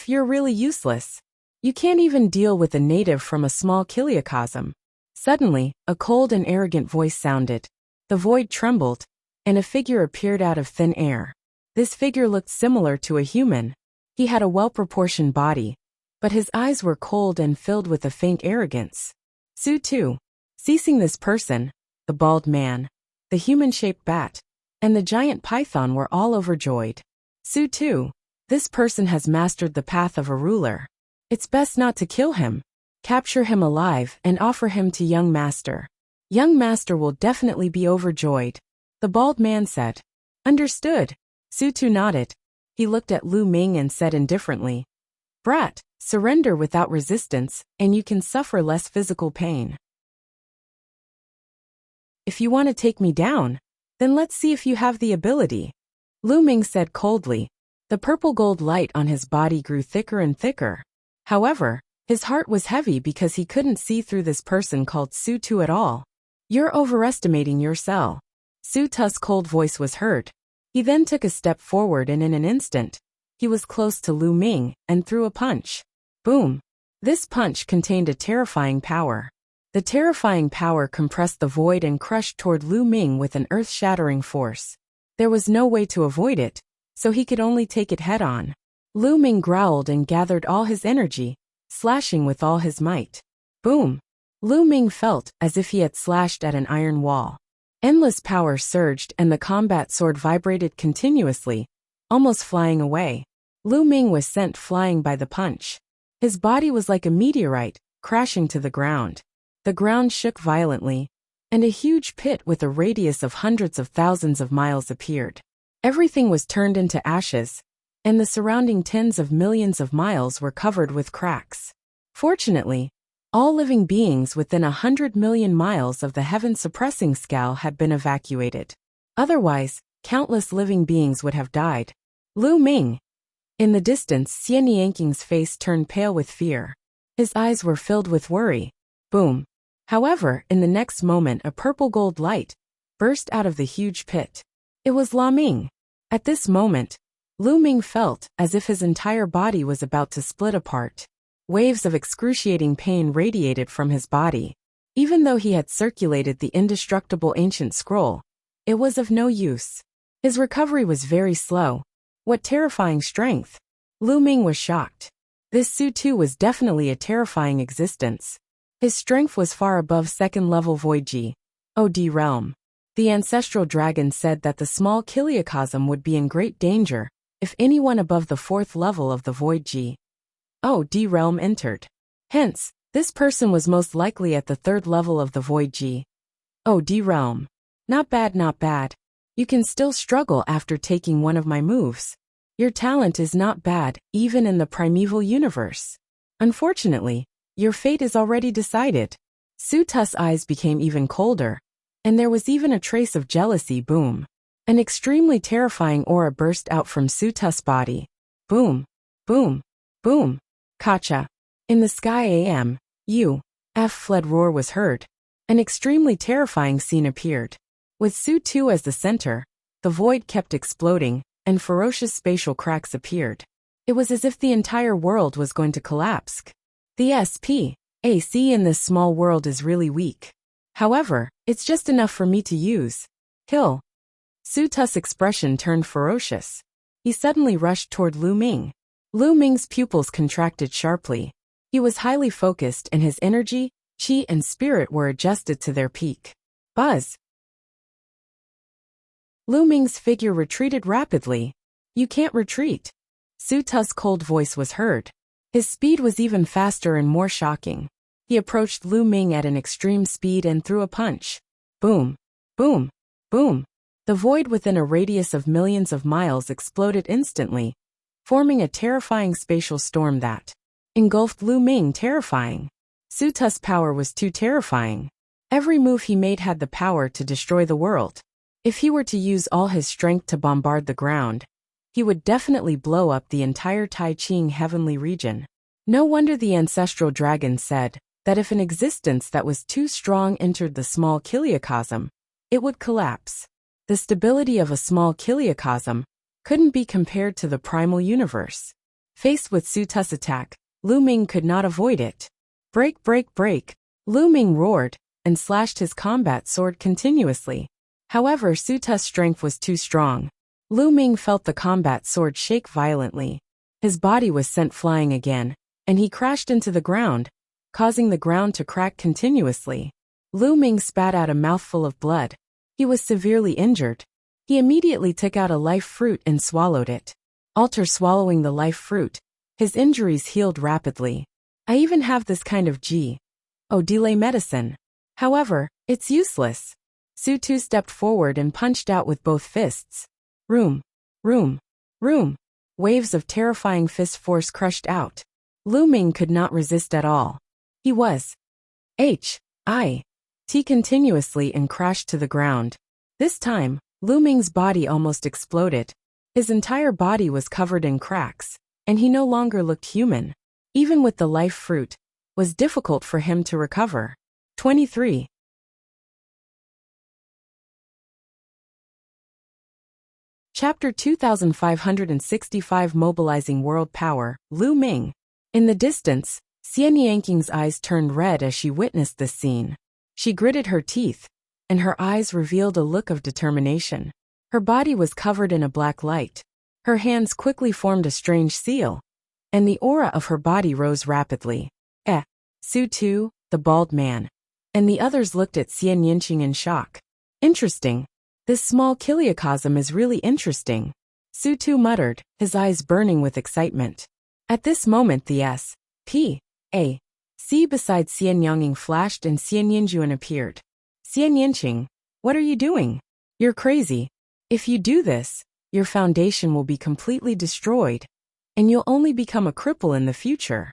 You're really useless. You can't even deal with a native from a small kiliocosm. Suddenly, a cold and arrogant voice sounded. The void trembled, and a figure appeared out of thin air. This figure looked similar to a human. He had a well-proportioned body, but his eyes were cold and filled with a faint arrogance. Sutu. Ceasing this person, the bald man, the human-shaped bat, and the giant python were all overjoyed. Sutu. This person has mastered the path of a ruler. It's best not to kill him. Capture him alive and offer him to young master. Young master will definitely be overjoyed. The bald man said. Understood. Sutu nodded. He looked at Lu Ming and said indifferently. Brat, surrender without resistance, and you can suffer less physical pain. If you want to take me down, then let's see if you have the ability. Lu Ming said coldly. The purple gold light on his body grew thicker and thicker. However, his heart was heavy because he couldn't see through this person called Sutu at all. You're overestimating yourself. Sutu's cold voice was heard. He then took a step forward and in an instant, he was close to Lu Ming and threw a punch. Boom! This punch contained a terrifying power. The terrifying power compressed the void and crushed toward Lu Ming with an earth-shattering force. There was no way to avoid it, so he could only take it head-on. Lu Ming growled and gathered all his energy, slashing with all his might. Boom! Lu Ming felt as if he had slashed at an iron wall. Endless power surged and the combat sword vibrated continuously, almost flying away. Lu Ming was sent flying by the punch. His body was like a meteorite, crashing to the ground. The ground shook violently, and a huge pit with a radius of hundreds of thousands of miles appeared. Everything was turned into ashes, and the surrounding tens of millions of miles were covered with cracks. Fortunately, all living beings within 100 million miles of the heaven-suppressing scale had been evacuated. Otherwise, countless living beings would have died. Lu Ming. In the distance, Xian Yanking's face turned pale with fear. His eyes were filled with worry. Boom. However, in the next moment a purple gold light burst out of the huge pit. It was La Ming. At this moment, Lu Ming felt as if his entire body was about to split apart. Waves of excruciating pain radiated from his body. Even though he had circulated the indestructible ancient scroll, it was of no use. His recovery was very slow. What terrifying strength! Lu Ming was shocked. This Sutu was definitely a terrifying existence. His strength was far above second-level Void OD realm. The ancestral dragon said that the small Kiliacosm would be in great danger if anyone above the 4th level of the void OD realm entered. Hence, this person was most likely at the 3rd level of the void OD realm. Not bad, not bad. You can still struggle after taking one of my moves. Your talent is not bad, even in the primeval universe. Unfortunately, your fate is already decided. Sutus' eyes became even colder, and there was even a trace of jealousy. Boom. An extremely terrifying aura burst out from Sutus' body. Boom. Boom. Boom. Kacha. In the sky fled roar was heard. An extremely terrifying scene appeared. With Su-2 as the center, the void kept exploding, and ferocious spatial cracks appeared. It was as if the entire world was going to collapse. The SPAC in this small world is really weak. However, it's just enough for me to use. Kill. Su-Tu's expression turned ferocious. He suddenly rushed toward Lu Ming. Lu Ming's pupils contracted sharply. He was highly focused and his energy, chi and spirit were adjusted to their peak. Buzz. Lu Ming's figure retreated rapidly. You can't retreat. Su-Tu's cold voice was heard. His speed was even faster and more shocking. He approached Lu Ming at an extreme speed and threw a punch. Boom. Boom. Boom. The void within a radius of millions of miles exploded instantly, forming a terrifying spatial storm that engulfed Lu Ming. Terrifying. Su-Tu's power was too terrifying. Every move he made had the power to destroy the world. If he were to use all his strength to bombard the ground, he would definitely blow up the entire Tai Ching heavenly region. No wonder the ancestral dragon said that if an existence that was too strong entered the small Kiliacosm, it would collapse. The stability of a small Kiliacosm couldn't be compared to the primal universe. Faced with Su-Tu's attack, Lu Ming could not avoid it. Break, break, break. Lu Ming roared and slashed his combat sword continuously. However, Su-Tu's strength was too strong. Lu Ming felt the combat sword shake violently. His body was sent flying again, and he crashed into the ground, causing the ground to crack continuously. Lu Ming spat out a mouthful of blood. He was severely injured. He immediately took out a life fruit and swallowed it. After swallowing the life fruit, his injuries healed rapidly. I even have this kind of delay medicine. However, it's useless. Su-2 stepped forward and punched out with both fists. Room. Room. Room. Waves of terrifying fist force crushed out. Lu Ming could not resist at all. He was hit continuously and crashed to the ground. This time, Lu Ming's body almost exploded. His entire body was covered in cracks, and he no longer looked human. Even with the life fruit, it was difficult for him to recover. 23. Chapter 2565 Mobilizing World Power, Lu Ming. In the distance, Xian Yangqing's eyes turned red as she witnessed this scene. She gritted her teeth, and her eyes revealed a look of determination. Her body was covered in a black light. Her hands quickly formed a strange seal, and the aura of her body rose rapidly. Su-2, the bald man, and the others looked at Xian Yangqing in shock. Interesting. This small Kiliacosm is really interesting. Su-2 muttered, his eyes burning with excitement. At this moment the S.P.A.C. beside Xian Yangqing flashed and Xian Yinjuan appeared. Xian Yinqing, what are you doing? You're crazy. If you do this, your foundation will be completely destroyed, and you'll only become a cripple in the future.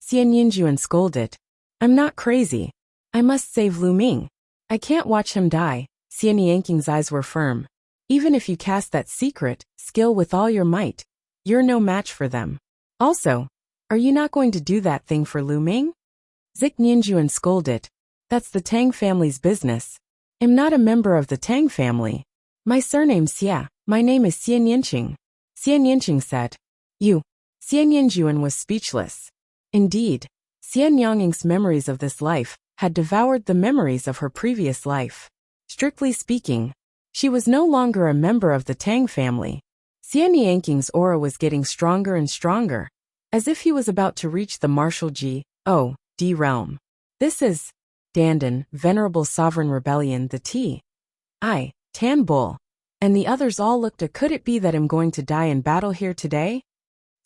Xian Yinjuan scolded. I'm not crazy. I must save Lu Ming. I can't watch him die. Xian Yangqing's eyes were firm. Even if you cast that secret skill with all your might, you're no match for them. Also, are you not going to do that thing for Lu Ming? Zik Ninjuan scolded. That's the Tang family's business. I'm not a member of the Tang family. My surname's Xia. My name is Xian Yinqing. Xian Yinqing said. You. Xian Yinjuan was speechless. Indeed, Xian Yangqing's memories of this life had devoured the memories of her previous life. Strictly speaking, she was no longer a member of the Tang family. Xian Yangqing's aura was getting stronger and stronger, as if he was about to reach the martial G.O.D realm. This is Dandan, Venerable Sovereign Rebellion, the Tan Bull. And the others all looked at, could it be that I'm going to die in battle here today?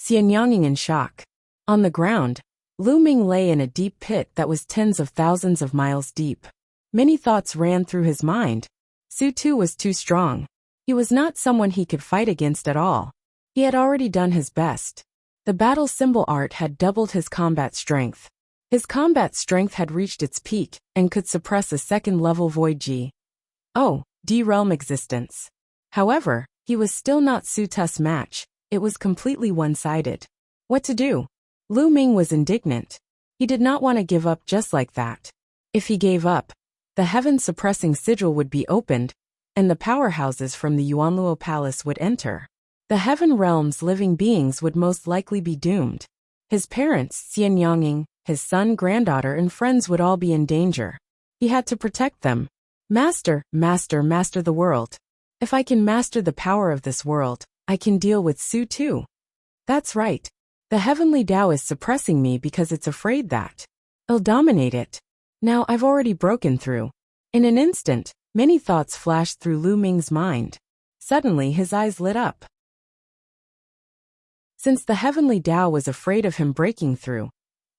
Xianyanging in shock. On the ground, Lu Ming lay in a deep pit that was tens of thousands of miles deep. Many thoughts ran through his mind. Su Tu was too strong. He was not someone he could fight against at all. He had already done his best. The battle symbol art had doubled his combat strength. His combat strength had reached its peak and could suppress a second-level Void D realm existence. However, he was still not Su Tu's match. It was completely one-sided. What to do? Lu Ming was indignant. He did not want to give up just like that. If he gave up, the heaven-suppressing sigil would be opened, and the powerhouses from the Yuanluo Palace would enter. The heaven realm's living beings would most likely be doomed. His parents, Xianyanging, his son, granddaughter, and friends would all be in danger. He had to protect them. Master the world. If I can master the power of this world, I can deal with Su Tu. That's right. The heavenly Tao is suppressing me because it's afraid that I'll dominate it. Now I've already broken through. In an instant, many thoughts flashed through Lu Ming's mind. Suddenly his eyes lit up. Since the heavenly Tao was afraid of him breaking through,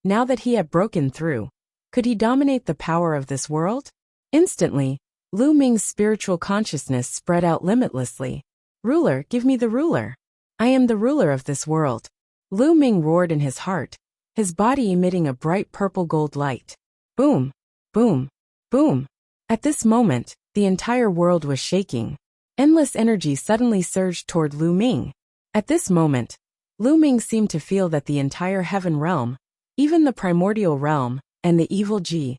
now that he had broken through, could he dominate the power of this world? Instantly, Lu Ming's spiritual consciousness spread out limitlessly. Ruler, give me the ruler. I am the ruler of this world. Lu Ming roared in his heart, his body emitting a bright purple-gold light. Boom, boom, boom. At this moment, the entire world was shaking. Endless energy suddenly surged toward Lu Ming. At this moment, Lu Ming seemed to feel that the entire heaven realm, even the primordial realm, and the evil D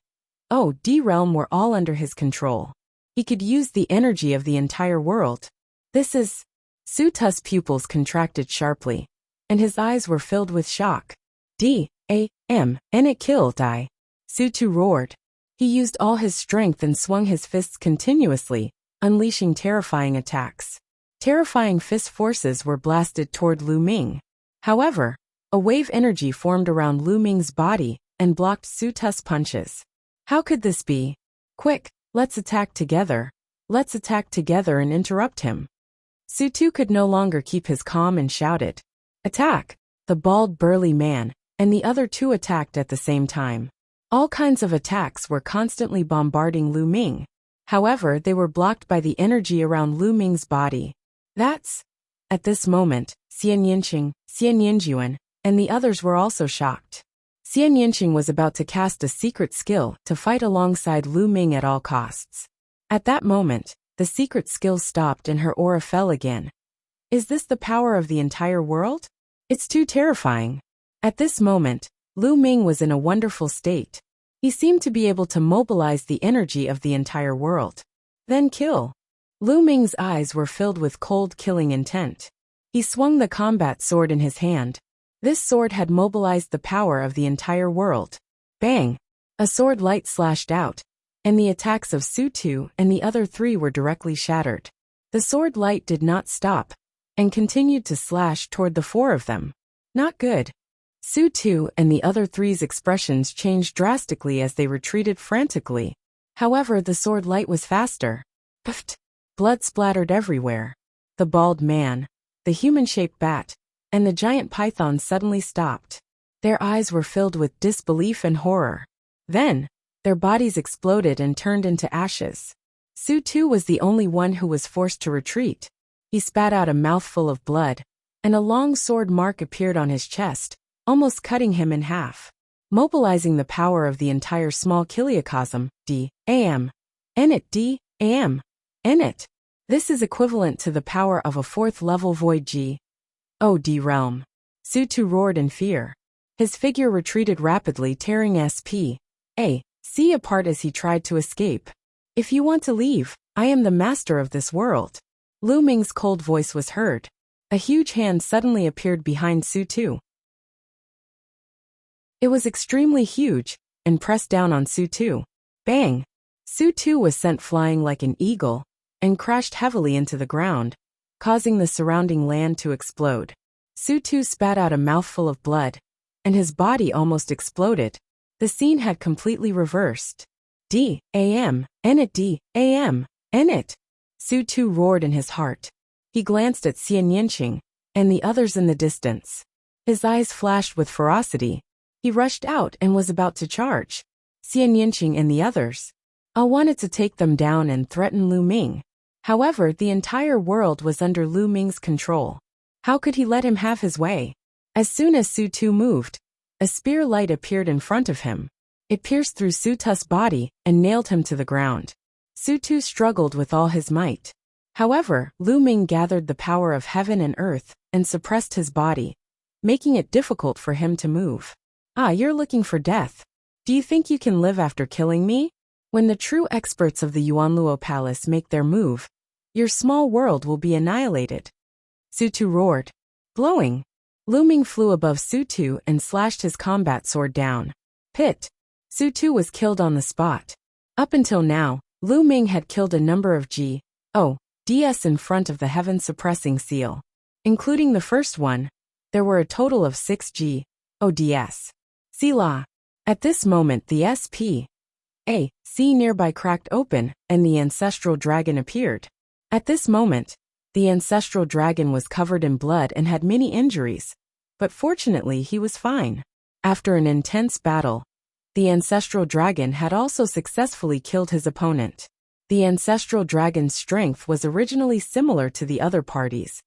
realm were all under his control. He could use the energy of the entire world. This is... Su Tu's pupils contracted sharply, and his eyes were filled with shock. And it killed I. Su Tu roared. He used all his strength and swung his fists continuously, unleashing terrifying attacks. Terrifying fist forces were blasted toward Lu Ming. However, a wave energy formed around Lu Ming's body and blocked Su Tu's punches. How could this be? Quick, let's attack together. Let's attack together and interrupt him. Su Tu could no longer keep his calm and shouted, "Attack!" The bald, burly man and the other two attacked at the same time. All kinds of attacks were constantly bombarding Lu Ming. However, they were blocked by the energy around Lu Ming's body. At this moment, Xian Yinjuan, and the others were also shocked. Xian Yinqing was about to cast a secret skill to fight alongside Lu Ming at all costs. At that moment, the secret skill stopped and her aura fell again. Is this the power of the entire world? It's too terrifying. At this moment, Lu Ming was in a wonderful state. He seemed to be able to mobilize the energy of the entire world. Then kill. Lu Ming's eyes were filled with cold killing intent. He swung the combat sword in his hand. This sword had mobilized the power of the entire world. Bang! A sword light slashed out, and the attacks of Su Tu and the other three were directly shattered. The sword light did not stop, and continued to slash toward the four of them. Not good. Su Tu and the other three's expressions changed drastically as they retreated frantically. However, the sword light was faster. Puffed. Blood splattered everywhere. The bald man, the human-shaped bat, and the giant python suddenly stopped. Their eyes were filled with disbelief and horror. Then, their bodies exploded and turned into ashes. Su Tu was the only one who was forced to retreat. He spat out a mouthful of blood, and a long sword mark appeared on his chest, almost cutting him in half. Mobilizing the power of the entire small Kiliacosm, Enit. This is equivalent to the power of a fourth-level Void D realm. Su Tu roared in fear. His figure retreated rapidly, tearing C apart as he tried to escape. If you want to leave, I am the master of this world. Lu Ming's cold voice was heard. A huge hand suddenly appeared behind Su Tu. It was extremely huge, and pressed down on Su Tu. Bang! Su Tu was sent flying like an eagle, and crashed heavily into the ground, causing the surrounding land to explode. Su Tu spat out a mouthful of blood, and his body almost exploded. The scene had completely reversed. D-A-M, N-it D-A-M, N-it. Su Tu roared in his heart. He glanced at Xian Yinqing and the others in the distance. His eyes flashed with ferocity. He rushed out and was about to charge Xian Yinqing and the others. I wanted to take them down and threaten Lu Ming. However, the entire world was under Lu Ming's control. How could he let him have his way? As soon as Su Tu moved, a spear light appeared in front of him. It pierced through Su Tu's body and nailed him to the ground. Su Tu struggled with all his might. However, Lu Ming gathered the power of heaven and earth and suppressed his body, making it difficult for him to move. Ah, you're looking for death. Do you think you can live after killing me? When the true experts of the Yuanluo Palace make their move, your small world will be annihilated. Su Tu roared. Blowing. Lu Ming flew above Su Tu and slashed his combat sword down. Pit. Su Tu was killed on the spot. Up until now, Lu Ming had killed a number of G.O.D.S in front of the heaven-suppressing seal. Including the first one, there were a total of 6 G.O.D.S. Selah. At this moment the S.P.A.C. nearby cracked open, and the ancestral dragon appeared. At this moment, the ancestral dragon was covered in blood and had many injuries, but fortunately he was fine. After an intense battle, the ancestral dragon had also successfully killed his opponent. The ancestral dragon's strength was originally similar to the other parties,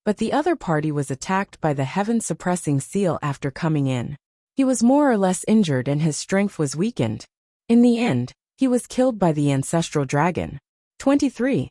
but the other party was attacked by the heaven-suppressing seal after coming in. He was more or less injured and his strength was weakened. In the end, he was killed by the ancestral dragon. 23.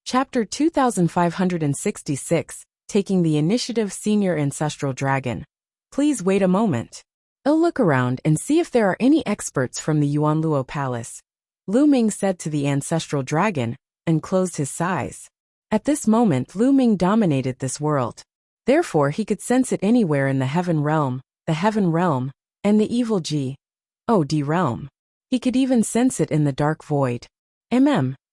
Chapter 2566, Taking the Initiative Senior Ancestral Dragon. Please wait a moment. I'll look around and see if there are any experts from the Yuanluo Palace, Lu Ming said to the ancestral dragon, and closed his eyes. At this moment Lu Ming dominated this world. Therefore he could sense it anywhere in the heaven realm, and the evil G.O.D realm. He could even sense it in the dark void.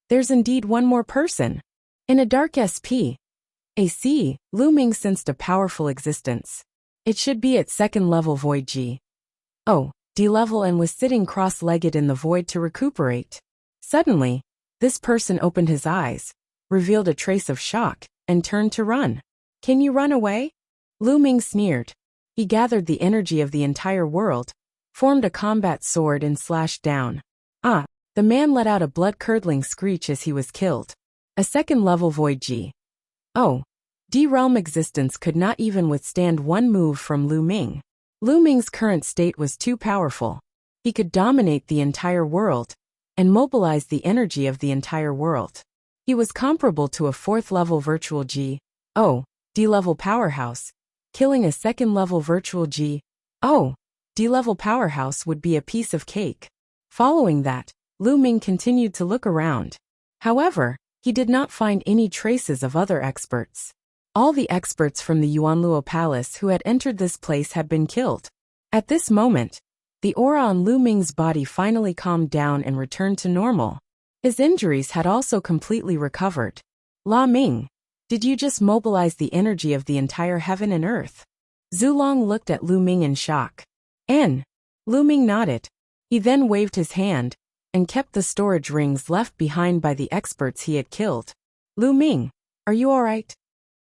There's indeed one more person. In a dark S.P.A.C., Lu Ming sensed a powerful existence. It should be at second level void G.O.D level and was sitting cross-legged in the void to recuperate. Suddenly, this person opened his eyes, revealed a trace of shock, and turned to run. Can you run away? Lu Ming sneered. He gathered the energy of the entire world, formed a combat sword and slashed down. The man let out a blood-curdling screech as he was killed. A second-level void G.O.D realm existence could not even withstand one move from Lu Ming. Lu Ming's current state was too powerful. He could dominate the entire world and mobilize the energy of the entire world. He was comparable to a fourth-level virtual G.O.D level powerhouse. Killing a second-level virtual G.O.D level powerhouse would be a piece of cake. Following that, Lu Ming continued to look around. However, he did not find any traces of other experts. All the experts from the Yuanluo Palace who had entered this place had been killed. At this moment, the aura on Lu Ming's body finally calmed down and returned to normal. His injuries had also completely recovered. La Ming, did you just mobilize the energy of the entire heaven and earth? Zulong looked at Lu Ming in shock. Lu Ming nodded. He then waved his hand and kept the storage rings left behind by the experts he had killed. Lu Ming, are you alright?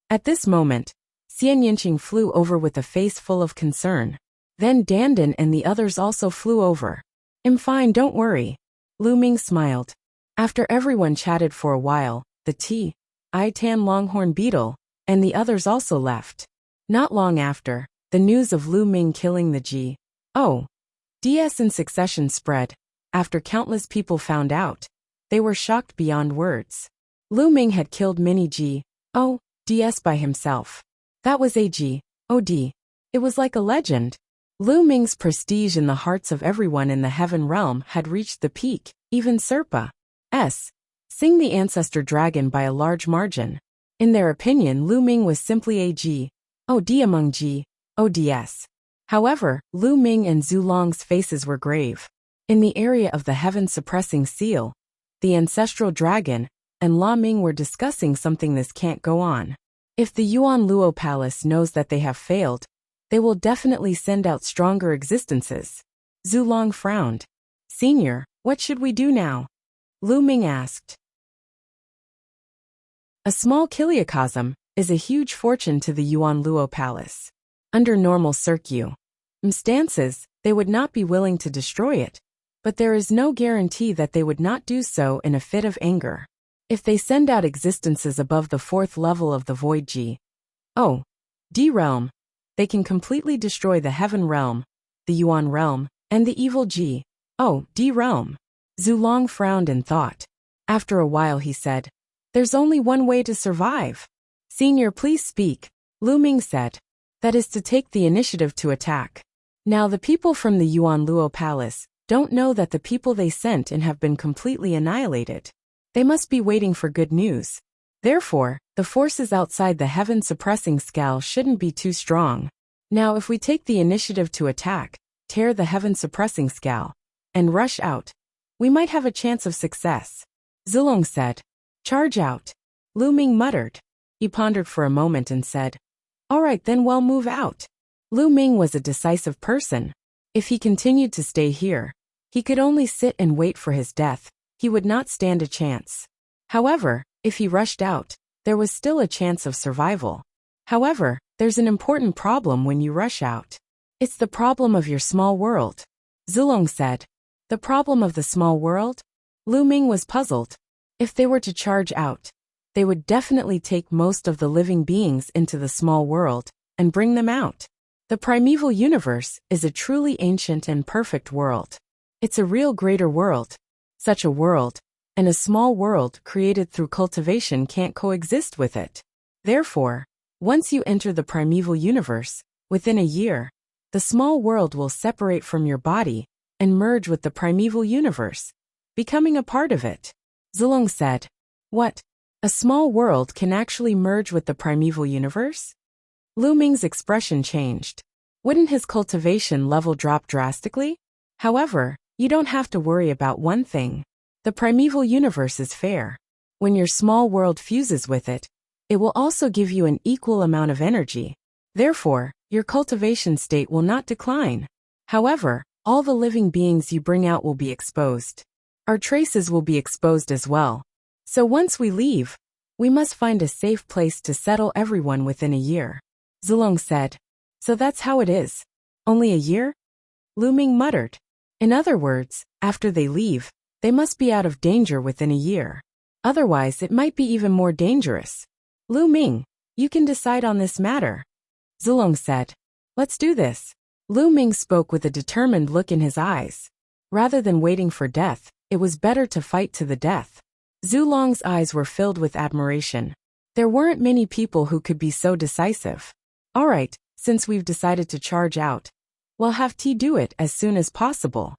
At this moment, Xian Yinqing flew over with a face full of concern. Then Dandan and the others also flew over. I'm fine, don't worry. Lu Ming smiled. After everyone chatted for a while, the Tan Longhorn Beetle and the others also left. Not long after, the news of Lu Ming killing the G.O.D.S in succession spread. After countless people found out, they were shocked beyond words. Lu Ming had killed many G.O.D.S by himself. That was a G.O.D. It was like a legend. Lu Ming's prestige in the hearts of everyone in the heaven realm had reached the peak, even Serpa's Sing the ancestor dragon by a large margin. In their opinion, Lu Ming was simply a G.O.D among G.O.D.S. However, Lu Ming and Zulong's faces were grave. In the area of the heaven-suppressing seal, the ancestral dragon and La Ming were discussing something. This can't go on. If the Yuanluo Palace knows that they have failed, they will definitely send out stronger existences. Zulong frowned. Senior, what should we do now? Lu Ming asked. A small kiliocosm is a huge fortune to the Yuan Luo Palace. Under normal circumstances, they would not be willing to destroy it, but there is no guarantee that they would not do so in a fit of anger. If they send out existences above the 4th level of the Void D realm, they can completely destroy the Heaven realm, the Yuan realm, and the evil D realm. Zulong frowned in thought. After a while he said, "There's only one way to survive." "Senior, please speak," Lu Ming said. "That is to take the initiative to attack." Now the people from the Yuan Luo Palace don't know that the people they sent in have been completely annihilated. They must be waiting for good news. Therefore, the forces outside the heaven-suppressing scowl shouldn't be too strong. Now if we take the initiative to attack, tear the heaven-suppressing scowl, and rush out, we might have a chance of success. Zulong said. "Charge out." Lu Ming muttered. He pondered for a moment and said, "All right then, we'll move out." Lu Ming was a decisive person. If he continued to stay here, he could only sit and wait for his death. He would not stand a chance. However, if he rushed out, there was still a chance of survival. However, there's an important problem when you rush out. It's the problem of your small world. Zulong said. The problem of the small world? Lu Ming was puzzled. If they were to charge out, they would definitely take most of the living beings into the small world and bring them out. The primeval universe is a truly ancient and perfect world. It's a real greater world. Such a world, and a small world created through cultivation can't coexist with it. Therefore, once you enter the primeval universe, within a year, the small world will separate from your body and merge with the primeval universe, becoming a part of it. Zulong said. What? A small world can actually merge with the primeval universe? Lu Ming's expression changed. Wouldn't his cultivation level drop drastically? However, you don't have to worry about one thing. The primeval universe is fair. When your small world fuses with it, it will also give you an equal amount of energy. Therefore, your cultivation state will not decline. However, all the living beings you bring out will be exposed. Our traces will be exposed as well. So once we leave, we must find a safe place to settle everyone within a year. Zulong said. So that's how it is. Only a year? Lu Ming muttered. In other words, after they leave, they must be out of danger within a year. Otherwise, it might be even more dangerous. Lu Ming, you can decide on this matter. Zulong said. Let's do this. Lu Ming spoke with a determined look in his eyes. Rather than waiting for death, it was better to fight to the death. Zulong's eyes were filled with admiration. There weren't many people who could be so decisive. All right, since we've decided to charge out, we'll have T do it as soon as possible.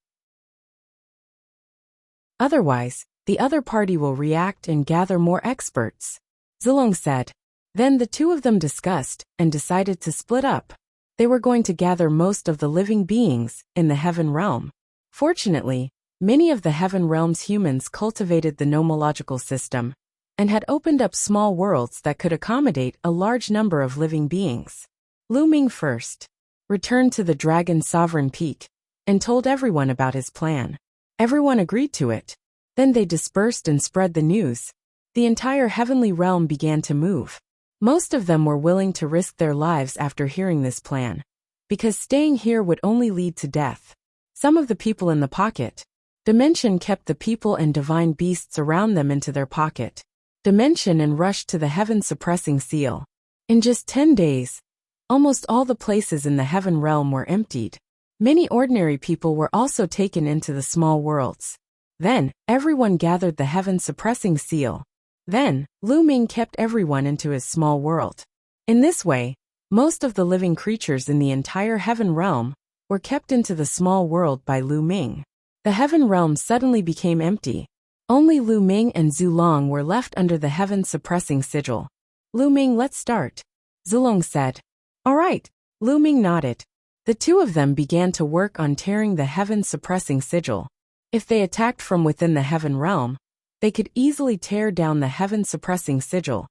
Otherwise, the other party will react and gather more experts. Zulong said. Then the two of them discussed and decided to split up. They were going to gather most of the living beings in the Heaven realm. Fortunately, many of the Heaven realm's humans cultivated the nomological system and had opened up small worlds that could accommodate a large number of living beings. Lu Ming first returned to the Dragon Sovereign Peak and told everyone about his plan. Everyone agreed to it. Then they dispersed and spread the news. The entire heavenly realm began to move. Most of them were willing to risk their lives after hearing this plan, because staying here would only lead to death. Some of the people in the pocket dimension kept the people and divine beasts around them into their pocket dimension and rushed to the heaven-suppressing seal. In just 10 days, almost all the places in the heaven realm were emptied. Many ordinary people were also taken into the small worlds. Then, everyone gathered the heaven-suppressing seal. Then, Lu Ming kept everyone into his small world. In this way, most of the living creatures in the entire heaven realm were kept into the small world by Lu Ming. The heaven realm suddenly became empty. Only Lu Ming and Zulong were left under the heaven-suppressing sigil. Lu Ming, let's start. Zulong said. All right. Lu Ming nodded. The two of them began to work on tearing the heaven-suppressing sigil. If they attacked from within the heaven realm, they could easily tear down the heaven-suppressing sigil,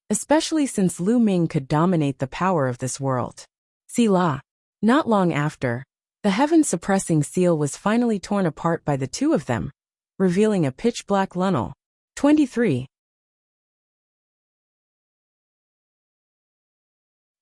especially since Lu Ming could dominate the power of this world. Sila. Not long after, the heaven-suppressing seal was finally torn apart by the two of them, revealing a pitch-black Lunnel. 23.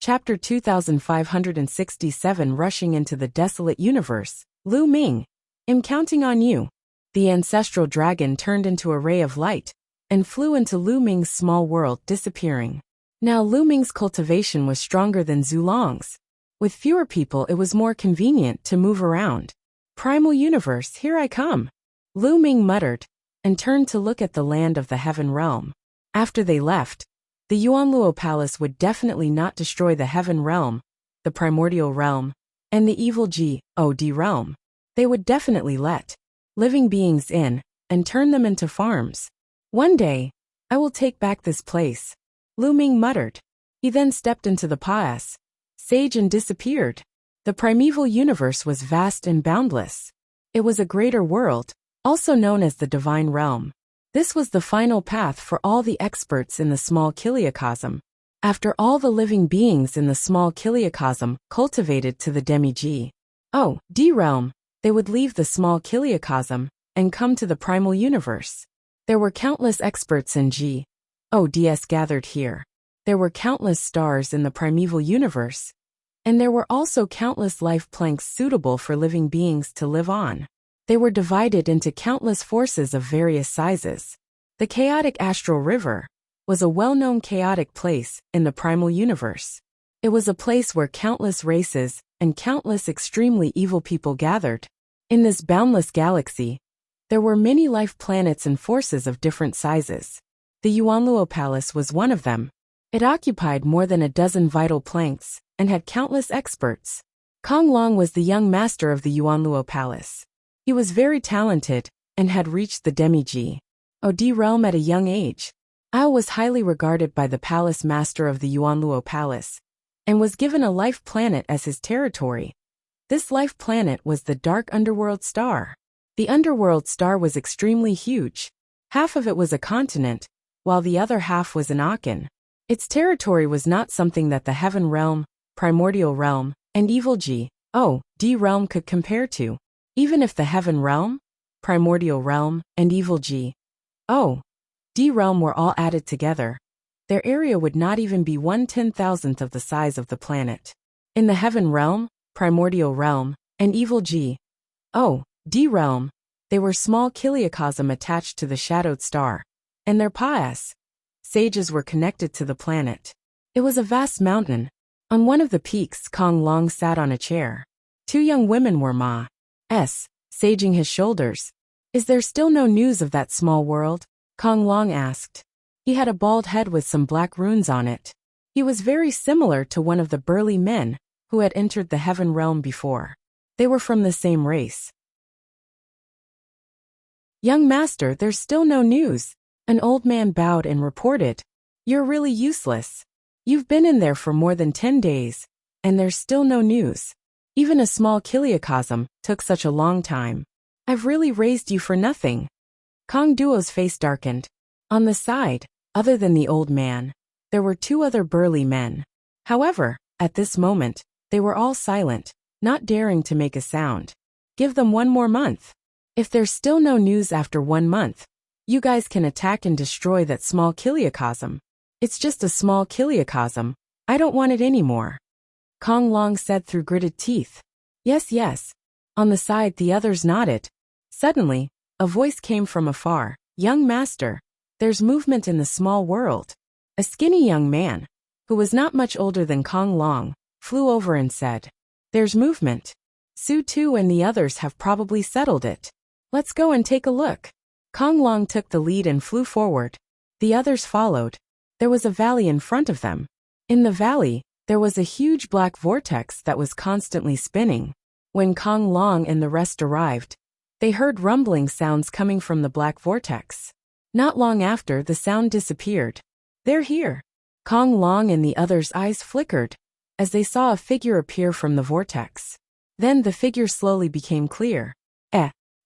Chapter 2567 Rushing into the Desolate Universe. Lu Ming, I'm counting on you. The ancestral dragon turned into a ray of light and flew into Lu Ming's small world, disappearing. Now Lu Ming's cultivation was stronger than Zulong's. With fewer people, it was more convenient to move around. Primal universe, here I come, Lu Ming muttered, and turned to look at the land of the Heaven Realm. After they left, the Yuanluo Palace would definitely not destroy the Heaven Realm, the Primordial Realm, and the evil God Realm. They would definitely let living beings in and turn them into farms. One day, I will take back this place, Lu Ming muttered. He then stepped into the palace, sage, and disappeared. The primeval universe was vast and boundless. It was a greater world, also known as the Divine Realm. This was the final path for all the experts in the small Kiliacosm. After all the living beings in the small Kiliacosm cultivated to the demi-God realm, they would leave the small Kiliacosm and come to the primal universe. There were countless experts in GODS gathered here. There were countless stars in the primeval universe, and there were also countless life planks suitable for living beings to live on. They were divided into countless forces of various sizes. The chaotic astral river was a well-known chaotic place in the primal universe. It was a place where countless races and countless extremely evil people gathered. In this boundless galaxy, there were many life planets and forces of different sizes. The Yuanluo Palace was one of them. It occupied more than a dozen vital planks and had countless experts. Kong Long was the young master of the Yuanluo Palace. He was very talented and had reached the demi-God realm at a young age. Ao was highly regarded by the palace master of the Yuanluo Palace and was given a life planet as his territory. This life planet was the Dark Underworld Star. The Underworld Star was extremely huge. Half of it was a continent, while the other half was an Akan. Its territory was not something that the Heaven Realm, Primordial Realm, and Evil God realm could compare to. Even if the Heaven Realm, Primordial Realm, and Evil God realm were all added together, their area would not even be 1/10,000th of the size of the planet. In the Heaven Realm, Primordial Realm, and Evil God realm, they were small Kiliacosm attached to the shadowed star, and their sages were connected to the planet. It was a vast mountain. On one of the peaks, Kong Long sat on a chair. Two young women were saging his shoulders. Is there still no news of that small world? Kong Long asked. He had a bald head with some black runes on it. He was very similar to one of the burly men who had entered the Heaven Realm before. They were from the same race. Young master, there's still no news. An old man bowed and reported. You're really useless. You've been in there for more than 10 days, and there's still no news. Even a small Kiliacosm took such a long time. I've really raised you for nothing. Kong Duo's face darkened. On the side, other than the old man, there were two other burly men. However, at this moment, they were all silent, not daring to make a sound. Give them 1 more month. If there's still no news after 1 month, you guys can attack and destroy that small Kiliacosm. It's just a small Kiliacosm. I don't want it anymore. Kong Long said through gritted teeth. Yes, yes. On the side, the others nodded. Suddenly, a voice came from afar. Young master, there's movement in the small world. A skinny young man, who was not much older than Kong Long, flew over and said, there's movement. Su Tu and the others have probably settled it. Let's go and take a look. Kong Long took the lead and flew forward. The others followed. There was a valley in front of them. In the valley, there was a huge black vortex that was constantly spinning. When Kong Long and the rest arrived, they heard rumbling sounds coming from the black vortex. Not long after, the sound disappeared. They're here. Kong Long and the others' eyes flickered as they saw a figure appear from the vortex. Then the figure slowly became clear.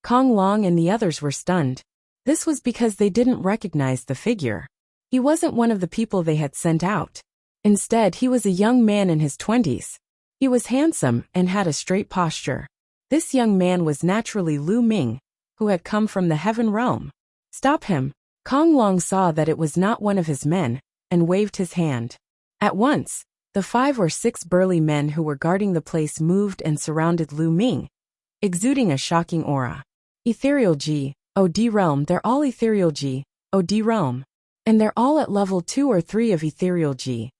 Kong Long and the others were stunned. This was because they didn't recognize the figure. He wasn't one of the people they had sent out. Instead, he was a young man in his 20s. He was handsome and had a straight posture. This young man was naturally Lu Ming, who had come from the heaven realm. Stop him. Kong Long saw that it was not one of his men, and waved his hand. At once, the 5 or 6 burly men who were guarding the place moved and surrounded Lu Ming, exuding a shocking aura. Ethereal G, OD realm. They're all ethereal G, OD realm. And they're all at level 2 or 3 of ethereal G,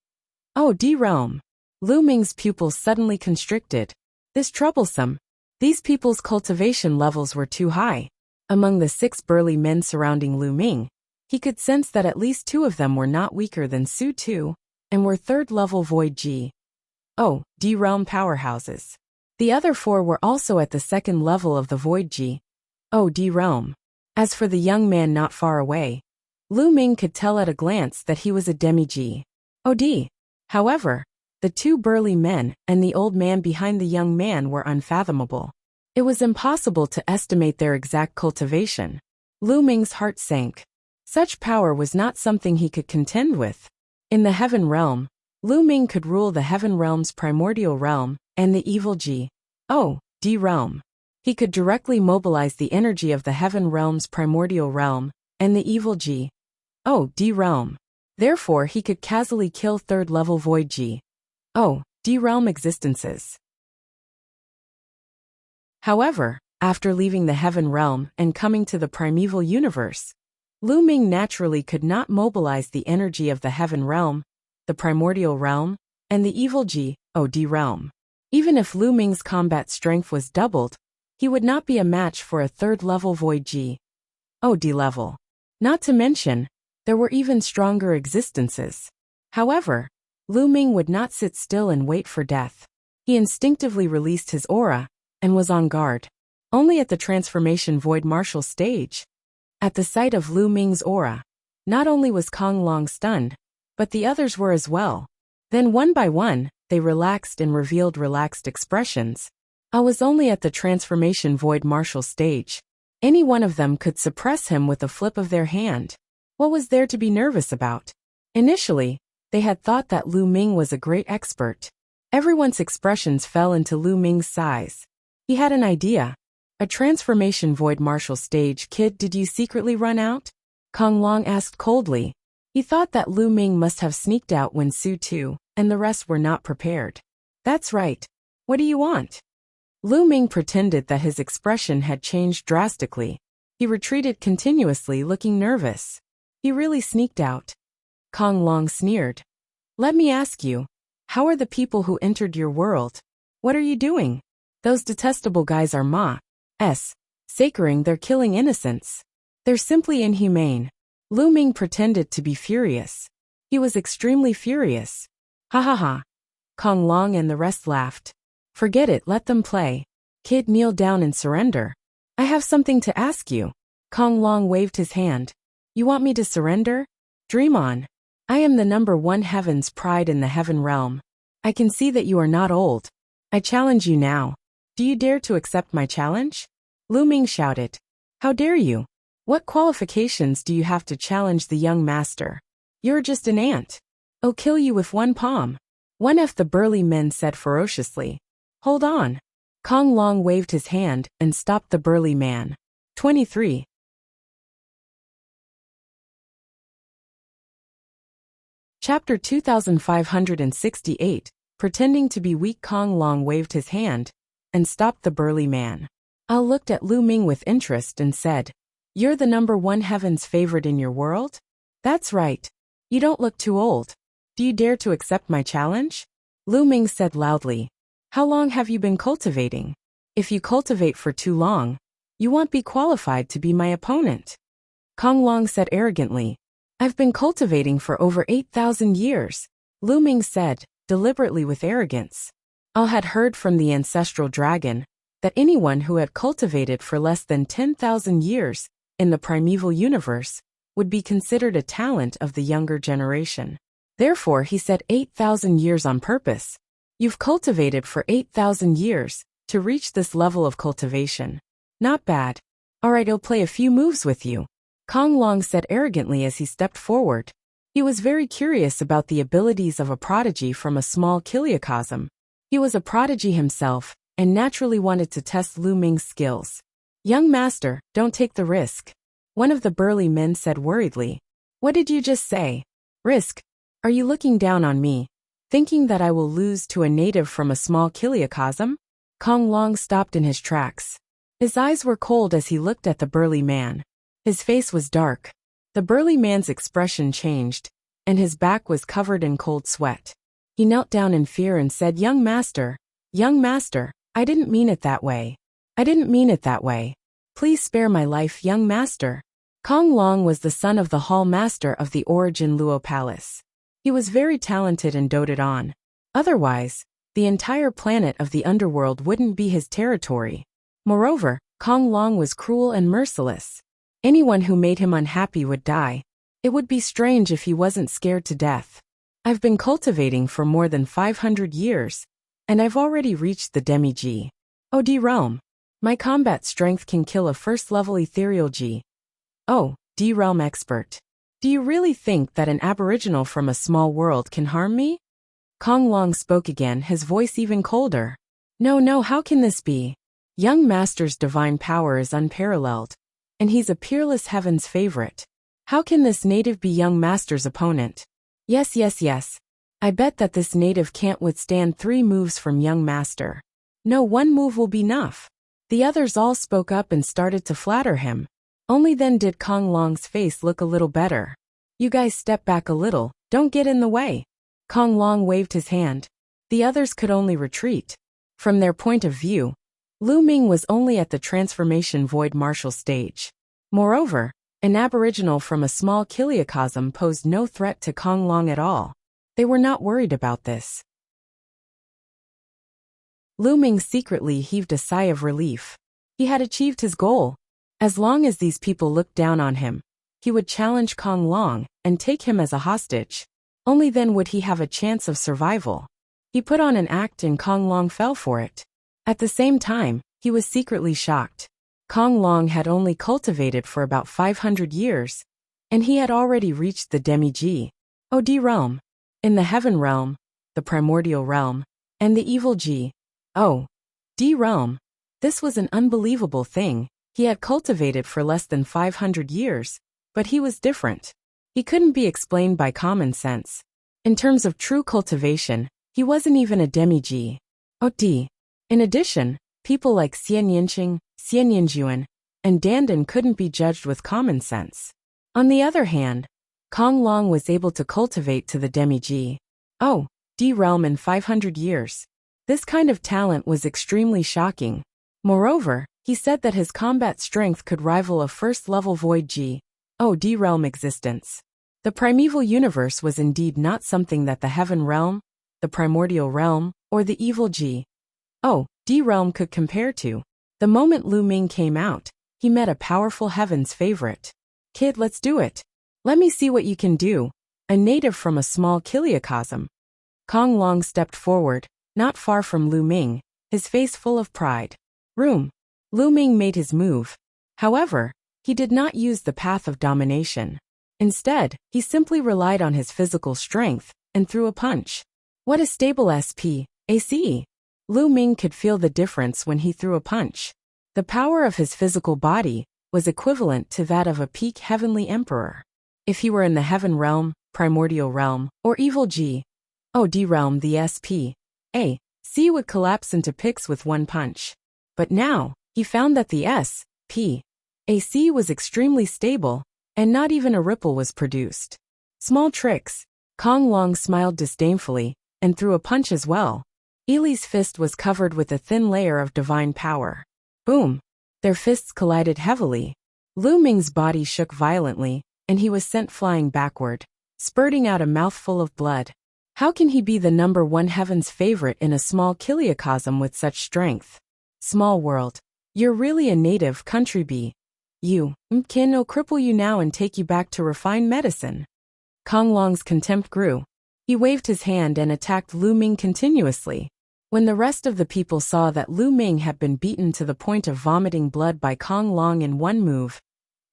OD realm. Lu Ming's pupils suddenly constricted. This troublesome. These people's cultivation levels were too high. Among the 6 burly men surrounding Lu Ming, he could sense that at least 2 of them were not weaker than Su 2, and were 3rd level Void G, OD realm powerhouses. The other 4 were also at the 2nd level of the Void G, OD realm. As for the young man not far away, Lu Ming could tell at a glance that he was a demi-G, OD. However, the 2 burly men and the old man behind the young man were unfathomable. It was impossible to estimate their exact cultivation. Lu Ming's heart sank. Such power was not something he could contend with. In the heaven realm, Lu Ming could rule the heaven realm's primordial realm and the evil G, OD realm. He could directly mobilize the energy of the heaven realm's primordial realm and the evil G, OD realm. Therefore, he could casually kill 3rd level Void G, OD realm existences. However, after leaving the heaven realm and coming to the primeval universe, Lu Ming naturally could not mobilize the energy of the heaven realm, the primordial realm, and the evil G, OD realm. Even if Lu Ming's combat strength was doubled, he would not be a match for a 3rd level Void G, OD level. Not to mention, there were even stronger existences. However, Lu Ming would not sit still and wait for death. He instinctively released his aura, and was on guard. Only at the transformation void martial stage. At the sight of Lu Ming's aura, not only was Kong Long stunned, but the others were as well. Then one by one, they relaxed and revealed relaxed expressions. I was only at the transformation void martial stage. Any one of them could suppress him with a flip of their hand. What was there to be nervous about? Initially, they had thought that Lu Ming was a great expert. Everyone's expressions fell into Lu Ming's size. He had an idea. A transformation void martial stage. Kid, did you secretly run out? Kong Long asked coldly. He thought that Lu Ming must have sneaked out when Su 2 and the rest were not prepared. That's right. What do you want? Lu Ming pretended that his expression had changed drastically. He retreated continuously, looking nervous. He really sneaked out. Kong Long sneered. Let me ask you, how are the people who entered your world? What are you doing? Those detestable guys are Ma.'s. Sacring, they're killing innocents. They're simply inhumane. Lu Ming pretended to be furious. He was extremely furious. Ha ha ha. Kong Long and the rest laughed. Forget it, let them play. Kid, kneel down and surrender. I have something to ask you. Kong Long waved his hand. You want me to surrender? Dream on. I am the #1 heaven's pride in the heaven realm. I can see that you are not old. I challenge you now. Do you dare to accept my challenge? Lu Ming shouted. How dare you? What qualifications do you have to challenge the young master? You're just an ant. I'll kill you with one palm. One of the burly men said ferociously. Hold on. Kong Long waved his hand and stopped the burly man. 23. Chapter 2568. Pretending to be weak. Kong Long waved his hand and stopped the burly man. Al looked at Lu Ming with interest and said, You're the #1 heaven's favorite in your world? That's right. You don't look too old. Do you dare to accept my challenge? Lu Ming said loudly. How long have you been cultivating? If you cultivate for too long, you won't be qualified to be my opponent. Kong Long said arrogantly. I've been cultivating for over 8,000 years. Lu Ming said, deliberately with arrogance. Al had heard from the ancestral dragon that anyone who had cultivated for less than 10,000 years in the primeval universe would be considered a talent of the younger generation. Therefore, he said 8,000 years on purpose. You've cultivated for 8,000 years to reach this level of cultivation. Not bad. All right, I'll play a few moves with you. Kong Long said arrogantly as he stepped forward. He was very curious about the abilities of a prodigy from a small kiliocosm. He was a prodigy himself, and naturally wanted to test Lu Ming's skills. "Young master, don't take the risk," one of the burly men said worriedly. "What did you just say? Risk? Are you looking down on me, thinking that I will lose to a native from a small kiliacosm?" Kong Long stopped in his tracks. His eyes were cold as he looked at the burly man. His face was dark. The burly man's expression changed, and his back was covered in cold sweat. He knelt down in fear and said, young master, I didn't mean it that way. I didn't mean it that way. Please spare my life, young master." Kong Long was the son of the hall master of the Origin Luo Palace. He was very talented and doted on. Otherwise, the entire planet of the underworld wouldn't be his territory. Moreover, Kong Long was cruel and merciless. Anyone who made him unhappy would die. It would be strange if he wasn't scared to death. "I've been cultivating for more than 500 years, and I've already reached the demi-G. Oh, D realm. My combat strength can kill a first-level ethereal G. Oh, D realm expert. Do you really think that an aboriginal from a small world can harm me?" Kong Long spoke again, his voice even colder. No, how can this be? Young master's divine power is unparalleled, and he's a peerless heaven's favorite. How can this native be young master's opponent? Yes. I bet that this native can't withstand 3 moves from young master. No, 1 move will be enough. The others all spoke up and started to flatter him. Only then did Kong Long's face look a little better. "You guys step back a little, don't get in the way." Kong Long waved his hand. The others could only retreat. From their point of view, Lu Ming was only at the transformation void martial stage. Moreover, an aboriginal from a small kiliacosm posed no threat to Kong Long at all. They were not worried about this. Lu Ming secretly heaved a sigh of relief. He had achieved his goal. As long as these people looked down on him, he would challenge Kong Long and take him as a hostage. Only then would he have a chance of survival. He put on an act and Kong Long fell for it. At the same time, he was secretly shocked. Kong Long had only cultivated for about 500 years, and he had already reached the demi-G. Oh, D realm. In the heaven realm, the primordial realm, and the evil G. Oh, D realm. This was an unbelievable thing. He had cultivated for less than 500 years, but he was different. He couldn't be explained by common sense. In terms of true cultivation, he wasn't even a demi-G. Oh, D. In addition, people like Xian Yinqing, Xian Yinjuan, and Dandan couldn't be judged with common sense. On the other hand, Kong Long was able to cultivate to the demi-G. Oh, D realm in 500 years. This kind of talent was extremely shocking. Moreover, he said that his combat strength could rival a first-level void G. Oh, D realm existence. The primeval universe was indeed not something that the heaven realm, the primordial realm, or the evil G. Oh, D realm could compare to. The moment Lu Ming came out, he met a powerful heaven's favorite. "Kid, let's do it. Let me see what you can do." A native from a small kiliacosm. Kong Long stepped forward, not far from Lu Ming, his face full of pride. Lu Ming made his move. However, he did not use the path of domination. Instead, he simply relied on his physical strength and threw a punch. What a stable SPACE! Lu Ming could feel the difference when he threw a punch. The power of his physical body was equivalent to that of a peak heavenly emperor. If he were in the heaven realm, primordial realm, or evil G. Oh, D realm, the SPACE would collapse into pix with 1 punch. But now, he found that the SPACE was extremely stable, and not even a ripple was produced. Small tricks. Kong Long smiled disdainfully, and threw a punch as well. Ili's fist was covered with a thin layer of divine power. Boom! Their fists collided heavily. Lu Ming's body shook violently, and he was sent flying backward, spurting out a mouthful of blood. How can he be the #1 heaven's favorite in a small kiliacosm with such strength? Small world. You're really a native country bee. You, can no cripple you now and take you back to refined medicine. Kong Long's contempt grew. He waved his hand and attacked Lu Ming continuously. When the rest of the people saw that Lu Ming had been beaten to the point of vomiting blood by Kong Long in 1 move,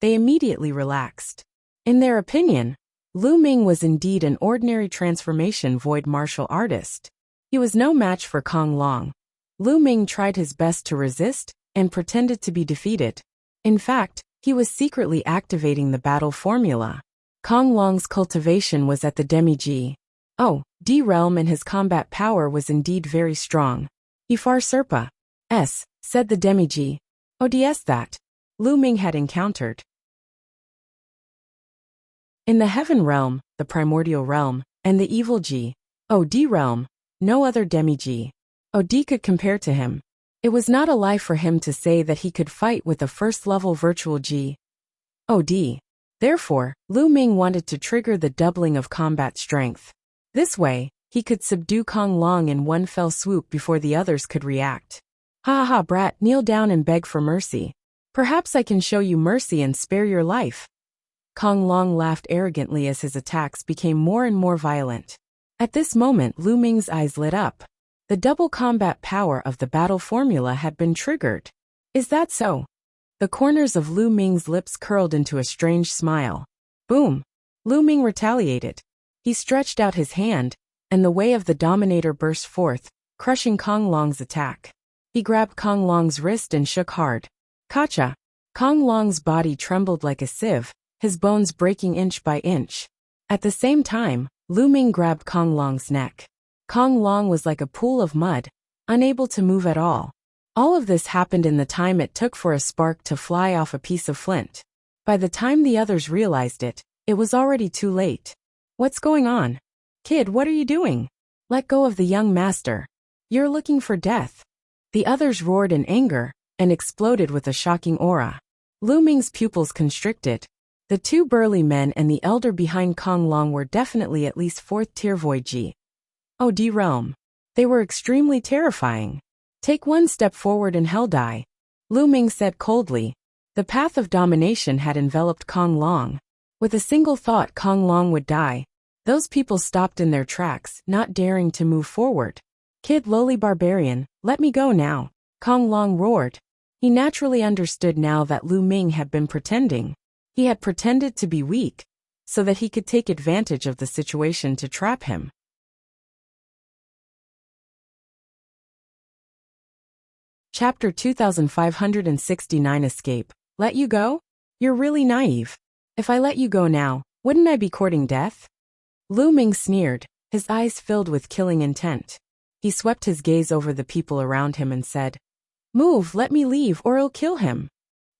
they immediately relaxed. In their opinion, Lu Ming was indeed an ordinary transformation void martial artist. He was no match for Kong Long. Lu Ming tried his best to resist and pretended to be defeated. In fact, he was secretly activating the battle formula. Kong Long's cultivation was at the demi-G. D realm, and his combat power was indeed very strong. He far surpa s, said the demi-G. Ods that Lu Ming had encountered. In the heaven realm, the primordial realm, and the evil G. D realm, no other demi-G. Od could compare to him. It was not a lie for him to say that he could fight with a first-level virtual G. Od. Therefore, Lu Ming wanted to trigger the doubling of combat strength. This way, he could subdue Kong Long in one fell swoop before the others could react. Ha ha, brat, kneel down and beg for mercy. Perhaps I can show you mercy and spare your life. Kong Long laughed arrogantly as his attacks became more and more violent. At this moment, Lu Ming's eyes lit up. The double combat power of the battle formula had been triggered. Is that so? The corners of Lu Ming's lips curled into a strange smile. Boom! Lu Ming retaliated. He stretched out his hand, and the way of the Dominator burst forth, crushing Kong Long's attack. He grabbed Kong Long's wrist and shook hard. Kacha! Kong Long's body trembled like a sieve, his bones breaking inch by inch. At the same time, Lu Ming grabbed Kong Long's neck. Kong Long was like a pool of mud, unable to move at all. All of this happened in the time it took for a spark to fly off a piece of flint. By the time the others realized it, it was already too late. What's going on? Kid, what are you doing? Let go of the young master. You're looking for death. The others roared in anger and exploded with a shocking aura. Lu Ming's pupils constricted. The two burly men and the elder behind Kong Long were definitely at least 4th tier Void G. D realm. They were extremely terrifying. Take one step forward and hell die. Lu Ming said coldly. The path of domination had enveloped Kong Long. With a single thought, Kong Long would die. Those people stopped in their tracks, not daring to move forward. Kid, lowly barbarian, let me go now. Kong Long roared. He naturally understood now that Lu Ming had been pretending. He had pretended to be weak, so that he could take advantage of the situation to trap him. Chapter 2569 Escape. Let you go? You're really naive. If I let you go now, wouldn't I be courting death? Lu Ming sneered, his eyes filled with killing intent. He swept his gaze over the people around him and said, Move, let me leave or I'll kill him.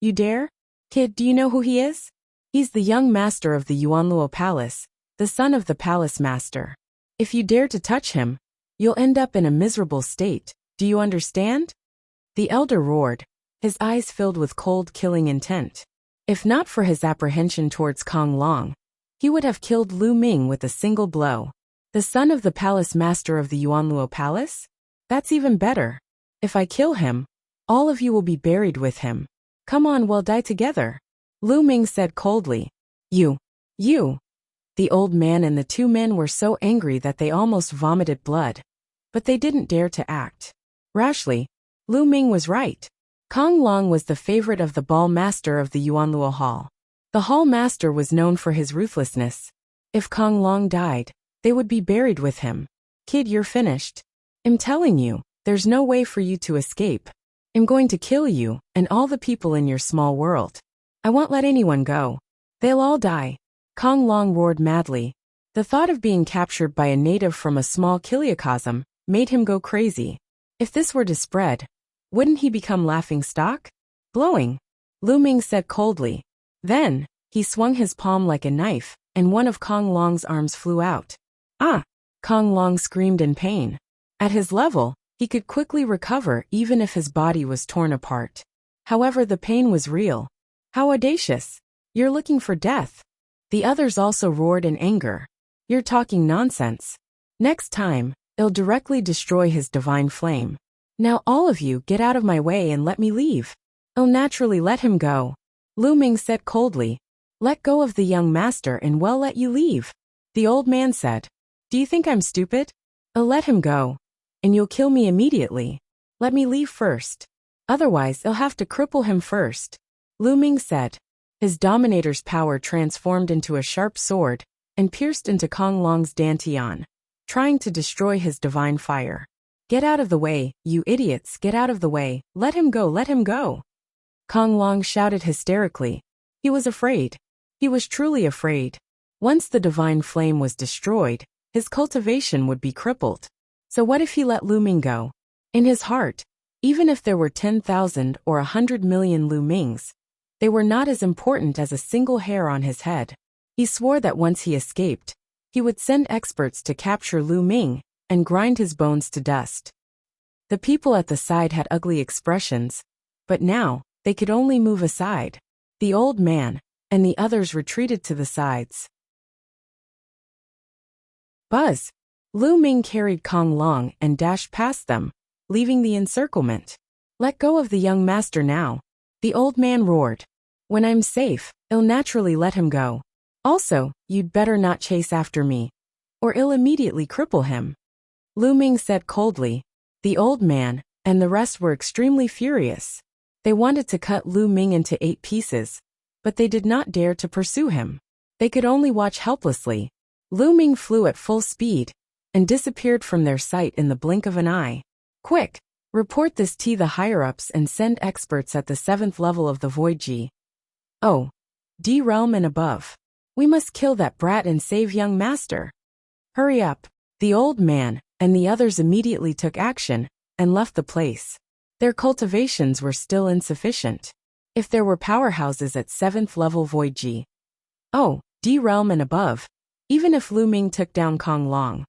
You dare? Kid, do you know who he is? He's the young master of the Yuanluo Palace, the son of the palace master. If you dare to touch him, you'll end up in a miserable state. Do you understand? The elder roared, his eyes filled with cold, killing intent. If not for his apprehension towards Kong Long, he would have killed Lu Ming with a single blow. The son of the palace master of the Yuanluo Palace? That's even better. If I kill him, all of you will be buried with him. Come on, we'll die together. Lu Ming said coldly. You. The old man and the two men were so angry that they almost vomited blood. But they didn't dare to act. Rashly, Lu Ming was right. Kong Long was the favorite of the ball master of the Yuanluo Hall. The hall master was known for his ruthlessness. If Kong Long died, they would be buried with him. Kid, you're finished. I'm telling you, there's no way for you to escape. I'm going to kill you and all the people in your small world. I won't let anyone go. They'll all die. Kong Long roared madly. The thought of being captured by a native from a small kiliocosm made him go crazy. If this were to spread, wouldn't he become laughing stock? Blowing. Lu Ming said coldly. Then, he swung his palm like a knife, and one of Kong Long's arms flew out. Ah! Kong Long screamed in pain. At his level, he could quickly recover even if his body was torn apart. However, the pain was real. How audacious! You're looking for death. The others also roared in anger. You're talking nonsense. Next time, it'll directly destroy his divine flame. Now all of you get out of my way and let me leave. I'll naturally let him go. Lu Ming said coldly. Let go of the young master and we'll let you leave. The old man said. Do you think I'm stupid? I'll let him go. And you'll kill me immediately. Let me leave first. Otherwise, I'll have to cripple him first. Lu Ming said. His dominator's power transformed into a sharp sword and pierced into Kong Long's dantian. trying to destroy his divine fire. "Get out of the way, you idiots, get out of the way, let him go, let him go!" Kong Long shouted hysterically. He was afraid. He was truly afraid. Once the divine flame was destroyed, his cultivation would be crippled. So what if he let Lu Ming go? In his heart, even if there were 10,000 or 100 million Lu Mings, they were not as important as a single hair on his head. He swore that once he escaped, he would send experts to capture Lu Ming and grind his bones to dust. The people at the side had ugly expressions, but now, they could only move aside. The old man and the others retreated to the sides. Buzz! Lu Ming carried Kong Long and dashed past them, leaving the encirclement. "Let go of the young master now," the old man roared. "When I'm safe, I'll naturally let him go. Also, you'd better not chase after me, or I'll immediately cripple him," Lu Ming said coldly. The old man and the rest were extremely furious. They wanted to cut Lu Ming into 8 pieces, but they did not dare to pursue him. They could only watch helplessly. Lu Ming flew at full speed and disappeared from their sight in the blink of an eye. "Quick! Report this to the higher-ups and send experts at the 7th level of the Void D realm and above. We must kill that brat and save young master. Hurry up!" The old man and the others immediately took action and left the place. Their cultivations were still insufficient. If there were powerhouses at 7th level Void D realm and above, even if Lu Ming took down Kong Long,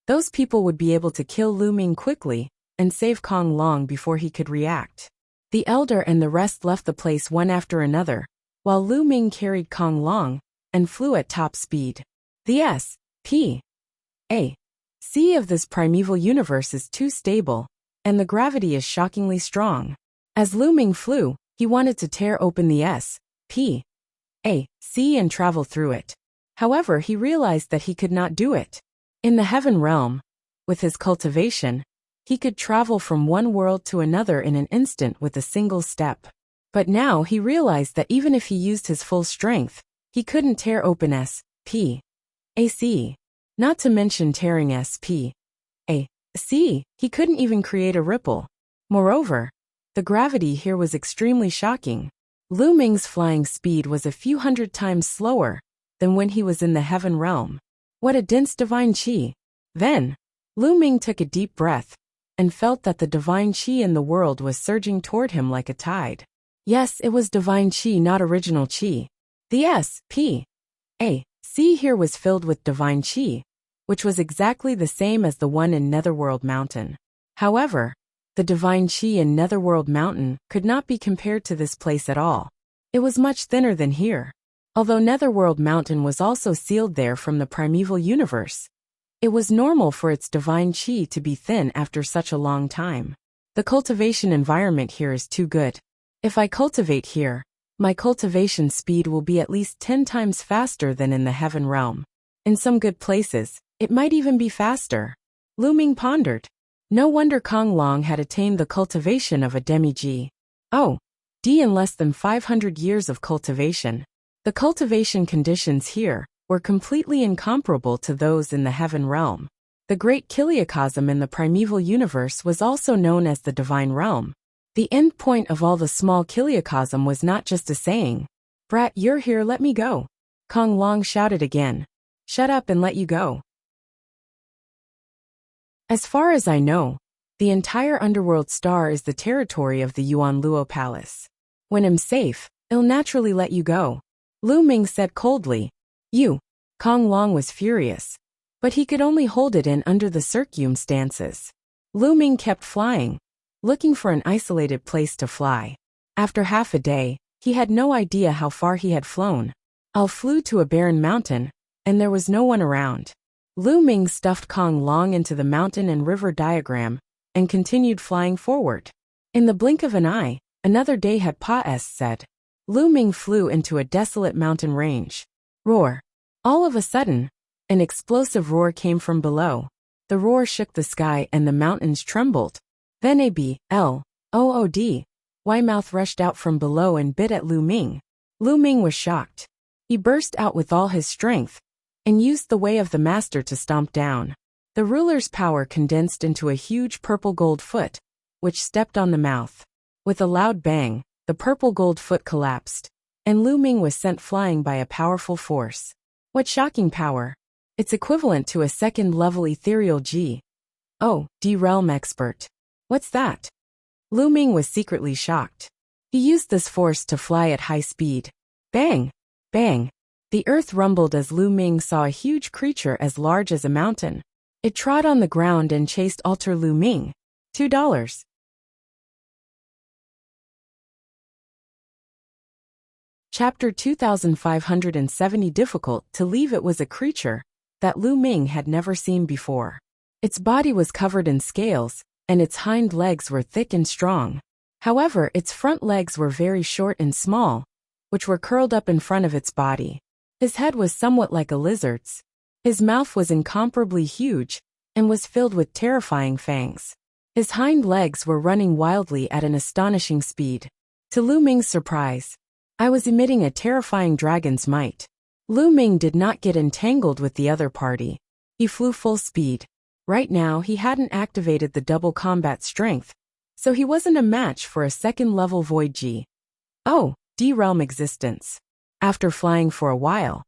those people would be able to kill Lu Ming quickly and save Kong Long before he could react. The elder and the rest left the place one after another, while Lu Ming carried Kong Long and flew at top speed. The S.P.A. C of this primeval universe is too stable, and the gravity is shockingly strong. As Lu Ming flew, he wanted to tear open the S.P.A. C and travel through it. However, he realized that he could not do it. In the heaven realm, with his cultivation, he could travel from one world to another in an instant with a single step. But now he realized that even if he used his full strength, he couldn't tear open S.P.A.C. Not to mention tearing S.P.A.C., he couldn't even create a ripple. Moreover, the gravity here was extremely shocking. Lu Ming's flying speed was a few hundred times slower than when he was in the heaven realm. What a dense divine qi! Then, Lu Ming took a deep breath and felt that the divine qi in the world was surging toward him like a tide. Yes, it was divine qi, not original qi. The S.P.A.C. here was filled with divine qi, which was exactly the same as the one in Netherworld Mountain. However, the divine qi in Netherworld Mountain could not be compared to this place at all. It was much thinner than here. Although Netherworld Mountain was also sealed there from the primeval universe, it was normal for its divine qi to be thin after such a long time. The cultivation environment here is too good. If I cultivate here, my cultivation speed will be at least 10 times faster than in the heaven realm. In some good places, it might even be faster. Lu Ming pondered. No wonder Kong Long had attained the cultivation of a demi-G. D in less than 500 years of cultivation. The cultivation conditions here were completely incomparable to those in the heaven realm. The great Kiliacosm in the primeval universe was also known as the divine realm. The end point of all the small Kiliacosm was not just a saying, "Brat, you're here, let me go." Kong Long shouted again, "Shut up and let you go." As far as I know, the entire underworld star is the territory of the Yuan Luo Palace. When I'm safe, I'll naturally let you go, Lu Ming said coldly. "You." Kong Long was furious, but he could only hold it in under the circumstances. Lu Ming kept flying, looking for an isolated place to fly. After half a day, he had no idea how far he had flown. Al flew to a barren mountain, and there was no one around. Lu Ming stuffed Kong Long into the mountain and river diagram and continued flying forward. In the blink of an eye, another day had passed. Lu Ming flew into a desolate mountain range. Roar! All of a sudden, an explosive roar came from below. The roar shook the sky and the mountains trembled. Then a B-L-O-O-D-Y mouth rushed out from below and bit at Lu Ming. Lu Ming was shocked. He burst out with all his strength and used the way of the master to stomp down. The ruler's power condensed into a huge purple gold foot, which stepped on the mouth. With a loud bang, the purple gold foot collapsed, and Lu Ming was sent flying by a powerful force. What shocking power! It's equivalent to a second-level ethereal G. Oh, D-Realm expert. What's that? Lu Ming was secretly shocked. He used this force to fly at high speed. Bang! Bang! The earth rumbled as Lu Ming saw a huge creature as large as a mountain. It trod on the ground and chased Alter Lu Ming. $2. Chapter 2570. Difficult to leave. It was a creature that Lu Ming had never seen before. Its body was covered in scales, and its hind legs were thick and strong. However, its front legs were very short and small, which were curled up in front of its body. His head was somewhat like a lizard's. His mouth was incomparably huge, and was filled with terrifying fangs. His hind legs were running wildly at an astonishing speed. To Lu Ming's surprise, I was emitting a terrifying dragon's might. Lu Ming did not get entangled with the other party. He flew full speed. Right now he hadn't activated the double combat strength, so he wasn't a match for a second-level Void G. Oh, D-Realm existence. After flying for a while,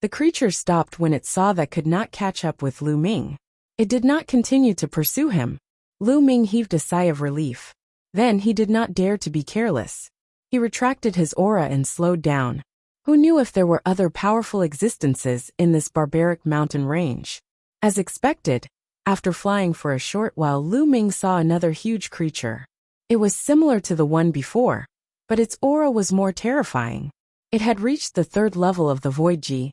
the creature stopped when it saw that could not catch up with Lu Ming. It did not continue to pursue him. Lu Ming heaved a sigh of relief. Then he did not dare to be careless. He retracted his aura and slowed down. Who knew if there were other powerful existences in this barbaric mountain range? As expected, after flying for a short while, Lu Ming saw another huge creature. It was similar to the one before, but its aura was more terrifying. It had reached the third level of the Void G.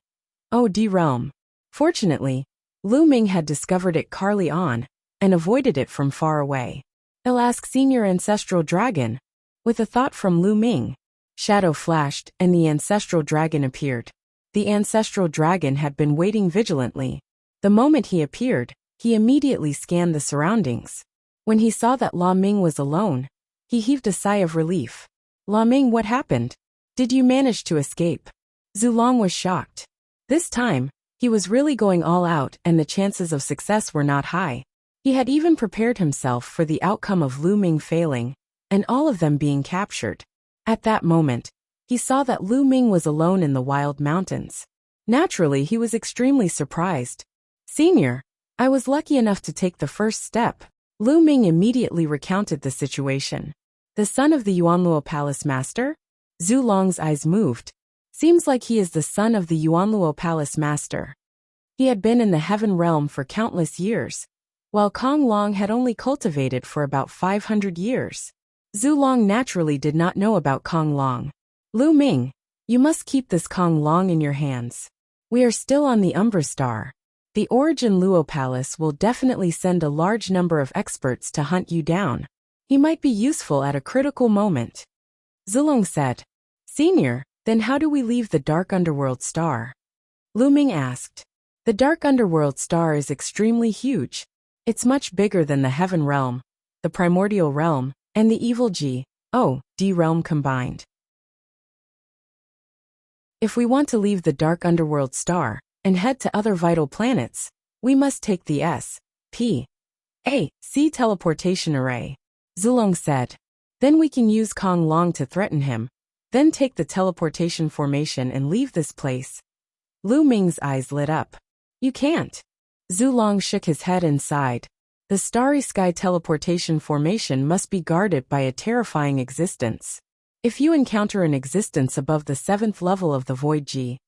Oh, D-Realm. Fortunately, Lu Ming had discovered it early on and avoided it from far away. I'll ask Senior Ancestral Dragon. With a thought from Lu Ming, shadow flashed and the Ancestral Dragon appeared. The Ancestral Dragon had been waiting vigilantly. The moment he appeared, he immediately scanned the surroundings. When he saw that Lu Ming was alone, he heaved a sigh of relief. Lu Ming, what happened? Did you manage to escape? Zulong was shocked. This time, he was really going all out and the chances of success were not high. He had even prepared himself for the outcome of Lu Ming failing, and all of them being captured. At that moment, he saw that Lu Ming was alone in the wild mountains. Naturally, he was extremely surprised. Senior, I was lucky enough to take the first step. Lu Ming immediately recounted the situation. The son of the Yuanluo Palace Master? Zulong's eyes moved. Seems like he is the son of the Yuanluo Palace Master. He had been in the Heaven Realm for countless years, while Kong Long had only cultivated for about 500 years. Zulong naturally did not know about Kong Long. Lu Ming, you must keep this Kong Long in your hands. We are still on the Umbra Star. The Origin Luo Palace will definitely send a large number of experts to hunt you down. He might be useful at a critical moment. Zulong said. Senior, then how do we leave the Dark Underworld Star? Lu Ming asked. The Dark Underworld Star is extremely huge. It's much bigger than the Heaven Realm, the Primordial Realm, and the Evil G, O, D Realm combined. If we want to leave the Dark Underworld Star and head to other vital planets, we must take the S.P. A. C teleportation array. Zulong said. Then we can use Kong Long to threaten him, then take the teleportation formation and leave this place. Lu Ming's eyes lit up. You can't. Zulong shook his head and sighed. The Starry Sky teleportation formation must be guarded by a terrifying existence. If you encounter an existence above the 7th level of the Void G,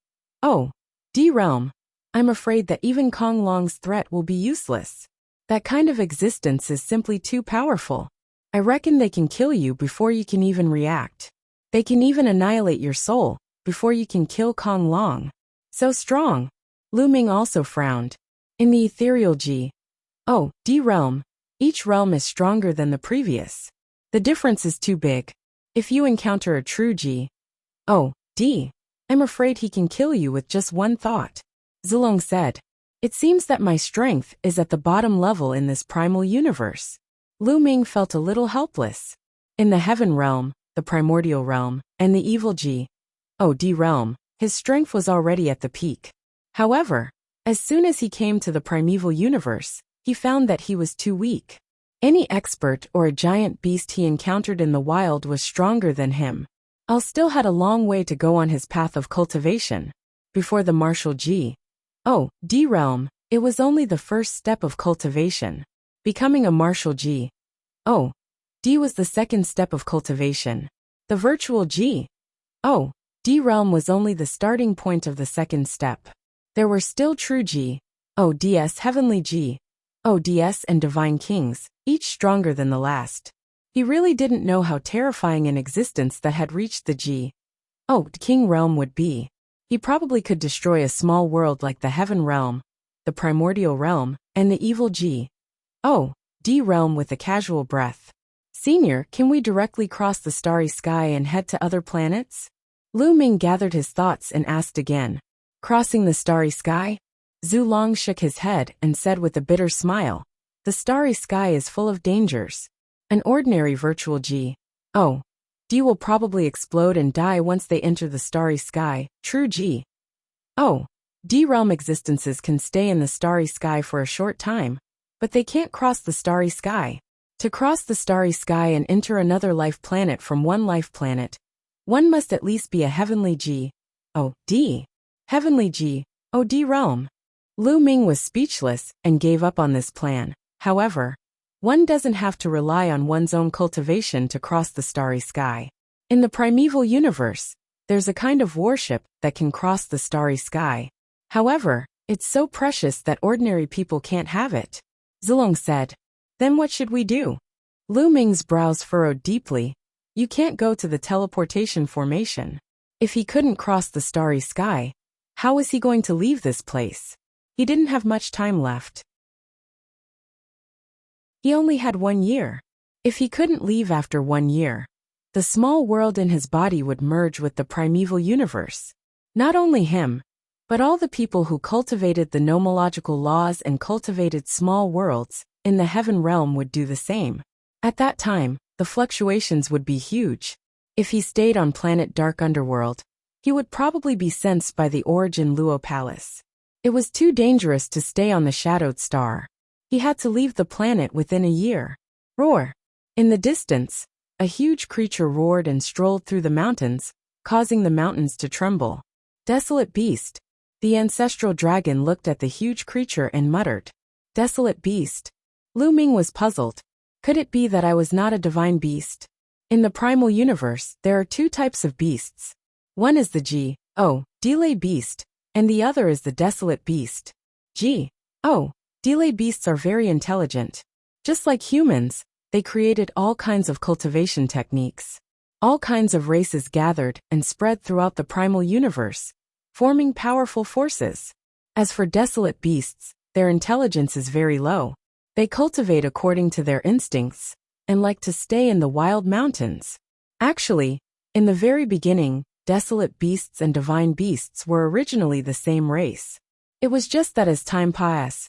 O, D Realm, I'm afraid that even Kong Long's threat will be useless. That kind of existence is simply too powerful. I reckon they can kill you before you can even react. They can even annihilate your soul before you can kill Kong Long. So strong. Lu Ming also frowned. In the ethereal G, O, D realm, each realm is stronger than the previous. The difference is too big. If you encounter a true G, O, D, I'm afraid he can kill you with just one thought. Zulong said. It seems that my strength is at the bottom level in this primal universe. Lu Ming felt a little helpless. In the Heaven Realm, the Primordial Realm, and the Evil G, O, D Realm, his strength was already at the peak. However, as soon as he came to the primeval universe, he found that he was too weak. Any expert or a giant beast he encountered in the wild was stronger than him. Al still had a long way to go on his path of cultivation. Before the martial G.O.D. realm, it was only the first step of cultivation. Becoming a martial G.O.D. was the second step of cultivation. The virtual G.O.D. realm was only the starting point of the second step. There were still true G.O.D.s, heavenly G.O.D.s, and divine kings, each stronger than the last. He really didn't know how terrifying an existence that had reached the G.O.D. king realm would be. He probably could destroy a small world like the heaven realm, the primordial realm, and the evil G.O.D. realm with a casual breath. Senior, can we directly cross the starry sky and head to other planets? Lu Ming gathered his thoughts and asked again. Crossing the starry sky? Zhu Long shook his head and said with a bitter smile, the starry sky is full of dangers. An ordinary virtual G.O.D. will probably explode and die once they enter the starry sky. True G.O.D. realm existences can stay in the starry sky for a short time, but they can't cross the starry sky. To cross the starry sky and enter another life planet from one life planet, one must at least be a heavenly G.O.D. Heavenly G.O.D. realm. Lu Ming was speechless and gave up on this plan. However, one doesn't have to rely on one's own cultivation to cross the starry sky. In the primeval universe, there's a kind of warship that can cross the starry sky. However, it's so precious that ordinary people can't have it. Zilong said. Then what should we do? Lu Ming's brows furrowed deeply. You can't go to the teleportation formation. If he couldn't cross the starry sky, how was he going to leave this place? He didn't have much time left. He only had 1 year. If he couldn't leave after 1 year, the small world in his body would merge with the primeval universe. Not only him, but all the people who cultivated the nomological laws and cultivated small worlds in the heaven realm would do the same. At that time, the fluctuations would be huge. If he stayed on planet Dark Underworld, he would probably be sensed by the Origin Luo Palace. It was too dangerous to stay on the shadowed star. He had to leave the planet within a year. Roar! In the distance, a huge creature roared and strolled through the mountains, causing the mountains to tremble. Desolate beast. The ancestral dragon looked at the huge creature and muttered. Desolate beast. Lu Ming was puzzled. Could it be that I was not a divine beast? In the primal universe, there are 2 types of beasts. One is the G.O.D. beast, and the other is the desolate beast. G.O.D. beasts are very intelligent. Just like humans, they created all kinds of cultivation techniques. All kinds of races gathered and spread throughout the primal universe, forming powerful forces. As for desolate beasts, their intelligence is very low. They cultivate according to their instincts, and like to stay in the wild mountains. Actually, in the very beginning, desolate beasts and divine beasts were originally the same race. It was just that as time passed,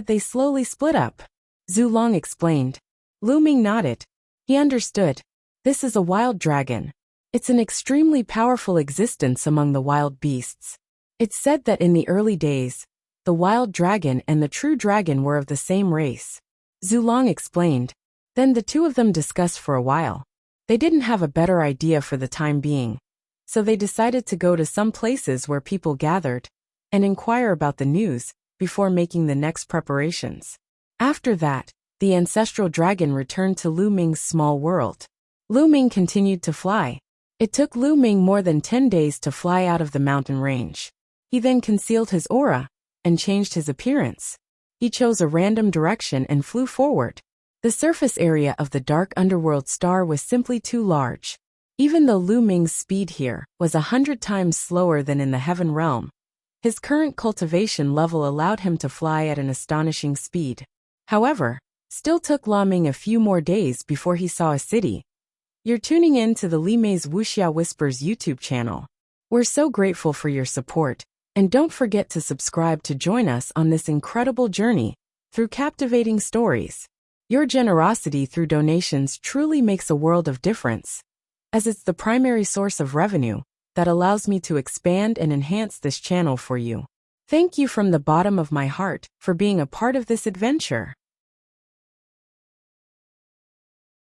they slowly split up. Zhu Long explained. Lu Ming nodded. He understood. This is a wild dragon. It's an extremely powerful existence among the wild beasts. It's said that in the early days, the wild dragon and the true dragon were of the same race. Zhu Long explained. Then the 2 of them discussed for a while. They didn't have a better idea for the time being, so they decided to go to some places where people gathered and inquire about the news before making the next preparations. After that, the ancestral dragon returned to Lu Ming's small world. Lu Ming continued to fly. It took Lu Ming more than 10 days to fly out of the mountain range. He then concealed his aura and changed his appearance. He chose a random direction and flew forward. The surface area of the dark underworld star was simply too large. Even though Lu Ming's speed here was 100 times slower than in the heaven realm, his current cultivation level allowed him to fly at an astonishing speed. However, still took Lu Ming a few more days before he saw a city. You're tuning in to the Li Mei's Wuxia Whispers YouTube channel. We're so grateful for your support, and don't forget to subscribe to join us on this incredible journey through captivating stories. Your generosity through donations truly makes a world of difference, as it's the primary source of revenue that allows me to expand and enhance this channel for you. Thank you from the bottom of my heart for being a part of this adventure.